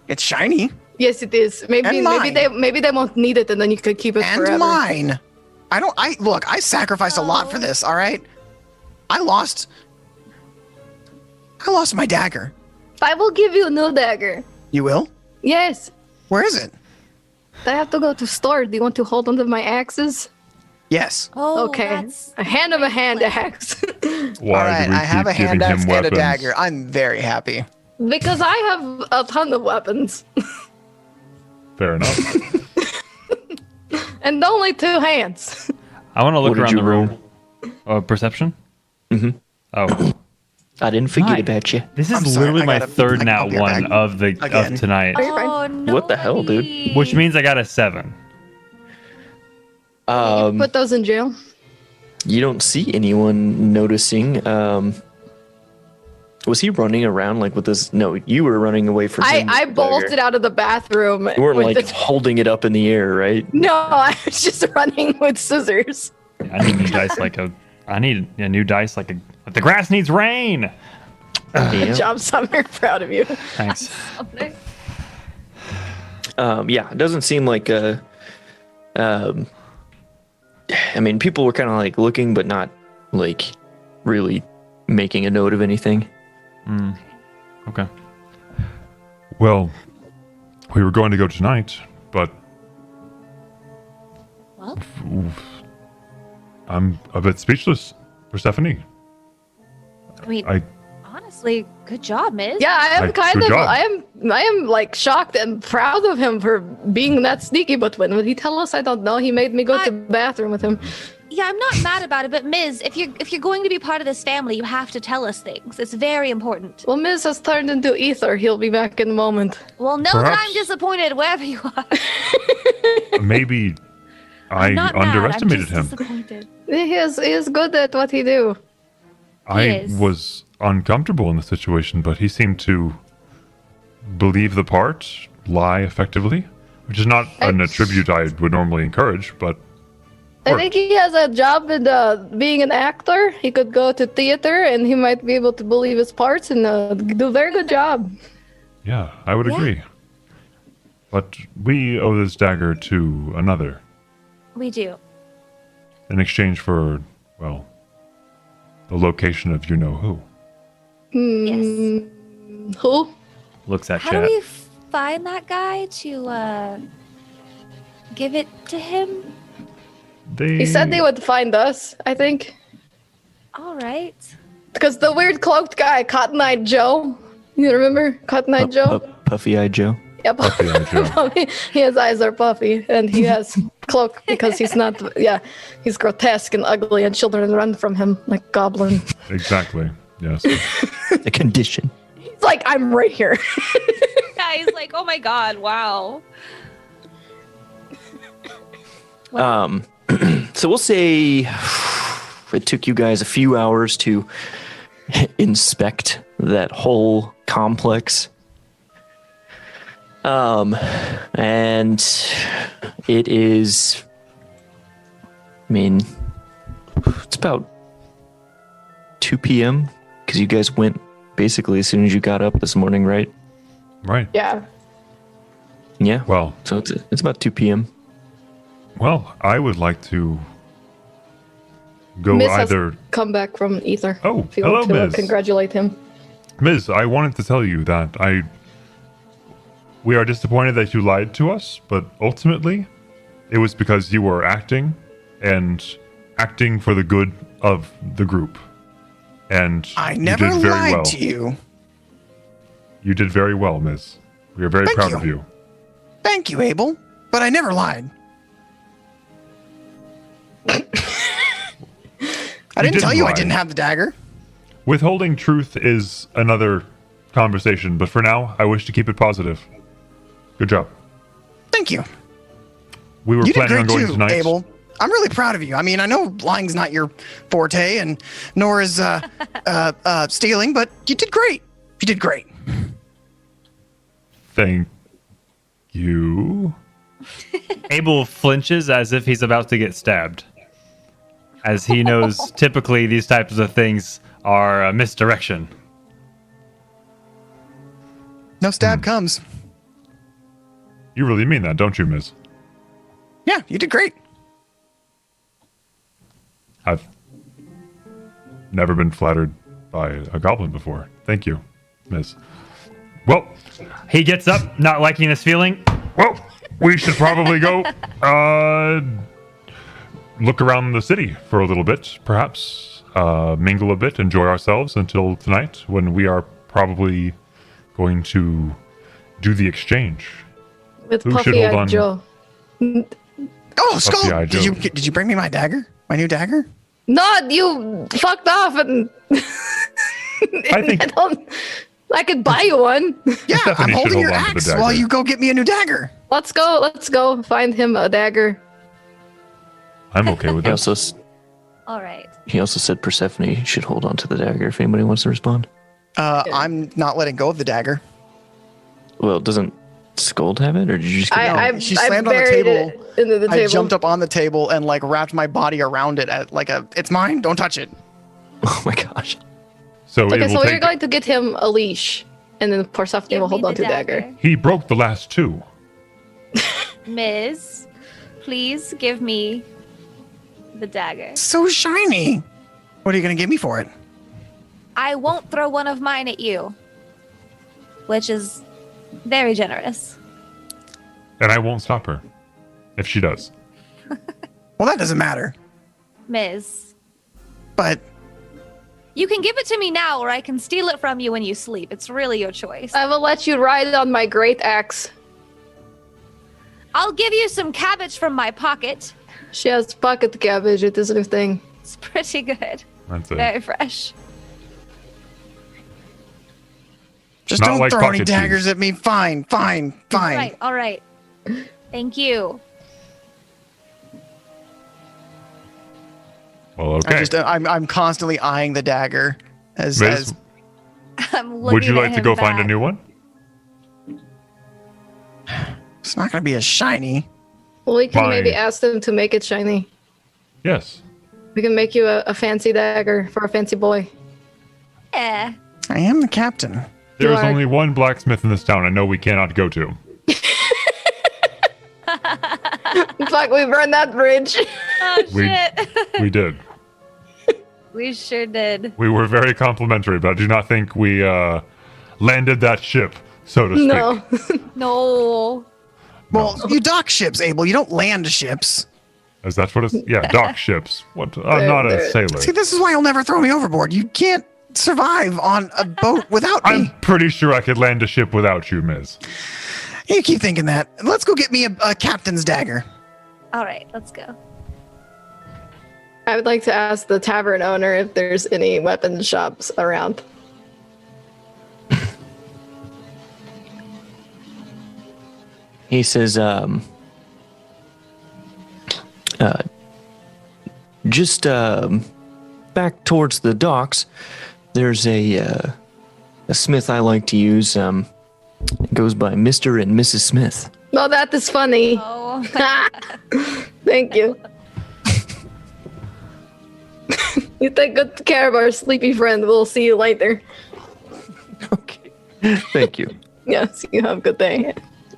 It's shiny. Yes, it is. Maybe they won't need it, and then you could keep it And forever. mine. I sacrificed a lot for this, all right? I lost my dagger. I will give you a new dagger. You will? Yes. Where is it? I have to go to store. Do you want to hold onto my axes? Yes. Oh, okay. I hand him a hand axe. All right, I have a hand axe and a dagger. I'm very happy. Because I have a ton of weapons. Fair enough. And only 2 hands. I want to look What did around you the room. Perception? Mm-hmm. Oh. I didn't forget about you. This I'm is sorry, literally I my gotta- third I'll nat be right one back. of tonight. Oh, no. What the hell, dude? Which means I got a 7. Put those in jail. You don't see anyone noticing. Was he running around like with this? No, you were running away from him. I with the bolted dagger. out of the bathroom. You weren't with like holding it up in the air, right? No, I was just running with scissors. I need new dice like a. I need a new dice like a. The grass needs rain. Good job, Summer. Proud of you. Thanks. Yeah, it doesn't seem like I mean, people were kind of like looking, but not like really making a note of anything. Okay. Well, we were going to go tonight, but Well, I'm a bit speechless, Persephone. I mean, I honestly, good job, Miz. Yeah, I am kind good of. job. I am like shocked and proud of him for being that sneaky. But when would he tell us? I don't know. He made me go to the bathroom with him. Yeah, I'm not mad about it, but Miz, if you're going to be part of this family, you have to tell us things. It's very important. Well, Miz has turned into ether. He'll be back in a moment. Well, know that Perhaps- I'm disappointed wherever you are. maybe I I'm not underestimated mad, I'm him. just disappointed. He is good at what he do. I is. was uncomfortable in the situation, but he seemed to believe the part, lie effectively, which is not an attribute I would normally encourage, but I think he has a job in being an actor. He could go to theater, and he might be able to believe his parts and do a very good job. yeah, I would Yeah. agree. But we owe this dagger to another We do. in exchange for, well, the location of you-know-who. Yes. Who? Looks at How chat. do we find that guy to give it to him? He said they would find us, I think. All right. Because the weird cloaked guy, Cotton Eye Joe. You remember Cotton Eye Joe? Puffy-eyed Joe. Yep. Puffy-eyed Joe. His eyes are puffy, and he has cloak because he's not. Yeah, he's grotesque and ugly, and children run from him like goblin. Exactly, yes. The condition. He's like, I'm right here. Yeah, he's like, oh my god, wow. So we'll say it took you guys a few hours to inspect that whole complex. And it is, I mean, it's about 2 p.m. because you guys went basically as soon as you got up this morning, right? Right. Yeah. Yeah. Well, So it's about 2 p.m. well, I would like to go Miss either... has come back from ether. Oh, if you hello, want to Miss. congratulate him. Miz, I wanted to tell you that we are disappointed that you lied to us, but ultimately, it was because you were acting for the good of the group. And I you never did very lied well. to you. You did very well, Miz. We are very Thank proud you. of you. Thank you, Abel. But I never lied. I didn't tell you I lie. didn't have the dagger. Withholding truth is another conversation, but for now, I wish to keep it positive. Good job. Thank you. We were You did planning on great going too, tonight. Abel. I'm really proud of you. I mean, I know lying's not your forte, and nor is stealing, but you did great. You did great. Thank you. Abel flinches as if he's about to get stabbed, as he knows typically these types of things are a misdirection. No stab comes. You really mean that, don't you, Miz? Yeah, you did great. I've never been flattered by a goblin before. Thank you, Miz. Well, He gets up, not liking this feeling. well, we should probably go look around the city for a little bit, perhaps mingle a bit, enjoy ourselves until tonight when we are probably going to do the exchange. With Who should Puffy hold Eyed on? Joe. Oh, Skull! Puffy-eyed Did you bring me my dagger? My new dagger? No, you fucked off and I think I could buy you one. Yeah, Stephanie I'm should holding hold your on to the axe dagger. while you go get me a new dagger. Let's go find him a dagger. I'm okay with He that. also, All right. he also said Persephone should hold on to the dagger if anybody wants to respond. I'm not letting go of the dagger. Well, doesn't Scold have it, or did you just get I she slammed on the buried table. it into the I table. jumped up on the table and like wrapped my body around it at like it's mine, don't touch it. Oh my gosh. So Okay, it will so we're take. going to get him a leash, and then Persephone Give will me hold the on to dagger. He broke the last two. Miz, please give me the dagger. So shiny. What are you going to give me for it? I won't throw one of mine at you, which is very generous. And I won't stop her if she does. Well, that doesn't matter. Ms. But You can give it to me now, or I can steal it from you when you sleep. It's really your choice. I will let you ride on my great axe. I'll give you some cabbage from my pocket. She has pocket cabbage. It is her thing. It's pretty good. That's it. Very fresh. just Not don't like throw any pocket daggers cheese. at me. Fine. Right, all right. Thank you. Well, okay. I'm constantly eyeing the dagger as Miz, I'm looking would you at like to him go find a back. new one? it's not going to be as shiny. Well, we can Fine. maybe ask them to make it shiny. Yes. We can make you a fancy dagger for a fancy boy. Yeah. I am the captain. There is are- only one blacksmith in this town I know we cannot go to. Fuck, we burned that bridge. Oh, We- shit. We did. We sure did. We were very complimentary, but I do not think we landed that ship, so to speak. No. No. Well, you dock ships, Abel. You don't land ships. Is that what it's... Yeah, dock ships. What? I'm not a sailor. See, this is why you'll never throw me overboard. You can't survive on a boat without me. I'm pretty sure I could land a ship without you, Miz. You keep thinking that. Let's go get me a captain's dagger. All right, let's go. I would like to ask the tavern owner if there's any weapon shops around. He says, just back towards the docks, there's a smith I like to use. It goes by Mr. and Mrs. Smith. No, that is funny. Oh, Thank you. You take good care of our sleepy friend. We'll see you later. Okay. Thank you. Yes, you have a good day.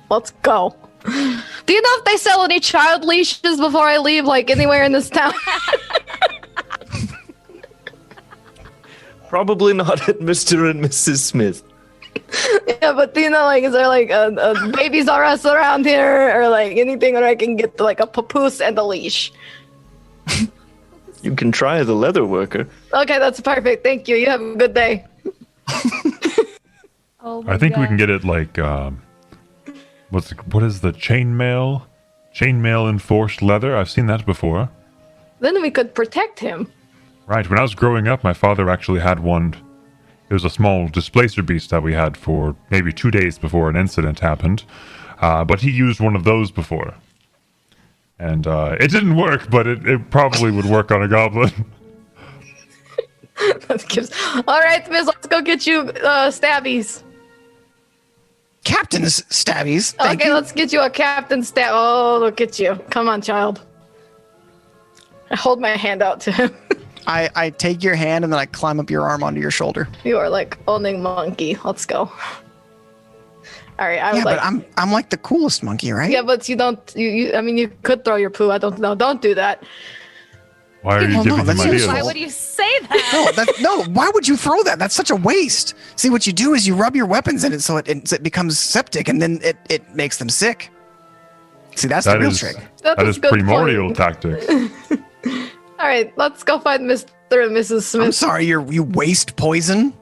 Let's go. Do you know if they sell any child leashes before I leave, like anywhere in this town? Probably not at Mr. and Mrs. Smith. Yeah, but do you know, like, is there like a Babies R Us around here, or like anything where I can get like a papoose and a leash? You can try the leather worker. Okay, that's perfect. Thank you. You have a good day. oh my I think we God. can get it like... what is the chainmail? Chainmail enforced leather? I've seen that before. Then we could protect him. Right, when I was growing up, my father actually had one. It was a small displacer beast that we had for maybe 2 days before an incident happened. But he used one of those before. And it didn't work, but it probably would work on a goblin. All right, Miz, let's go get you stabbies. Captain's stabbies. Thank Okay, you. let's get you a captain stab. Oh, look at you. Come on, child. I hold my hand out to him. I take your hand and then I climb up your arm onto your shoulder. You are like owning monkey. Let's go. All right, I Yeah, would like. but I'm like the coolest monkey, right? Yeah, but you don't. I mean, you could throw your poo. I don't know. Don't do that. Why are you Well, no, giving him that's ideas? useful. Why would you say that? No. Why would you throw that? That's such a waste. See, what you do is you rub your weapons in it so it becomes septic, and then it makes them sick. See, that's the That real is trick. That that is is good primordial point. tactic. All right, let's go find Mr. and Mrs. I'm Smith. sorry, you waste poison.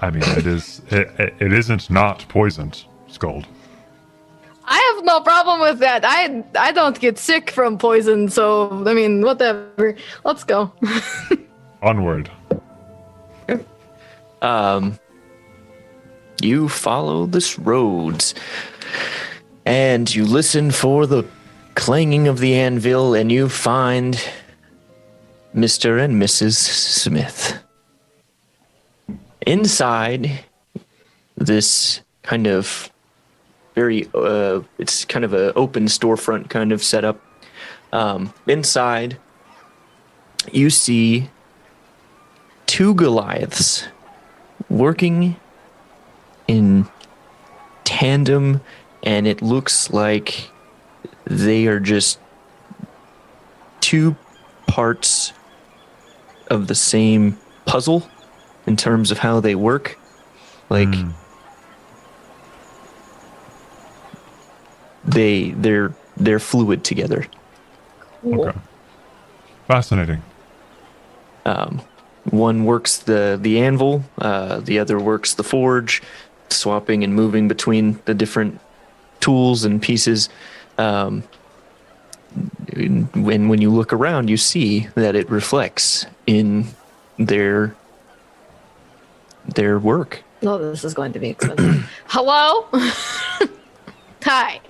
I mean, it isn't not poisoned, Scold. I have no problem with that. I don't get sick from poison, so I mean, whatever. Let's go. Onward. You follow this roads, and you listen for the clanging of the anvil, and you find Mr. and Mrs. Smith. Inside this kind of it's kind of an open storefront kind of setup. Inside, you see two Goliaths working in tandem, and it looks like they are just two parts of the same puzzle in terms of how they work. Like they're fluid together. Okay. Fascinating. One works the anvil, the other works the forge, swapping and moving between the different tools and pieces. When you look around, you see that it reflects in their work. No, this is going to be expensive. Hello? Hi.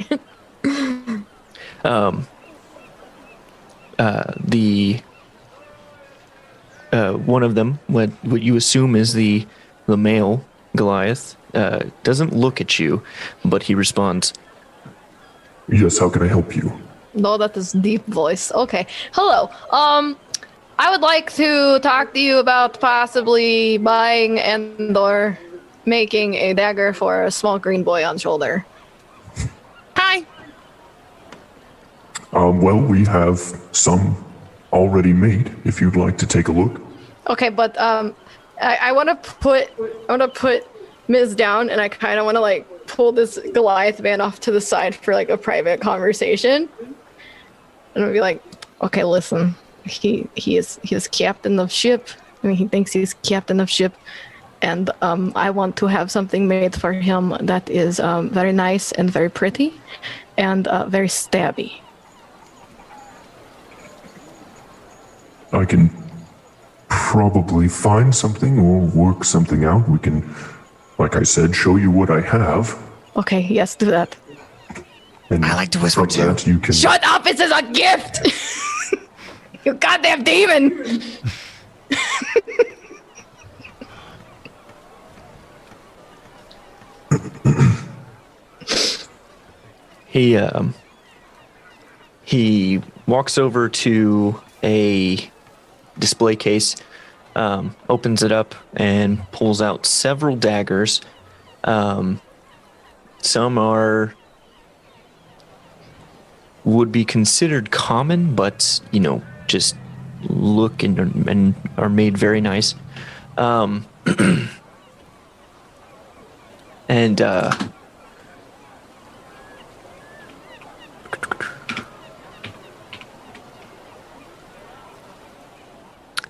The one of them, what you assume is the male Goliath, doesn't look at you, but he responds, Yes, how can I help you? No, that is deep voice. Okay. Hello. I would like to talk to you about possibly buying and/or making a dagger for a small green boy on shoulder. Hi. Well, we have some already made. If you'd like to take a look. Okay, but I want to put Ms. down, and I kind of want to like pull this Goliath man off to the side for like a private conversation. And I'll be like, okay, listen, he is captain of ship. I mean, he thinks he's captain of ship, and I want to have something made for him that is very nice and very pretty, and very stabby. I can probably find something or work something out. We can, like I said, show you what I have. Okay, yes, do that. And I like to whisper from too. that you can. Shut up! This is a gift. You goddamn demon. He walks over to a display case, opens it up, and pulls out several daggers. Some would be considered common, but just look and are made very nice. And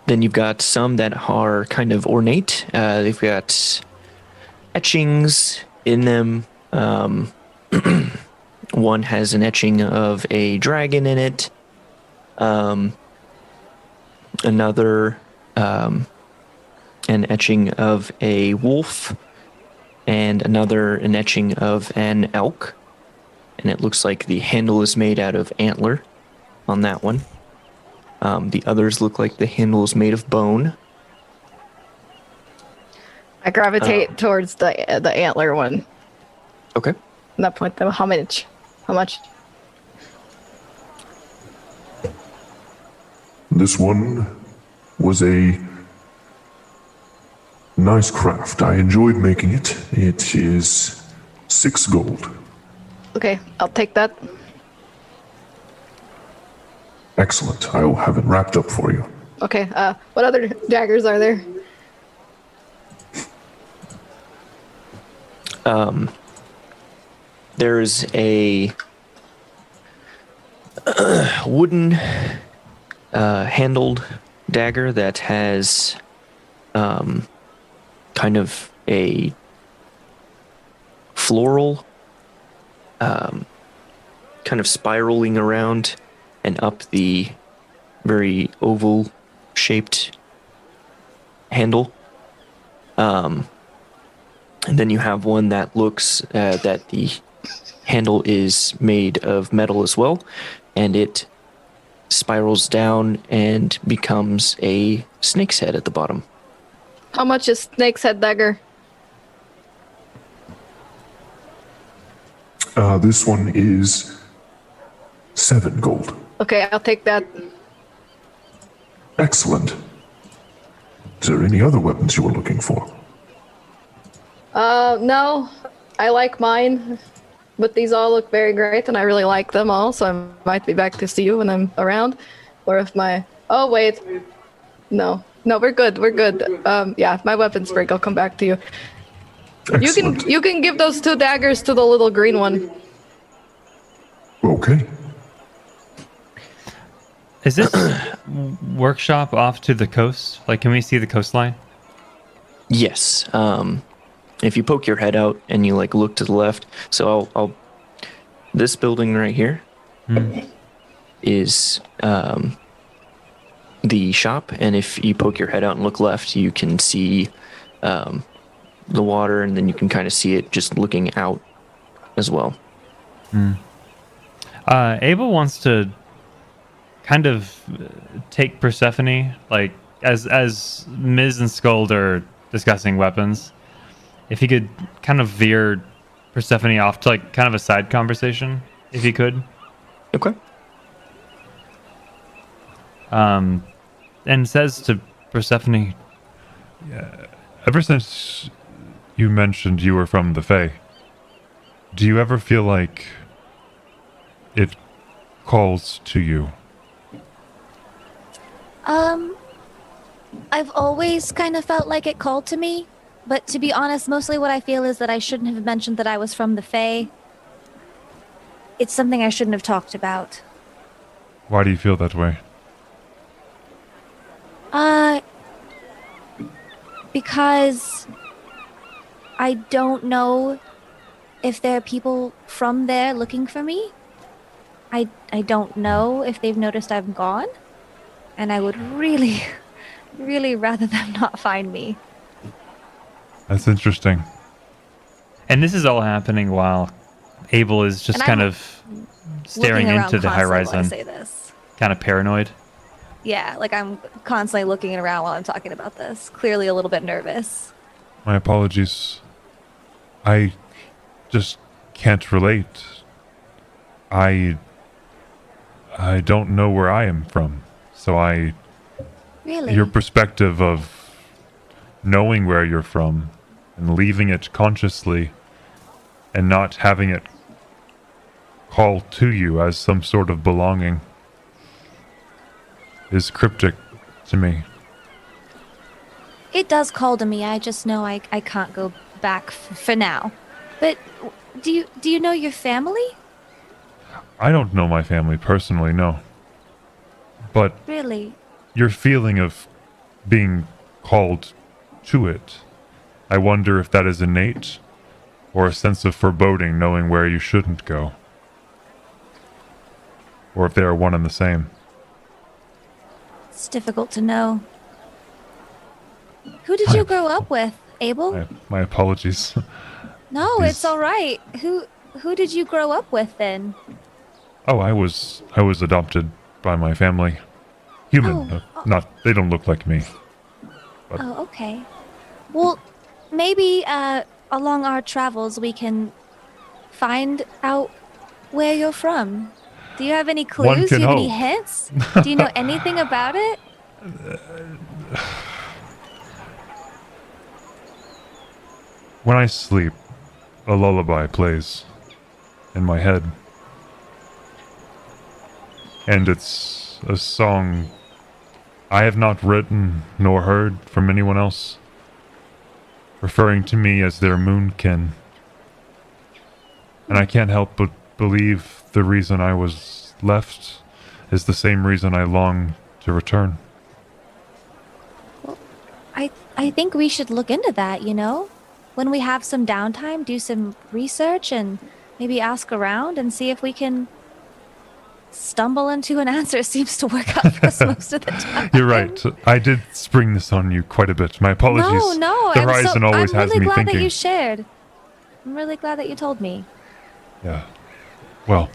then you've got some that are kind of ornate. They've got etchings in them. One has an etching of a dragon in it. Another, an etching of a wolf. And another, an etching of an elk. And it looks like the handle is made out of antler on that one. The others look like the handle is made of bone. I gravitate towards the antler one. Okay. At that point, though, how much? How much? This one was a nice craft. I enjoyed making it. It is 6 gold. Okay, I'll take that. Excellent. I will have it wrapped up for you. Okay, what other daggers are there? There's a wooden handled dagger that has kind of a floral kind of spiraling around and up the very oval shaped handle. And then you have one that looks that the handle is made of metal as well, and it spirals down and becomes a snake's head at the bottom. How much is snake's head dagger? This one is 7 gold. Okay, I'll take that. Excellent. Is there any other weapons you were looking for? No. I like mine, but these all look very great, and I really like them all, so I might be back to see you when I'm around. Or if my... Oh, wait. No, we're good. We're good. Yeah, if my weapons break, I'll come back to you. Excellent. You can give those 2 daggers to the little green one. Okay. Is this workshop off to the coast? Like, can we see the coastline? Yes. If you poke your head out and you like look to the left, so I'll this building right here is the shop, and if you poke your head out and look left, you can see the water, and then you can kind of see it just looking out as well. Abel wants to kind of take Persephone, like as Ms. and Scold are discussing weapons, if he could kind of veer Persephone off to like kind of a side conversation, if he could. Okay. And says to Persephone, Ever since you mentioned you were from the Fae, do you ever feel like it calls to you? I've always kind of felt like it called to me, but to be honest, mostly what I feel is that I shouldn't have mentioned that I was from the Fae. It's something I shouldn't have talked about. Why do you feel that way? Because I don't know if there are people from there looking for me. I don't know if they've noticed I'm gone, and I would really, really rather them not find me. That's interesting. and this is all happening while Abel is just kind of staring into the horizon, say this. kind of paranoid. Yeah, like I'm constantly looking around while I'm talking about this. Clearly a little bit nervous. My apologies. I just can't relate. I don't know where I am from. So Really? your perspective of knowing where you're from and leaving it consciously and not having it call to you as some sort of belonging is cryptic to me. It does call to me. I just know I can't go back for now. But do you know your family? I don't know my family personally, no. But Really? your feeling of being called to it, I wonder if that is innate or a sense of foreboding knowing where you shouldn't go. Or if they are one and the same. It's difficult to know. Who did you grow up with, Abel? My apologies. No, it's all right. Who did you grow up with then? Oh, I was adopted by my family. Human, not they don't look like me. But Oh, okay. Well, maybe along our travels we can find out where you're from. Do you have any clues? Do can you have any hope. hints? Do you know anything about it? when I sleep, a lullaby plays in my head. And it's a song I have not written nor heard from anyone else, referring to me as their moonkin. And I can't help but believe the reason I was left is the same reason I long to return. I think we should look into that, you know? When we have some downtime, do some research and maybe ask around and see if we can stumble into an answer. It seems to work out for us most of the time. You're right. I did spring this on you quite a bit. My apologies. No. The horizon always I'm has really me glad thinking. that you shared. I'm really glad that you told me. Yeah. Well.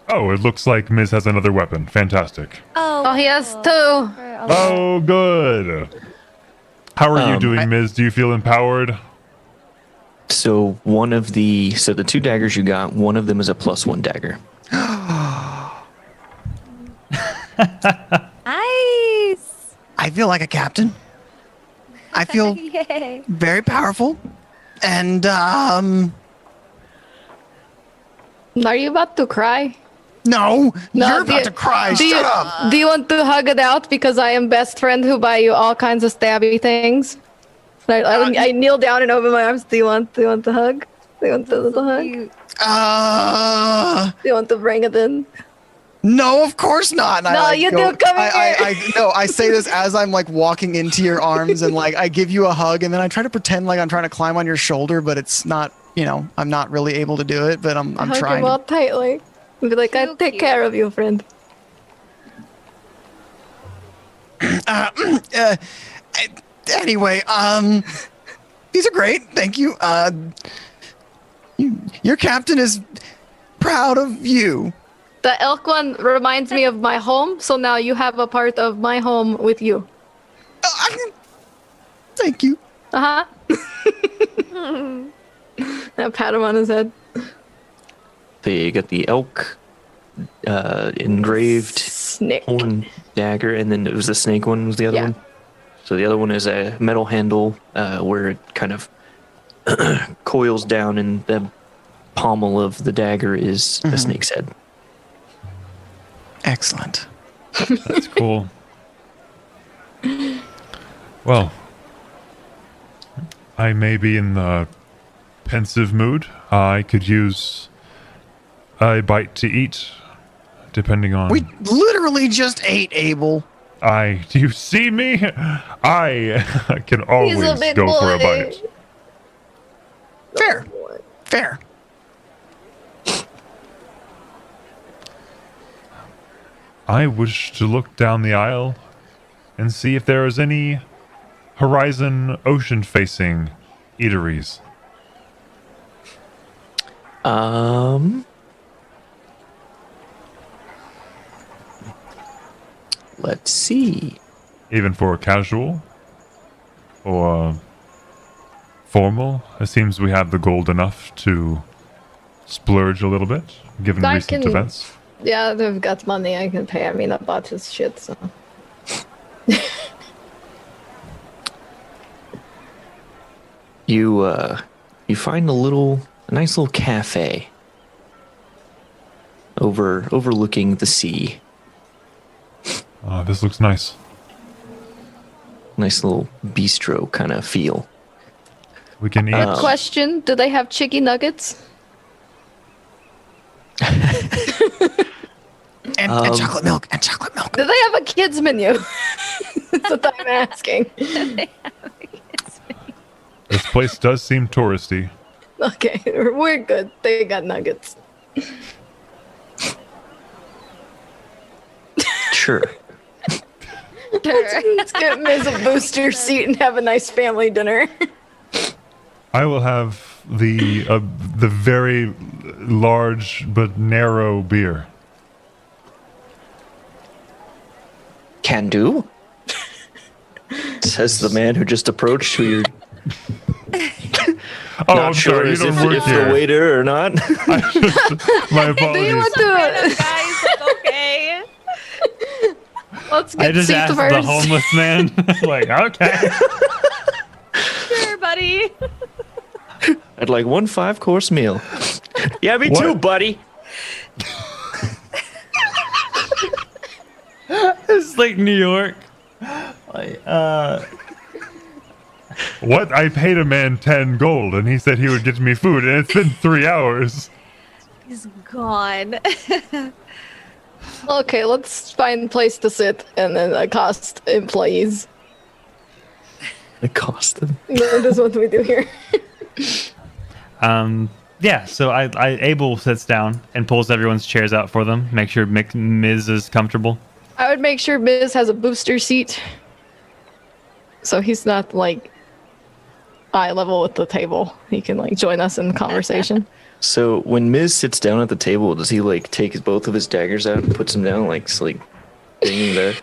Oh, it looks like Miz has another weapon. Fantastic. Oh, he has two. Oh, good. How are you doing, Miz? Do you feel empowered? So the two daggers you got, one of them is a +1 dagger. Nice. I feel like a captain. I feel Yay. very powerful. And Are you about to cry? No, No, you're about to cry. Do Shut up. Do you want to hug it out because I am best friend who buy you all kinds of stabby things? I kneel down and open my arms. Do you want the hug? Do you want the hug? Do you want to bring it in? No, of course not. And No, you do. Come here. No, I say this as I'm like walking into your arms and like I give you a hug and then I try to pretend like I'm trying to climb on your shoulder, but it's not. I'm not really able to do it, but I'm Hug trying. him all tightly. And be like, I take care of you, friend. Anyway, these are great. Thank you. Your captain is proud of you. The elk one reminds me of my home, so now you have a part of my home with you. Thank you. Now pat him on his head. They got the elk engraved horn dagger, and then it was the snake one was the other one. So the other one is a metal handle where it kind of coils down, and the pommel of the dagger is a snake's head. Excellent. That's cool. Well, I may be in the pensive mood. I could use a bite to eat, depending on... We literally just ate, Abel. Do you see me? I can always go for a bite. Fair. Fair. I wish to look down the aisle and see if there is any horizon ocean-facing eateries. Let's see. Even for casual or formal, it seems we have the gold enough to splurge a little bit, given recent events. Yeah, they've got money I can pay. I mean, I bought his shit, so. You find a nice little cafe overlooking the sea. This looks nice. Nice little bistro kind of feel. We can eat. Question: do they have chicken nuggets? And chocolate milk. And chocolate milk. Do they have a kids menu? That's what I'm asking. This place does seem touristy. Okay, we're good. They got nuggets. Sure. Let's get Miz a booster seat and have a nice family dinner. I will have the very large but narrow beer. Can do. Says the man who just approached, who you're not sure sorry, you don't if work here. the waiter or not. My apologies. Do you want to? Guys, okay. Let's I get just seat asked first. the homeless man, like, okay. Sure, buddy. I'd like 1 5-course meal. Yeah, me What? too, buddy. It's like New York. Like, What? I paid a man 10 gold, and he said he would get me food, and it's been 3 hours. He's gone. Okay, let's find a place to sit and then accost employees. Accost them. That is what we do here. yeah, so I Abel sits down and pulls everyone's chairs out for them, make sure Miz is comfortable. I would make sure Miz has a booster seat, so he's not like eye level with the table. He can like join us in the conversation. So when Miz sits down at the table, does he like take both of his daggers out and puts them down, like banging the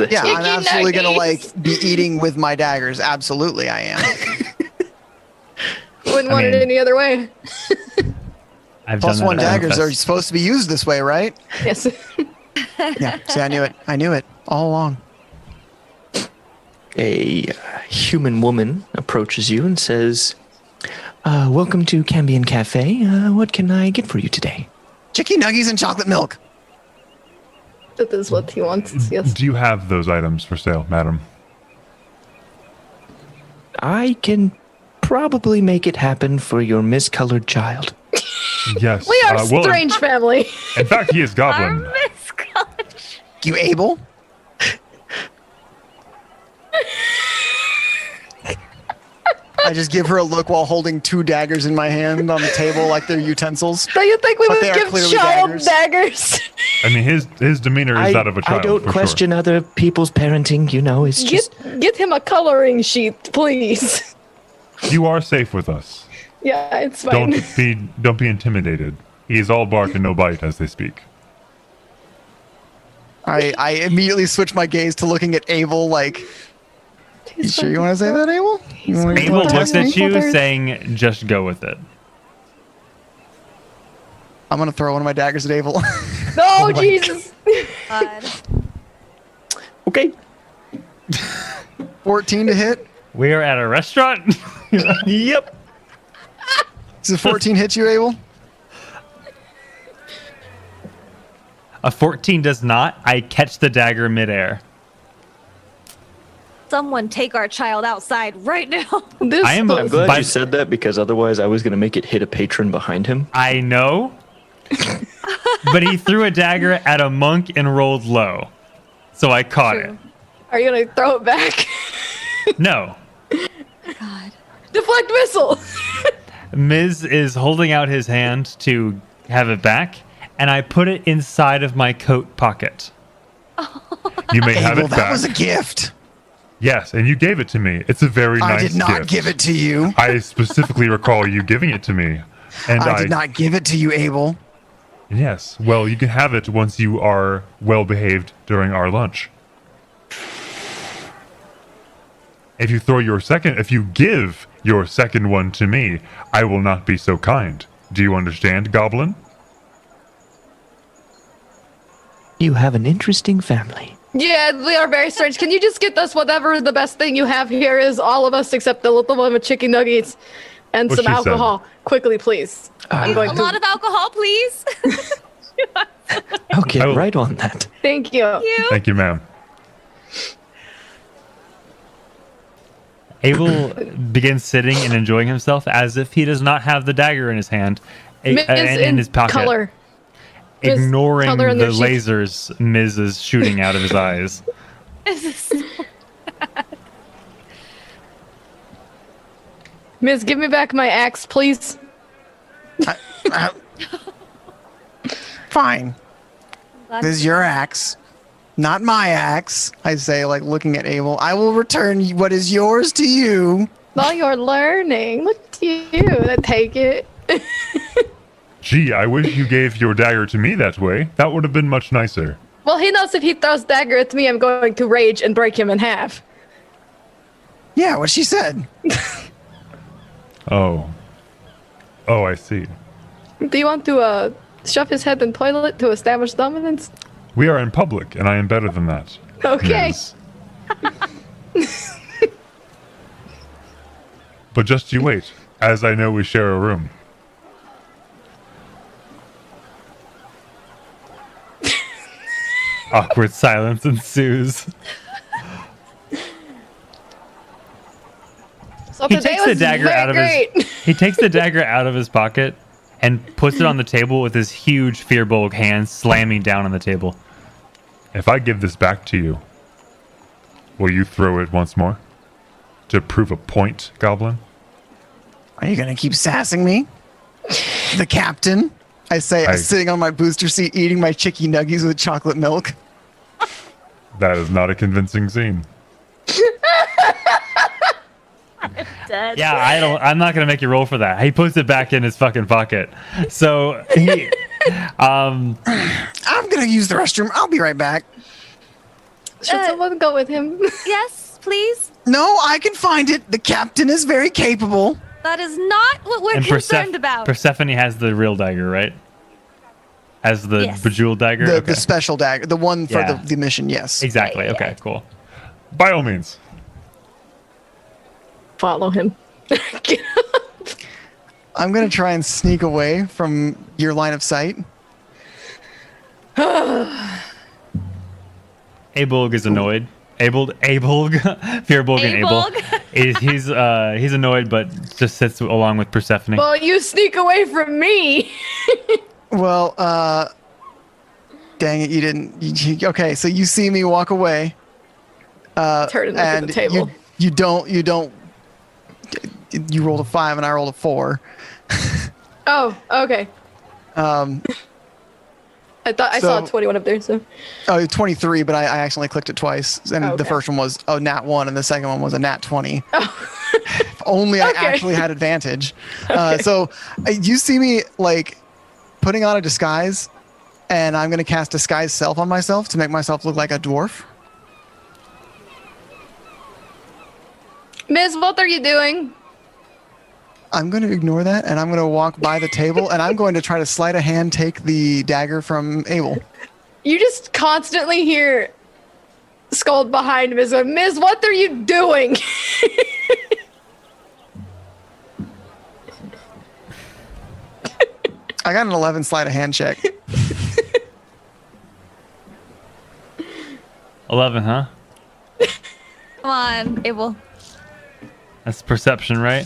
Yeah, I'm Chicken absolutely gonna nuggets. like be eating with my daggers. Absolutely, I am. Wouldn't want it mean- any other way. I've Plus done that one at daggers are Manifest. supposed to be used this way, right? Yes. Yeah. See, I knew it. I knew it all along. A human woman approaches you and says, "Welcome to Cambion Cafe. What can I get for you today?" Chicken nuggies and chocolate milk. That is what he wants. Yes. Do you have those items for sale, madam? I can probably make it happen for your miscolored child. Yes. We are a well, strange family. in fact, he is goblin. You able? I just give her a look while holding 2 daggers in my hand on the table like they're utensils. Do you think we But would they are give clearly child daggers? I mean, his demeanor is that of a child. I don't for question other people's parenting, you know, it's just... Get him a coloring sheet, please. Sure. You are safe with us. Yeah, it's fine. Don't be intimidated. He is all bark and no bite, as they speak. I immediately switch my gaze to looking at Abel like, you sure you want to say that, Abel? Abel looks at you saying, just go with it. I'm going to throw one of my daggers at Abel. No, Jesus. Okay. 14 to hit. We are at a restaurant? Yep. Does a 14 hit you, Abel? A 14 does not. I catch the dagger midair. Someone take our child outside right now. I'm glad you said that because otherwise I was going to make it hit a patron behind him. I know. But he threw a dagger at a monk and rolled low. So I caught it. Are you going to throw it back? No. God. Deflect missile. Miz is holding out his hand to have it back, and I put it inside of my coat pocket. You may have Abel, it back. that was a gift. Yes, and you gave it to me. It's a very nice I did not gift. give it to you. I specifically recall you giving it to me. And I did not give it to you, Abel. Yes. Well, you can have it once you are well behaved during our lunch. If you give your second one to me, I will not be so kind. Do you understand, Goblin? You have an interesting family. Yeah, we are very strange. Can you just get us whatever the best thing you have here is, all of us except the little one with chicken nuggets and What some she said. alcohol? Quickly, please. I'm going A to. lot of alcohol, please. I'll get I will- right on that. Thank you. Thank you, ma'am. Abel begins sitting and enjoying himself as if he does not have the dagger in his hand Miz and in his pocket. color. Miz, Ignoring color in the their cheeks. lasers Miz is shooting out of his eyes. Miz, give me back my axe, please. Fine. This is your axe, not my axe. I say, like looking at Abel. I will return what is yours to you. Well, you're learning. Look at you. Take it. Gee, I wish you gave your dagger to me that way. That would have been much nicer. Well, he knows if he throws dagger at me, I'm going to rage and break him in half. Yeah, what she said. Oh. Oh, I see. Do you want to shove his head in toilet to establish dominance? We are in public, and I am better than that. Okay. Yes. But just you wait, as I know we share a room. Awkward silence ensues. So He today takes the was dagger very out of great. he takes the dagger out of his pocket and puts it on the table with his huge Fearbulk hand slamming down on the table. If I give this back to you, will you throw it once more? To prove a point, Goblin? Are you gonna keep sassing me? The captain. I say, sitting on my booster seat, eating my chicky nuggies with chocolate milk. That is not a convincing scene. Dead. Yeah, I'm not gonna make you roll for that. He puts it back in his fucking pocket. So he I'm gonna use the restroom. I'll be right back. Should someone go with him? Yes, please. No, I can find it. The captain is very capable. That is not what we're concerned about. Persephone has the real dagger, right? As the Yes. bejeweled dagger? The special dagger. The one for Yeah. the mission, yes. Exactly. Okay, cool. By all means. Follow him. I'm gonna try and sneak away from your line of sight. Abolg is annoyed. Abolg, Fearbolg and Abel. He's annoyed, but just sits along with Persephone. Well, you sneak away from me. Well, dang it, you didn't. Okay, so you see me walk away. Turn and look at the table. You don't. You rolled a 5 and I rolled a 4. Oh, okay. I thought I saw 21 up there, so. Oh, 23, but I accidentally clicked it twice. And the first one was a nat 1, and the second one was a nat 20. Oh. If only I actually had advantage. So you see me, like, putting on a disguise, and I'm going to cast Disguise Self on myself to make myself look like a dwarf. Miss, what are you doing? I'm going to ignore that, and I'm going to walk by the table, and I'm going to try to sleight of hand take the dagger from Abel. You just constantly hear Scold behind Miss. Miss, what are you doing? I got an 11 sleight of hand check. 11, huh? Come on, Abel. That's perception, right?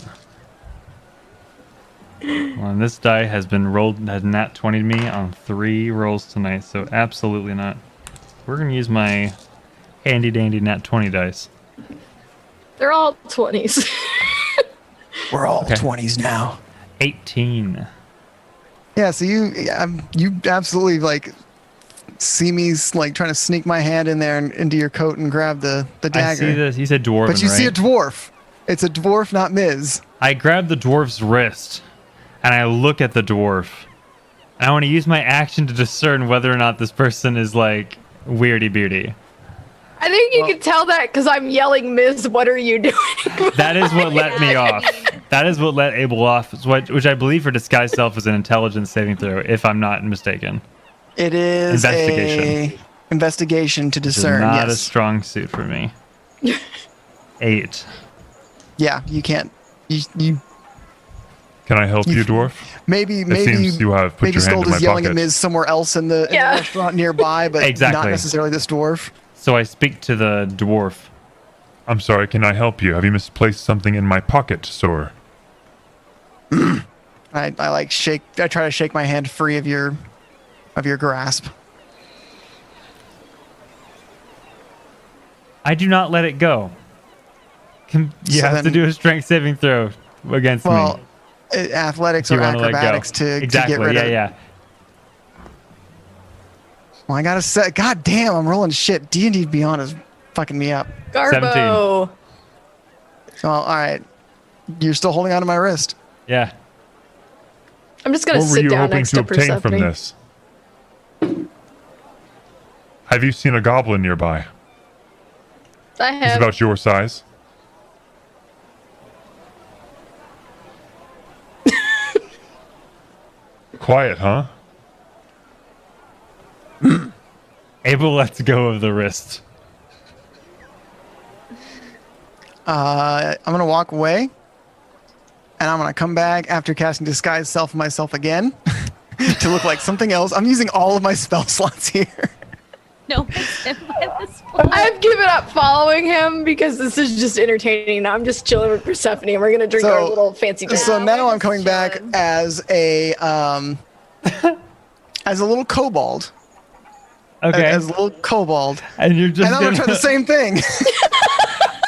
Well, and this die has nat 20'd me on 3 rolls tonight, so absolutely not. We're gonna use my handy dandy nat 20 dice. They're all 20s. We're all 20s now. 18. Yeah, so you absolutely like see me like trying to sneak my hand in there and into your coat and grab the dagger. I see this. You said dwarven, but you see a right? dwarf. It's a dwarf, not Ms. I grab the dwarf's wrist and I look at the dwarf. And I want to use my action to discern whether or not this person is like weirdy beardy. I think you can tell that because I'm yelling, Miss, what are you doing? That is what let me off. That is what let Abel off, which I believe for Disguise Self is an intelligence saving throw, if I'm not mistaken. It is investigation to discern. Not a strong suit for me. 8. Yeah, you can't. You Can I help you, dwarf? maybe It seems you have put maybe your hand Skold in my is yelling pocket. at Ms. somewhere else in the restaurant nearby, but Exactly. not necessarily this dwarf. So I speak to the dwarf. I'm sorry, can I help you? Have you misplaced something in my pocket, sir? I like shake. I try to shake my hand free of your grasp. I do not let it go. You So have to then- do a strength saving throw against Well, me. athletics If or you wanna let go. acrobatics to Exactly. get rid of it. Yeah. Well, I gotta say, god damn, I'm rolling shit. D&D Beyond is fucking me up. Garbo. So, all right, you're still holding onto my wrist. Yeah. I'm just going to What were sit you down hoping next to to obtain from Persephone. this? Have you seen a goblin nearby? I He's have. about your size. Quiet, huh? Abel lets go of the wrist. I'm gonna walk away, and I'm gonna come back after casting Disguise Self on myself again to look like something else. I'm using all of my spell slots here. No, it's him at this point. I've given up following him because this is just entertaining. I'm just chilling with Persephone and we're going to drink our little fancy drink. So now I'm coming back as a as a little kobold. Okay. As a little kobold. And you're just And I'm gonna try the same thing.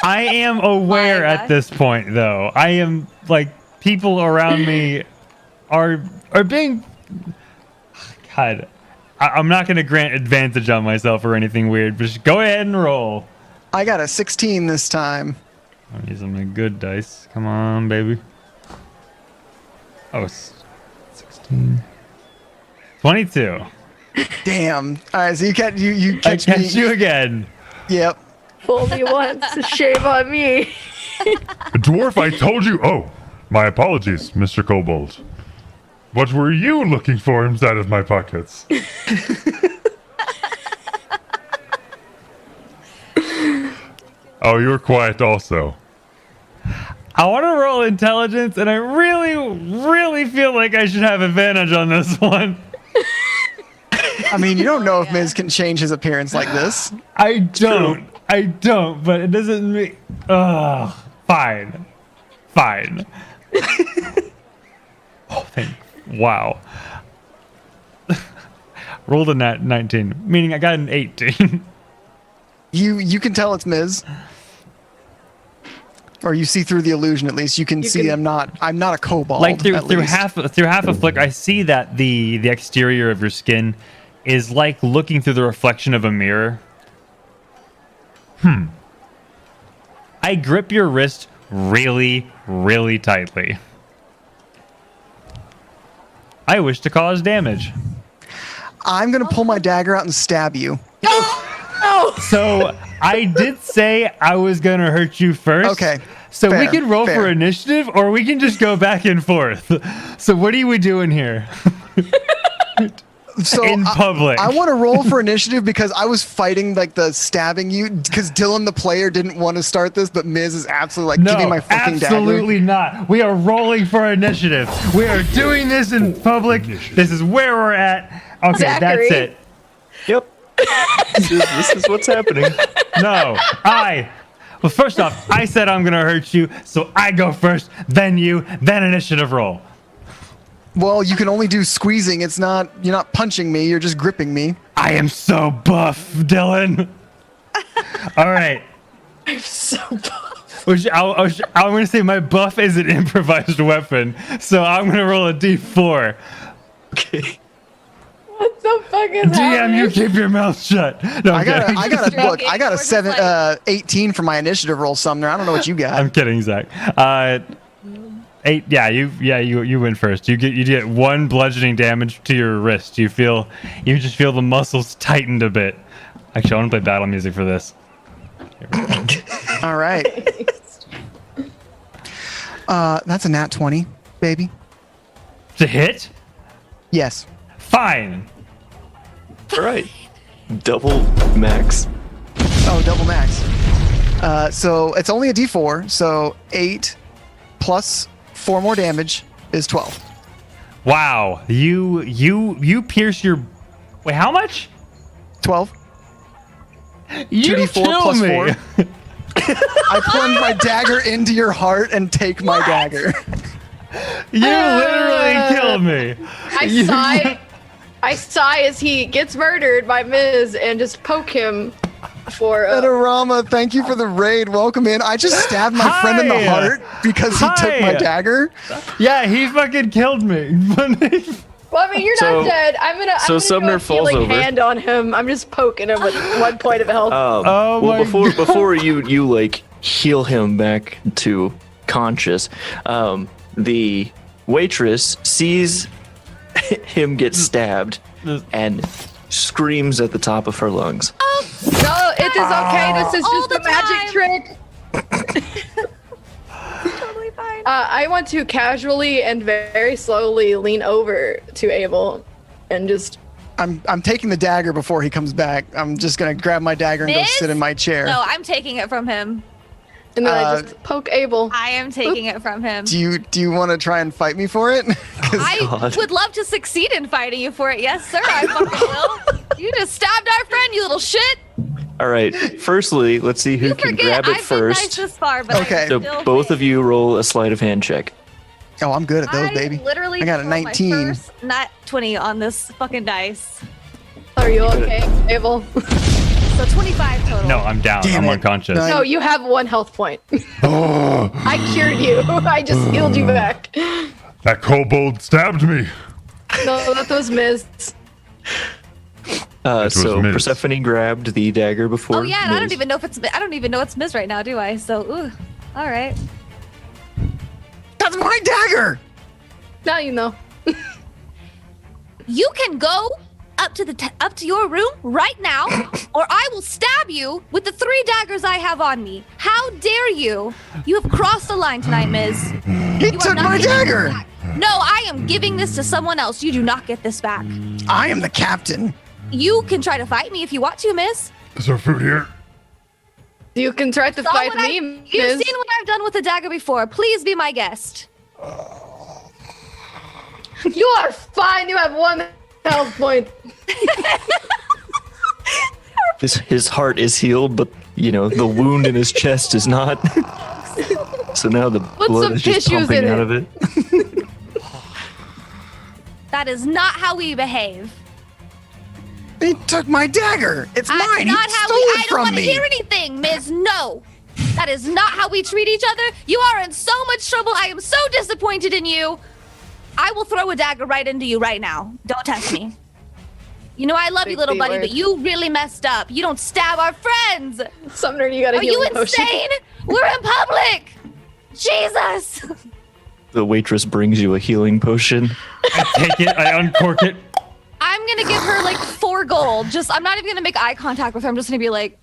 I am aware at this point, though. I am like people around me are being. God, I'm not going to grant advantage on myself or anything weird. But just go ahead and roll. I got a 16 this time. I'm using my good dice. Come on, baby. Oh, 16. 22. Damn. All right, so you catch I me. catch you again. Yep. Fool me once, shame on me. Dwarf, I told you. Oh, my apologies, Mr. Kobold. What were you looking for inside of my pockets? Oh, you're quiet also. I want to roll intelligence, and I really, really feel like I should have advantage on this one. I mean, you don't know if Miz can change his appearance like this. I don't, but it doesn't mean. Ugh. Fine. Oh, wow. Rolled a nat 19, meaning I got an 18. You can tell it's Miz. Or you see through the illusion, at least. You can see I'm not a kobold. Like through half a flick, I see that the exterior of your skin is like looking through the reflection of a mirror. I grip your wrist really, really tightly. I wish to cause damage. I'm going to pull my dagger out and stab you. So I did say I was going to hurt you first. Okay. So we can roll for initiative, or we can just go back and forth. So what are we doing here? So in public. I want to roll for initiative because I was fighting like the stabbing you because Dylan the player didn't want to start this, but Miz is absolutely like give me my fucking dagger. Absolutely not. We are rolling for initiative. We are doing this in public. This is where we're at. Okay, Zachary. that's it. Yep. This is what's happening. No, well, first off, I said I'm gonna hurt you, so I go first, then you, then initiative roll. Well, you can only do squeezing. You're not punching me. You're just gripping me. I am so buff, Dylan. All right. I'm so buff. I'm going to say my buff is an improvised weapon, so I'm going to roll a d4. Okay. What the fuck is DM, happening? you keep your mouth shut. No, I got a 18 for my initiative roll, Sumner. I don't know what you got. I'm kidding, Zach. 8. Yeah, you win first. You get 1 bludgeoning damage to your wrist. You just feel the muscles tightened a bit. Actually, I want to play battle music for this. All right. That's a nat 20, baby. To hit? Yes. Fine. All right. Double max. Oh, double max. So it's only a d4. So 8 plus 4 more damage is 12. Wow. You pierce your. Wait, how much? 12. You 2d4 kill plus me. 4. I plunge my dagger into your heart and take my dagger. You literally killed me. I sigh as he gets murdered by Miz and just poke him for Edorama, thank you for the raid. Welcome in. I just stabbed my friend in the heart because he took my dagger. Yeah, he fucking killed me. Well, I mean, you're not dead. I'm gonna Sumner do a falls healing over. hand on him. I'm just poking him with 1 point of health. Well, before you like heal him back to conscious, the waitress sees him get stabbed and screams at the top of her lungs. No, it is okay. This is All just a the magic trick. Totally fine. I want to casually and very slowly lean over to Abel and just. I'm taking the dagger before he comes back. I'm just gonna grab my dagger and go Miz? sit in my chair. No, I'm taking it from him. And then I just poke Abel. I am taking it from him. Do you want to try and fight me for it? I would love to succeed in fighting you for it. Yes, sir. I fucking will. You just stabbed our friend, you little shit. All right. Firstly, let's see who can grab it I've been nice first. this far, but Okay. So both of you roll a sleight of hand check. Oh, I'm good at those, I baby. literally I got a rolled my 19. first nat 20 on this fucking dice. Are you okay, Abel? So 25 total. No, I'm down. Damn I'm it. unconscious. No, you have 1 health point. I cured you. I just healed you back. That kobold stabbed me. No, that was Miz. So Miz. Persephone grabbed the dagger before. Oh yeah, and I don't Miz. even know if it's Miz right now, do I? So, ooh, all right. That's my dagger. Now you know. You can go up to your room right now, or I will stab you with the 3 daggers I have on me. How dare you? You have crossed the line tonight, Miz. He took my dagger. No, I am giving this to someone else. You do not get this back. I am the captain. You can try to fight me if you want to, Miz. Is there food here? You can try to fight me, You've Miz. seen what I've done with the dagger before. Please be my guest. You are fine. You have 1 health point. His heart is healed, but the wound in his chest is not. So now the blood some is just tissues pumping in out it. of it. That is not how we behave. He took my dagger. It's mine. That's He not how stole we. it I don't from want to me. hear anything, Ms. No. That is not how we treat each other. You are in so much trouble. I am so disappointed in you. I will throw a dagger right into you right now. Don't test me. You know I love you, Big little B buddy, word. but you really messed up. You don't stab our friends. Sumner, you got a Are you healing potion. insane? We're in public. Jesus. The waitress brings you a healing potion. I take it, I uncork it. I'm gonna give her like 4 gold. I'm not even gonna make eye contact with her. I'm just gonna be like,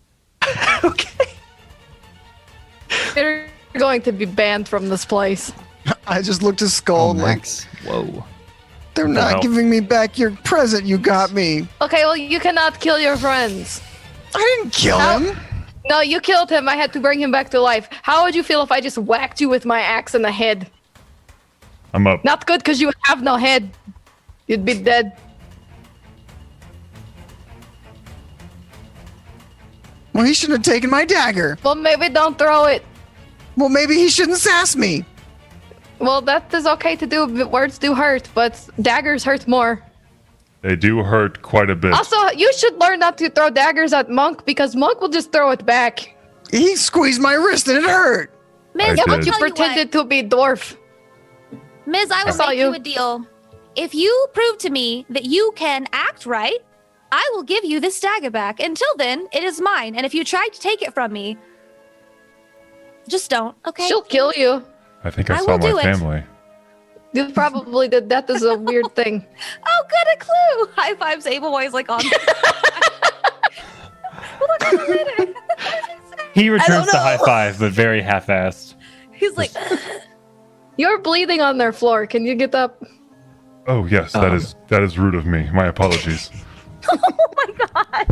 Okay. They're going to be banned from this place. I just looked at Skull like, Max. Whoa. they're the not hell? giving me back your present you got me. Okay, well, you cannot kill your friends. I didn't kill How- him. No, you killed him. I had to bring him back to life. How would you feel if I just whacked you with my axe in the head? I'm up. Not good, because you have no head. You'd be dead. Well, he shouldn't have taken my dagger. Well, maybe don't throw it. Well, maybe he shouldn't sass me. Well, that is okay to do. But words do hurt, but daggers hurt more. They do hurt quite a bit. Also, you should learn not to throw daggers at Monk, because Monk will just throw it back. He squeezed my wrist and it hurt. Miz, Yeah, I but did. you tell what. pretended to be dwarf. Miz, I will saw make you you. a deal. If you prove to me that you can act right, I will give you this dagger back. Until then, it is mine. And if you try to take it from me, just don't, okay? She'll kill you. I think I I saw will do my it. family. You probably did. That is a weird thing. Oh, good, a clue. High fives Abel while he's like on. We'll look at it later. He returns the know. high five, but very half-assed. He's like, You're bleeding on their floor. Can you get up? Oh yes, that is rude of me. My apologies.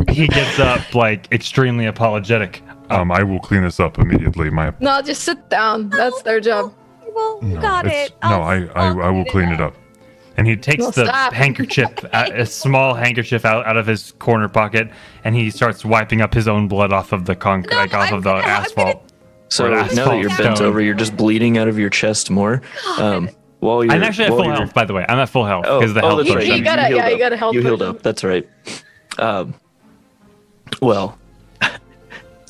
He gets up like extremely apologetic. I will clean this up immediately. No, just sit down. That's their job. well, you got it's- it. No, I'll I will clean it up. And he takes No, the stop. handkerchief, a small handkerchief out of his corner pocket, and he starts wiping up his own blood off of the concrete, No, like off I'm of the gonna- I'm asphalt. So Or now that asphalt you're bent stone. over, you're just bleeding out of your chest more. While you're, I'm actually at while full you're- health, by the way. I'm at full health Oh, because of the oh, health that's right. potion. You gotta- healed yeah, you up. gotta health You healed potion. up. That's right. Well,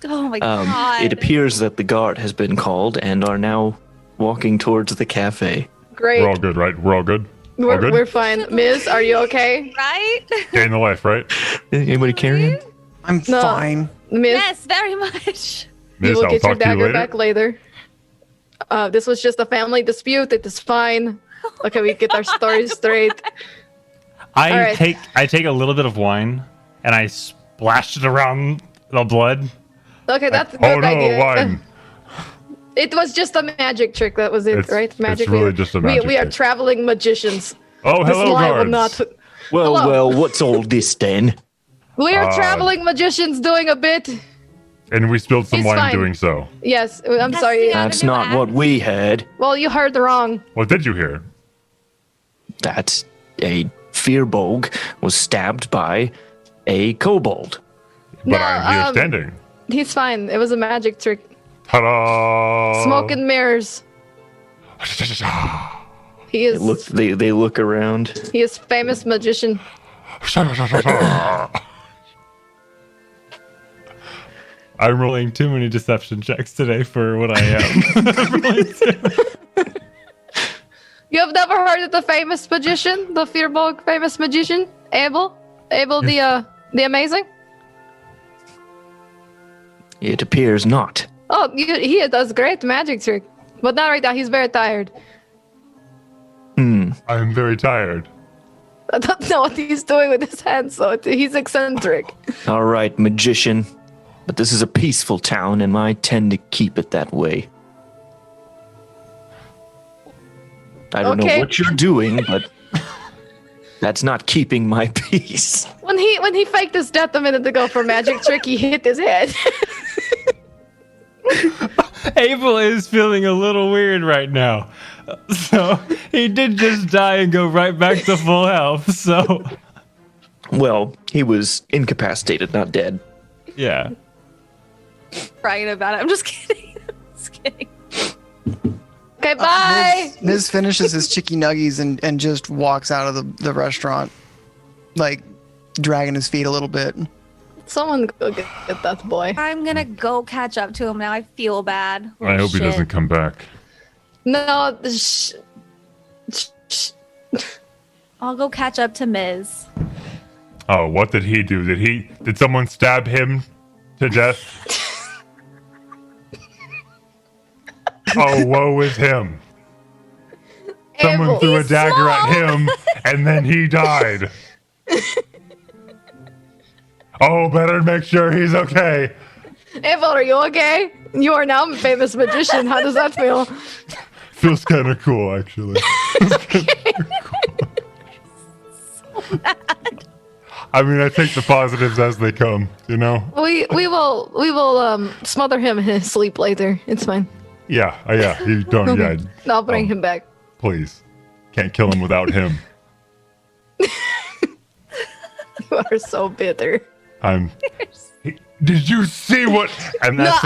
Oh my god. it appears that the guard has been called and are now walking towards the cafe. Great. We're all good, right? We're all good. All good. We're fine. Miz, are you okay? Right? Day in the life, right? Anybody carrying? I'm No. fine. Miz, Yes, very much. you Miss, will I'll get your talk to you dagger later. back later. This was just a family dispute. It is fine. Okay, we get our stories straight. I Alright. take a little bit of wine and I splash it around the blood. Okay, that's a good Oh no, idea. wine. It was just a magic trick. That was it, It's- right? it's Magic. really just a magic We are trick. traveling magicians. Oh, This hello, lie will guards. not. Well, Hello. well, what's all this then? We are traveling magicians doing a bit. And we spilled some It's wine fine. doing so. Yes, I'm sorry. Yeah. That's not what we heard. Well, you heard wrong. What did you hear? That a Fearbog was stabbed by a kobold. But No, I'm here standing. He's fine. It was a magic trick. Ta-da! Smoke and mirrors. He is. They look around. He is famous magician. I'm rolling too many deception checks today for what I am. You have never heard of the famous magician, the Fearbog famous magician, Abel the amazing. It appears not. Oh, he does great magic trick, but not right now. He's very tired. I'm very tired. I don't know what he's doing with his hands, so he's eccentric. All right, magician. But this is a peaceful town, and I tend to keep it that way. I don't know Okay. what you're doing, but that's not keeping my peace. When he faked his death a minute ago for magic trick, he hit his head. Abel is feeling a little weird right now. So he did just die and go right back to full health. So Well, he was incapacitated, not dead. Yeah. Bragging about it. I'm just kidding. Just kidding. Okay, bye. Miz finishes his chicky nuggies and just walks out of the restaurant, like dragging his feet a little bit. Someone go get that boy. I'm gonna go catch up to him now. I feel bad. I hope he doesn't come back. No, I'll go catch up to Miz. Oh, what did he do? Did someone stab him to death? Oh, woe is him. Someone threw a dagger at him, and then he died. Oh, better make sure he's okay. Abel, are you okay? You are now a famous magician. How does that feel? Feels kind of cool, actually. I mean, I take the positives as they come, you know? We will smother him in his sleep later. It's fine. Yeah, you don't, Okay. I'll bring him back. Please. Can't kill him without him. You are so bitter. Did you see what? And that's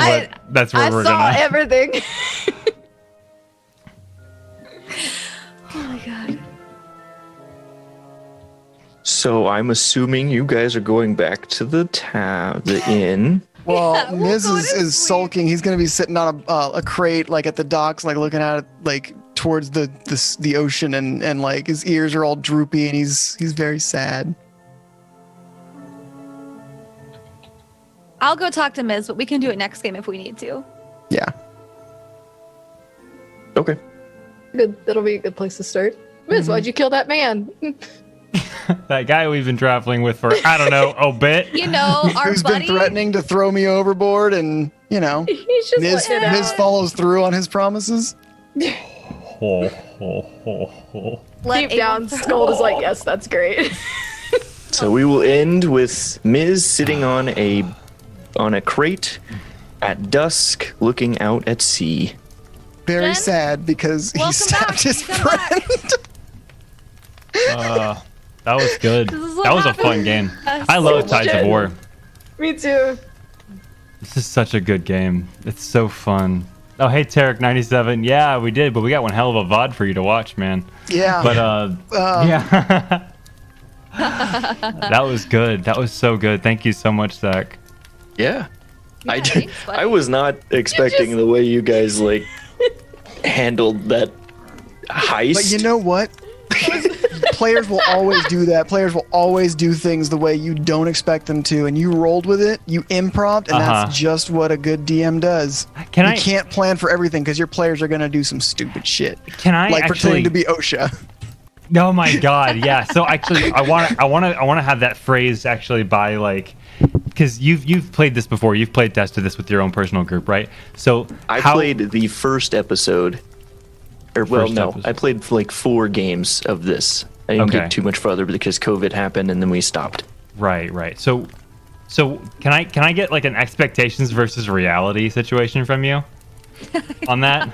that's where we're saw gonna. everything. Oh my god. So I'm assuming you guys are going back to the inn. Well, Miz is sulking. He's going to be sitting on a crate, like at the docks, like looking at it, like towards the ocean, and like his ears are all droopy, and he's very sad. I'll go talk to Miz, but we can do it next game if we need to. Yeah. Okay. Good. That'll be a good place to start. Miz, why'd you kill that man? That guy we've been traveling with for, I don't know, a bit. You know, our Who's buddy. been threatening to throw me overboard, and you know, He's just Miz letting it Miz out. follows through on his promises. Ho, ho, ho, ho. Deep down, Scold is like, yes, that's great. So we will end with Miz sitting on a crate at dusk, looking out at sea. Very Jen? sad because he Welcome stabbed back. his Come back. friend. That was good. This is what That was a happens. fun game. That's I love so Tides of good. War. Me too. This is such a good game. It's so fun. Oh, hey, Tarek97. Yeah, we did, but we got one hell of a VOD for you to watch, man. Yeah. But, yeah. That was good. That was so good. Thank you so much, Zach. Yeah. Yeah, thanks, buddy. I was not expecting the way you guys like handled that heist. But you know what? Players will always do that. Players will always do things the way you don't expect them to, and you rolled with it. You improv, and that's just what a good DM does. You can't plan for everything because your players are gonna do some stupid shit. Can I like actually pretending to be OSHA? Oh my god, yeah. So actually, I want to have that phrase actually by like, because you've played this before. You've played tested this with your own personal group, right? So I played the first episode. I played like 4 games of this. I didn't get too much further because COVID happened and then we stopped. Right. So can I get like an expectations versus reality situation from you on that?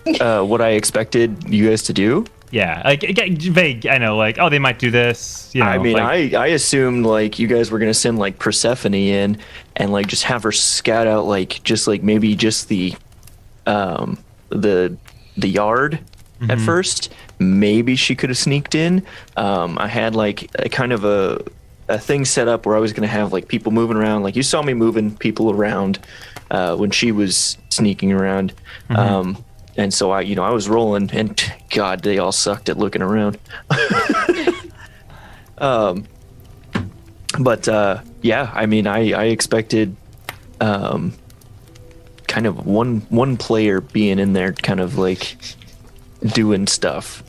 What I expected you guys to do? Yeah, like vague. I know, like, oh, they might do this. You know, I mean, like, I assumed like you guys were gonna send like Persephone in and like just have her scout out like maybe just the yard at first. Maybe she could have sneaked in. I had like a kind of a thing set up where I was gonna have like people moving around. Like you saw me moving people around when she was sneaking around. And so I was rolling, and God, they all sucked at looking around. Yeah, I mean, I expected kind of one player being in there, kind of like doing stuff.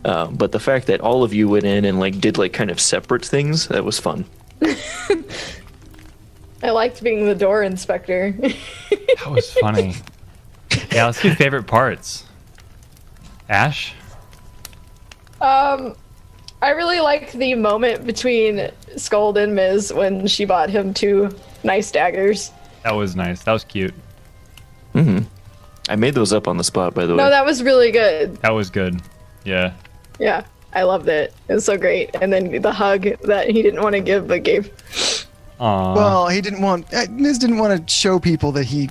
But the fact that all of you went in and like did like kind of separate things, that was fun. I liked being the door inspector. that was funny. Yeah, let's do favorite parts. Ash? I really liked the moment between Scold and Miz when she bought him 2 nice daggers. That was nice. That was cute. I made those up on the spot, by the way. No, that was really good. That was good. Yeah. Yeah. I loved it. It was so great. And then the hug that he didn't want to give but gave. Aww. Well, Miz didn't want to show people that he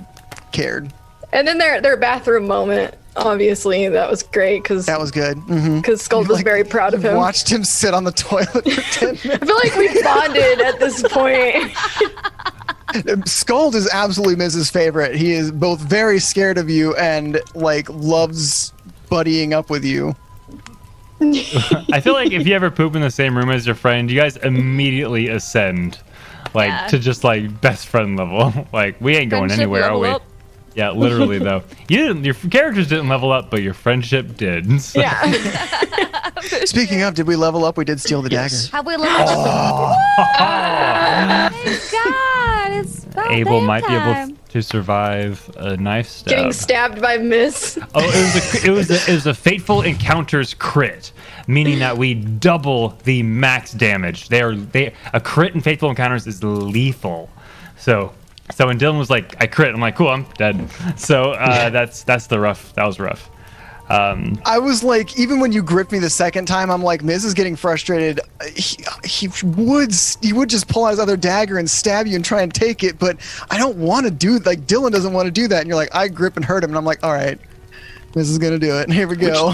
cared. And then their bathroom moment, obviously, that was great because That was good. Mm-hmm. Skuld was very proud of him. Watched him sit on the toilet for 10 minutes. I feel like we bonded at this point. Skuld is absolutely Miz's favorite. He is both very scared of you and like loves buddying up with you. I feel like if you ever poop in the same room as your friend, you guys immediately ascend, like to just like best friend level. Like we ain't going Friendship anywhere, are we? level up. Yeah, literally though. Your characters didn't level up, but your friendship did. So. Yeah. Speaking of, did we level up? We did steal the dagger. Have we leveled up? Thank God, it's about Abel damn might time. be able to survive a knife stab. Getting stabbed by Miss. Oh, it was a fateful encounters crit, meaning that we double the max damage. A crit in fateful encounters is lethal. So when Dylan was like, I crit, I'm like, cool, I'm dead. So that was rough. I was like, even when you gripped me the second time, I'm like, Miz is getting frustrated. He would just pull out his other dagger and stab you and try and take it, but I don't want to do like Dylan doesn't want to do that. And you're like, I grip and hurt him, and I'm like, all right, Miz is gonna do it. Here we go.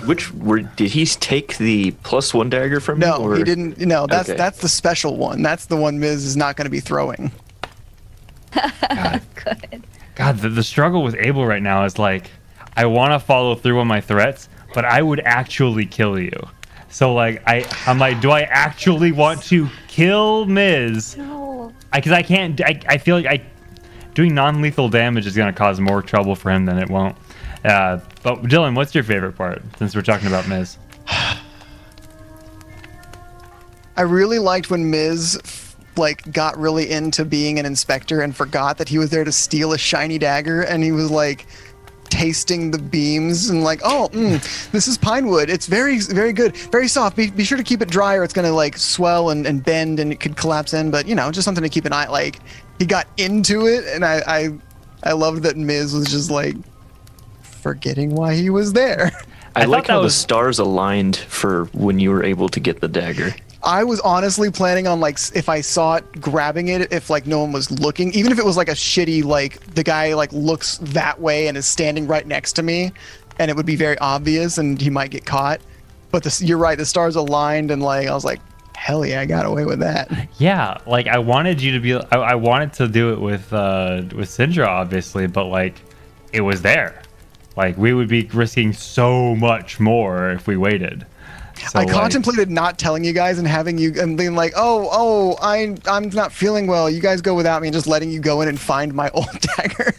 Did he take the +1 dagger from you? No, he didn't. No, that's Okay. that's the special one. That's the one Miz is not going to be throwing. Good. God, the struggle with Abel right now is like, I want to follow through on my threats, but I would actually kill you. So like, I'm like, do I actually want to kill Miz? No. Because I can't. I feel like doing non-lethal damage is going to cause more trouble for him than it won't. But Dylan, what's your favorite part since we're talking about Miz? I really liked when Miz like got really into being an inspector and forgot that he was there to steal a shiny dagger, and he was like tasting the beams and like, this is pine wood. It's very, very good, very soft. Be sure to keep it dry or it's gonna like swell and bend and it could collapse in. But just something to keep an eye. Like he got into it, and I loved that Miz was just like forgetting why he was there. I like how the stars aligned for when you were able to get the dagger. I was honestly planning on like if I saw it grabbing it, if like no one was looking, even if it was like a shitty like the guy like looks that way and is standing right next to me, and it would be very obvious and he might get caught. But you're right, the stars aligned, and like I was like, hell yeah, I got away with that. Yeah, like I wanted you to be. I wanted to do it with Syndra, obviously, but like it was there. Like we would be risking so much more if we waited. So, I contemplated not telling you guys and having you and being like, I'm not feeling well. You guys go without me, and just letting you go in and find my old dagger.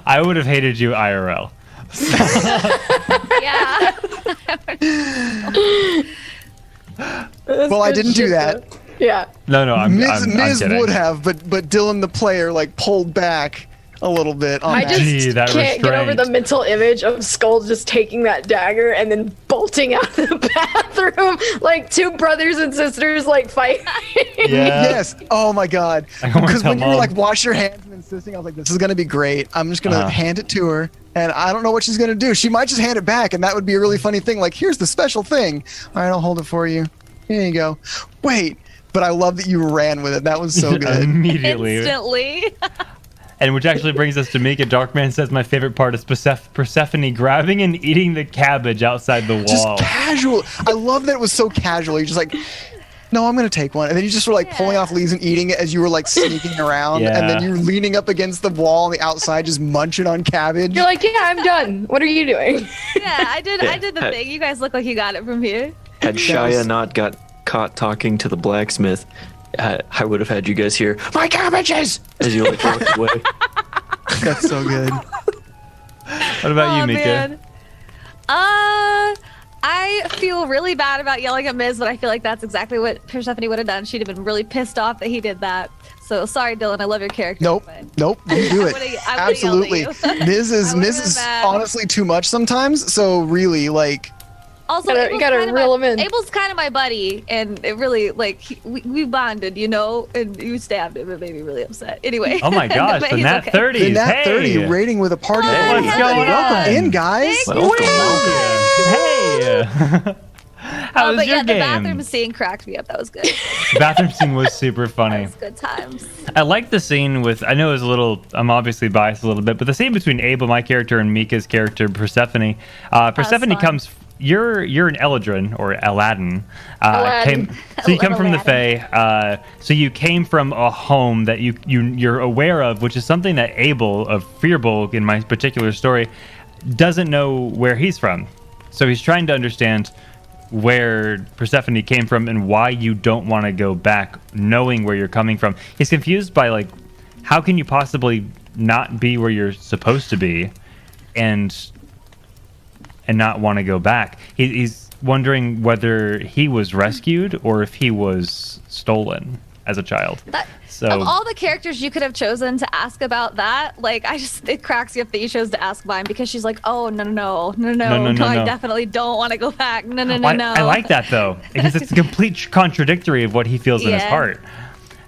I would have hated you IRL. Yeah. Well, I didn't do that. Yeah. No, I'm Miz kidding. would have, but Dylan the player like pulled back a little bit on I that. just can't get over the mental image of Skull just taking that dagger and then bolting out of the bathroom like two brothers and sisters like fighting. Yes. Oh my God. I wanna Because tell when you were Mom. like wash your hands and insisting, I was like, this is gonna be great. I'm just gonna hand it to her, and I don't know what she's gonna do. She might just hand it back, and that would be a really funny thing. Like, here's the special thing. All right, I'll hold it for you. Here you go. Wait. But I love that you ran with it. That was so good. Immediately. Instantly. And which actually brings us to Mika. Darkman says my favorite part is Persephone grabbing and eating the cabbage outside the wall. Just casual. I love that it was so casual. You're just like, no, I'm gonna take one, and then you just were like pulling off leaves and eating it as you were like sneaking around, and then you're leaning up against the wall on the outside, just munching on cabbage. You're like, yeah, I'm done. What are you doing? Yeah, I did the thing. You guys look like you got it from here. Had Shia not got caught talking to the blacksmith, I would have had you guys hear my cabbages as you like walked away. That's so good. What about you, Mika? Man. I feel really bad about yelling at Miz, but I feel like that's exactly what Persephone would have done. She'd have been really pissed off that he did that. So sorry, Dylan. I love your character. Nope. You do it. I would've yelled at Absolutely. you. Miz is honestly too much sometimes. So really, like. Also, you gotta reel him in. Abel's kind of my buddy, and it really like we bonded, and you stabbed him. It made me really upset. Anyway. Oh my gosh, but the he's Nat okay. 30s. The Nat 30 hey. rating with a party. Hey, what's going on? Welcome in, guys. Thank you. Hey! How was but your yeah, the game? bathroom scene cracked me up. That was good. The bathroom scene was super funny. That was good times. I like the scene with. I know it was a little. I'm obviously biased a little bit, but the scene between Abel, my character, and Mika's character, Persephone. Persephone fun. comes. You're an Eladrin or Aladdin. Aladdin. So you come from the Fae. So you came from a home that you're aware of, which is something that Abel of Fearbolg in my particular story doesn't know where he's from. So he's trying to understand where Persephone came from and why you don't want to go back, knowing where you're coming from. He's confused by like, how can you possibly not be where you're supposed to be, and not want to go back? He's wondering whether he was rescued or if he was stolen as a child. Of all the characters you could have chosen to ask about that, like it cracks you up that you chose to ask mine, because she's like, oh no, I definitely don't want to go back. No. I like that though, because it's a complete contradictory of what he feels in his heart.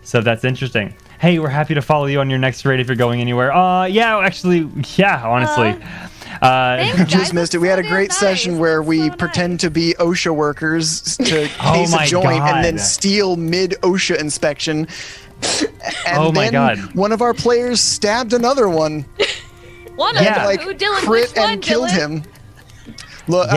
So that's interesting. Hey, we're happy to follow you on your next raid if you're going anywhere. Honestly. Just missed it. We had a great session where we pretend to be OSHA workers to case a joint and then steal mid OSHA inspection. And then one of our players stabbed another one. One of them, like Dylan, crit and killed him. Look.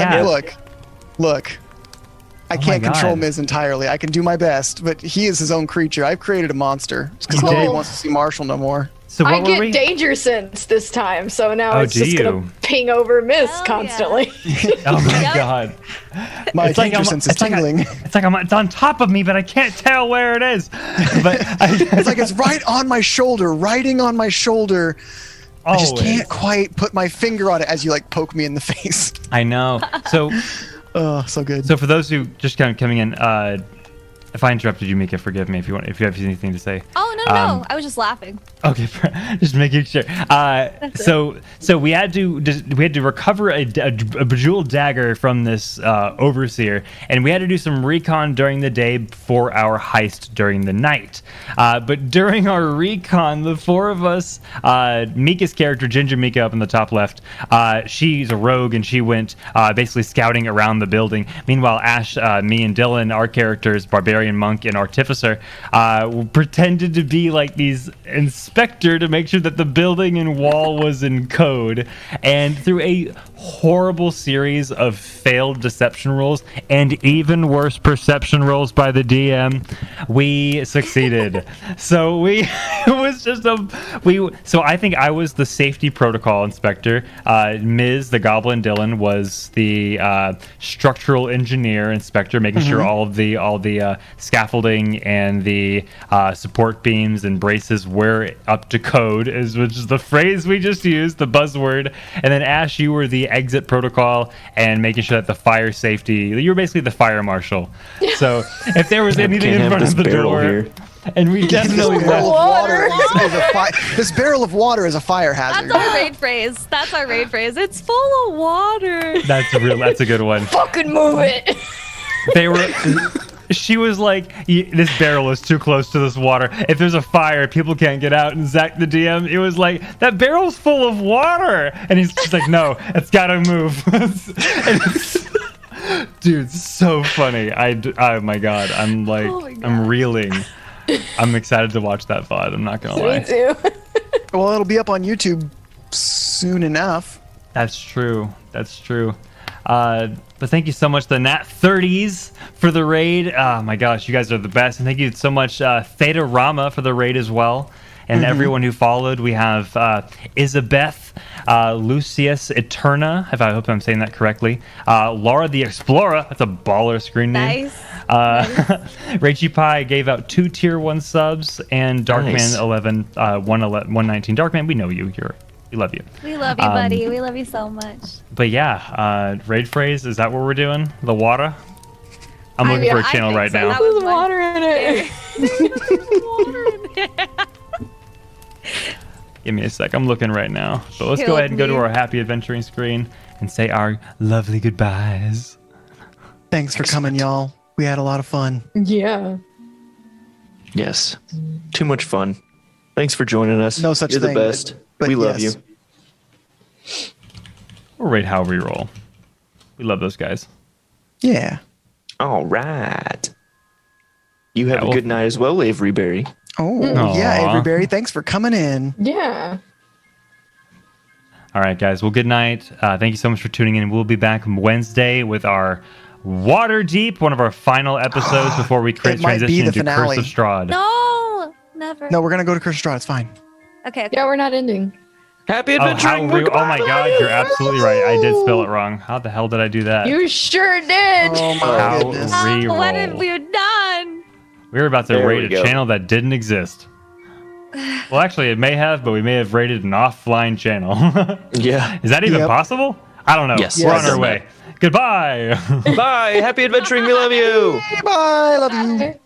I can't control Miz entirely. I can do my best, but he is his own creature. I've created a monster because nobody wants to see Marshall no more. So I get danger sense this time, on it's just gonna ping over Miss constantly. Oh my god! My danger sense is tingling. It's on top of me, but I can't tell where it is. But it's like it's right on my shoulder, riding on my shoulder. I just can't quite put my finger on it as you like poke me in the face. I know. So, so good. So for those who just kind of coming in, if I interrupted you, Mika, forgive me if you have anything to say. Oh no, I was just laughing. Okay, just making sure. So we had to recover a bejeweled dagger from this overseer, and we had to do some recon during the day for our heist during the night. But during our recon, the four of us, Mika's character, Ginger Mika, up in the top left, she's a rogue and she went basically scouting around the building. Meanwhile, Ash, me, and Dylan, our characters, Barbarian, Monk, and Artificer, pretended to be like these inspector to make sure that the building and wall was in code. And through a horrible series of failed deception rolls and even worse perception rolls by the DM, we succeeded. So so I think I was the safety protocol inspector. Ms. the Goblin Dylan was the structural engineer inspector, making sure all the scaffolding and the support beams and braces were up to code, which is the phrase we just used, the buzzword. And then Ash, you were the exit protocol and making sure that the fire safety, you were basically the fire marshal. So if there was anything in front of the door here. And we definitely this barrel of water is a fire hazard. That's our raid phrase. It's full of water. That's a good one. Fucking move it. She was like, this barrel is too close to this water. If there's a fire, people can't get out. And Zach, the DM, it was like, that barrel's full of water. And he's just like, no, it's got to move. Dude, it's so funny. Oh my God. I'm reeling. I'm excited to watch that VOD. I'm not going to lie. Me too. Well, it'll be up on YouTube soon enough. That's true. But thank you so much, the Nat 30s, for the raid. Oh my gosh, you guys are the best. And thank you so much, Theta Rama, for the raid as well. And everyone who followed. We have Isabeth, Lucius Eterna, if I hope I'm saying that correctly. Laura the Explorer, that's a baller screen name. Nice. Rachie Pie gave out 2 tier 1 subs, and Darkman 119. Darkman, we know you. We love you. We love you, buddy. We love you so much. But yeah, raid phrase, is that what we're doing? The water? I'm looking for a channel right now. There's water in it. Give me a sec. I'm looking right now. So let's go ahead and go to our happy adventuring screen and say our lovely goodbyes. Thanks for coming, y'all. We had a lot of fun. Yeah. Yes. Too much fun. Thanks for joining us. No such You're thing. You're the best. But we love yes. you. We'll rate how we roll. We love those guys. Yeah. All right. You have Yeah, a well- good night as well, Avery Berry. Oh, Aw. yeah, Avery Berry. Thanks for coming in. Yeah. All right, guys. Well, good night. Thank you so much for tuning in. We'll be back Wednesday with our Waterdeep, one of our final episodes before we It might be transition the into finale. Curse of Strahd. No, never. No, we're going to go to Curse of Strahd. It's fine. Okay. Yeah, we're not ending. Happy Oh, how adventuring. rude. Oh my God, you're absolutely right. I did spell it wrong. How the hell did I do that? You sure did. Oh, my How goodness. reroll. What have we done? We were about to There raid we a go. channel that didn't exist. Well, actually, it may have, but we may have raided an offline channel. Yeah. Is that even Yep. possible? I don't know. Yes. We're Yes. on our way. Goodbye. Bye. Happy adventuring. We love you. Bye. Love you.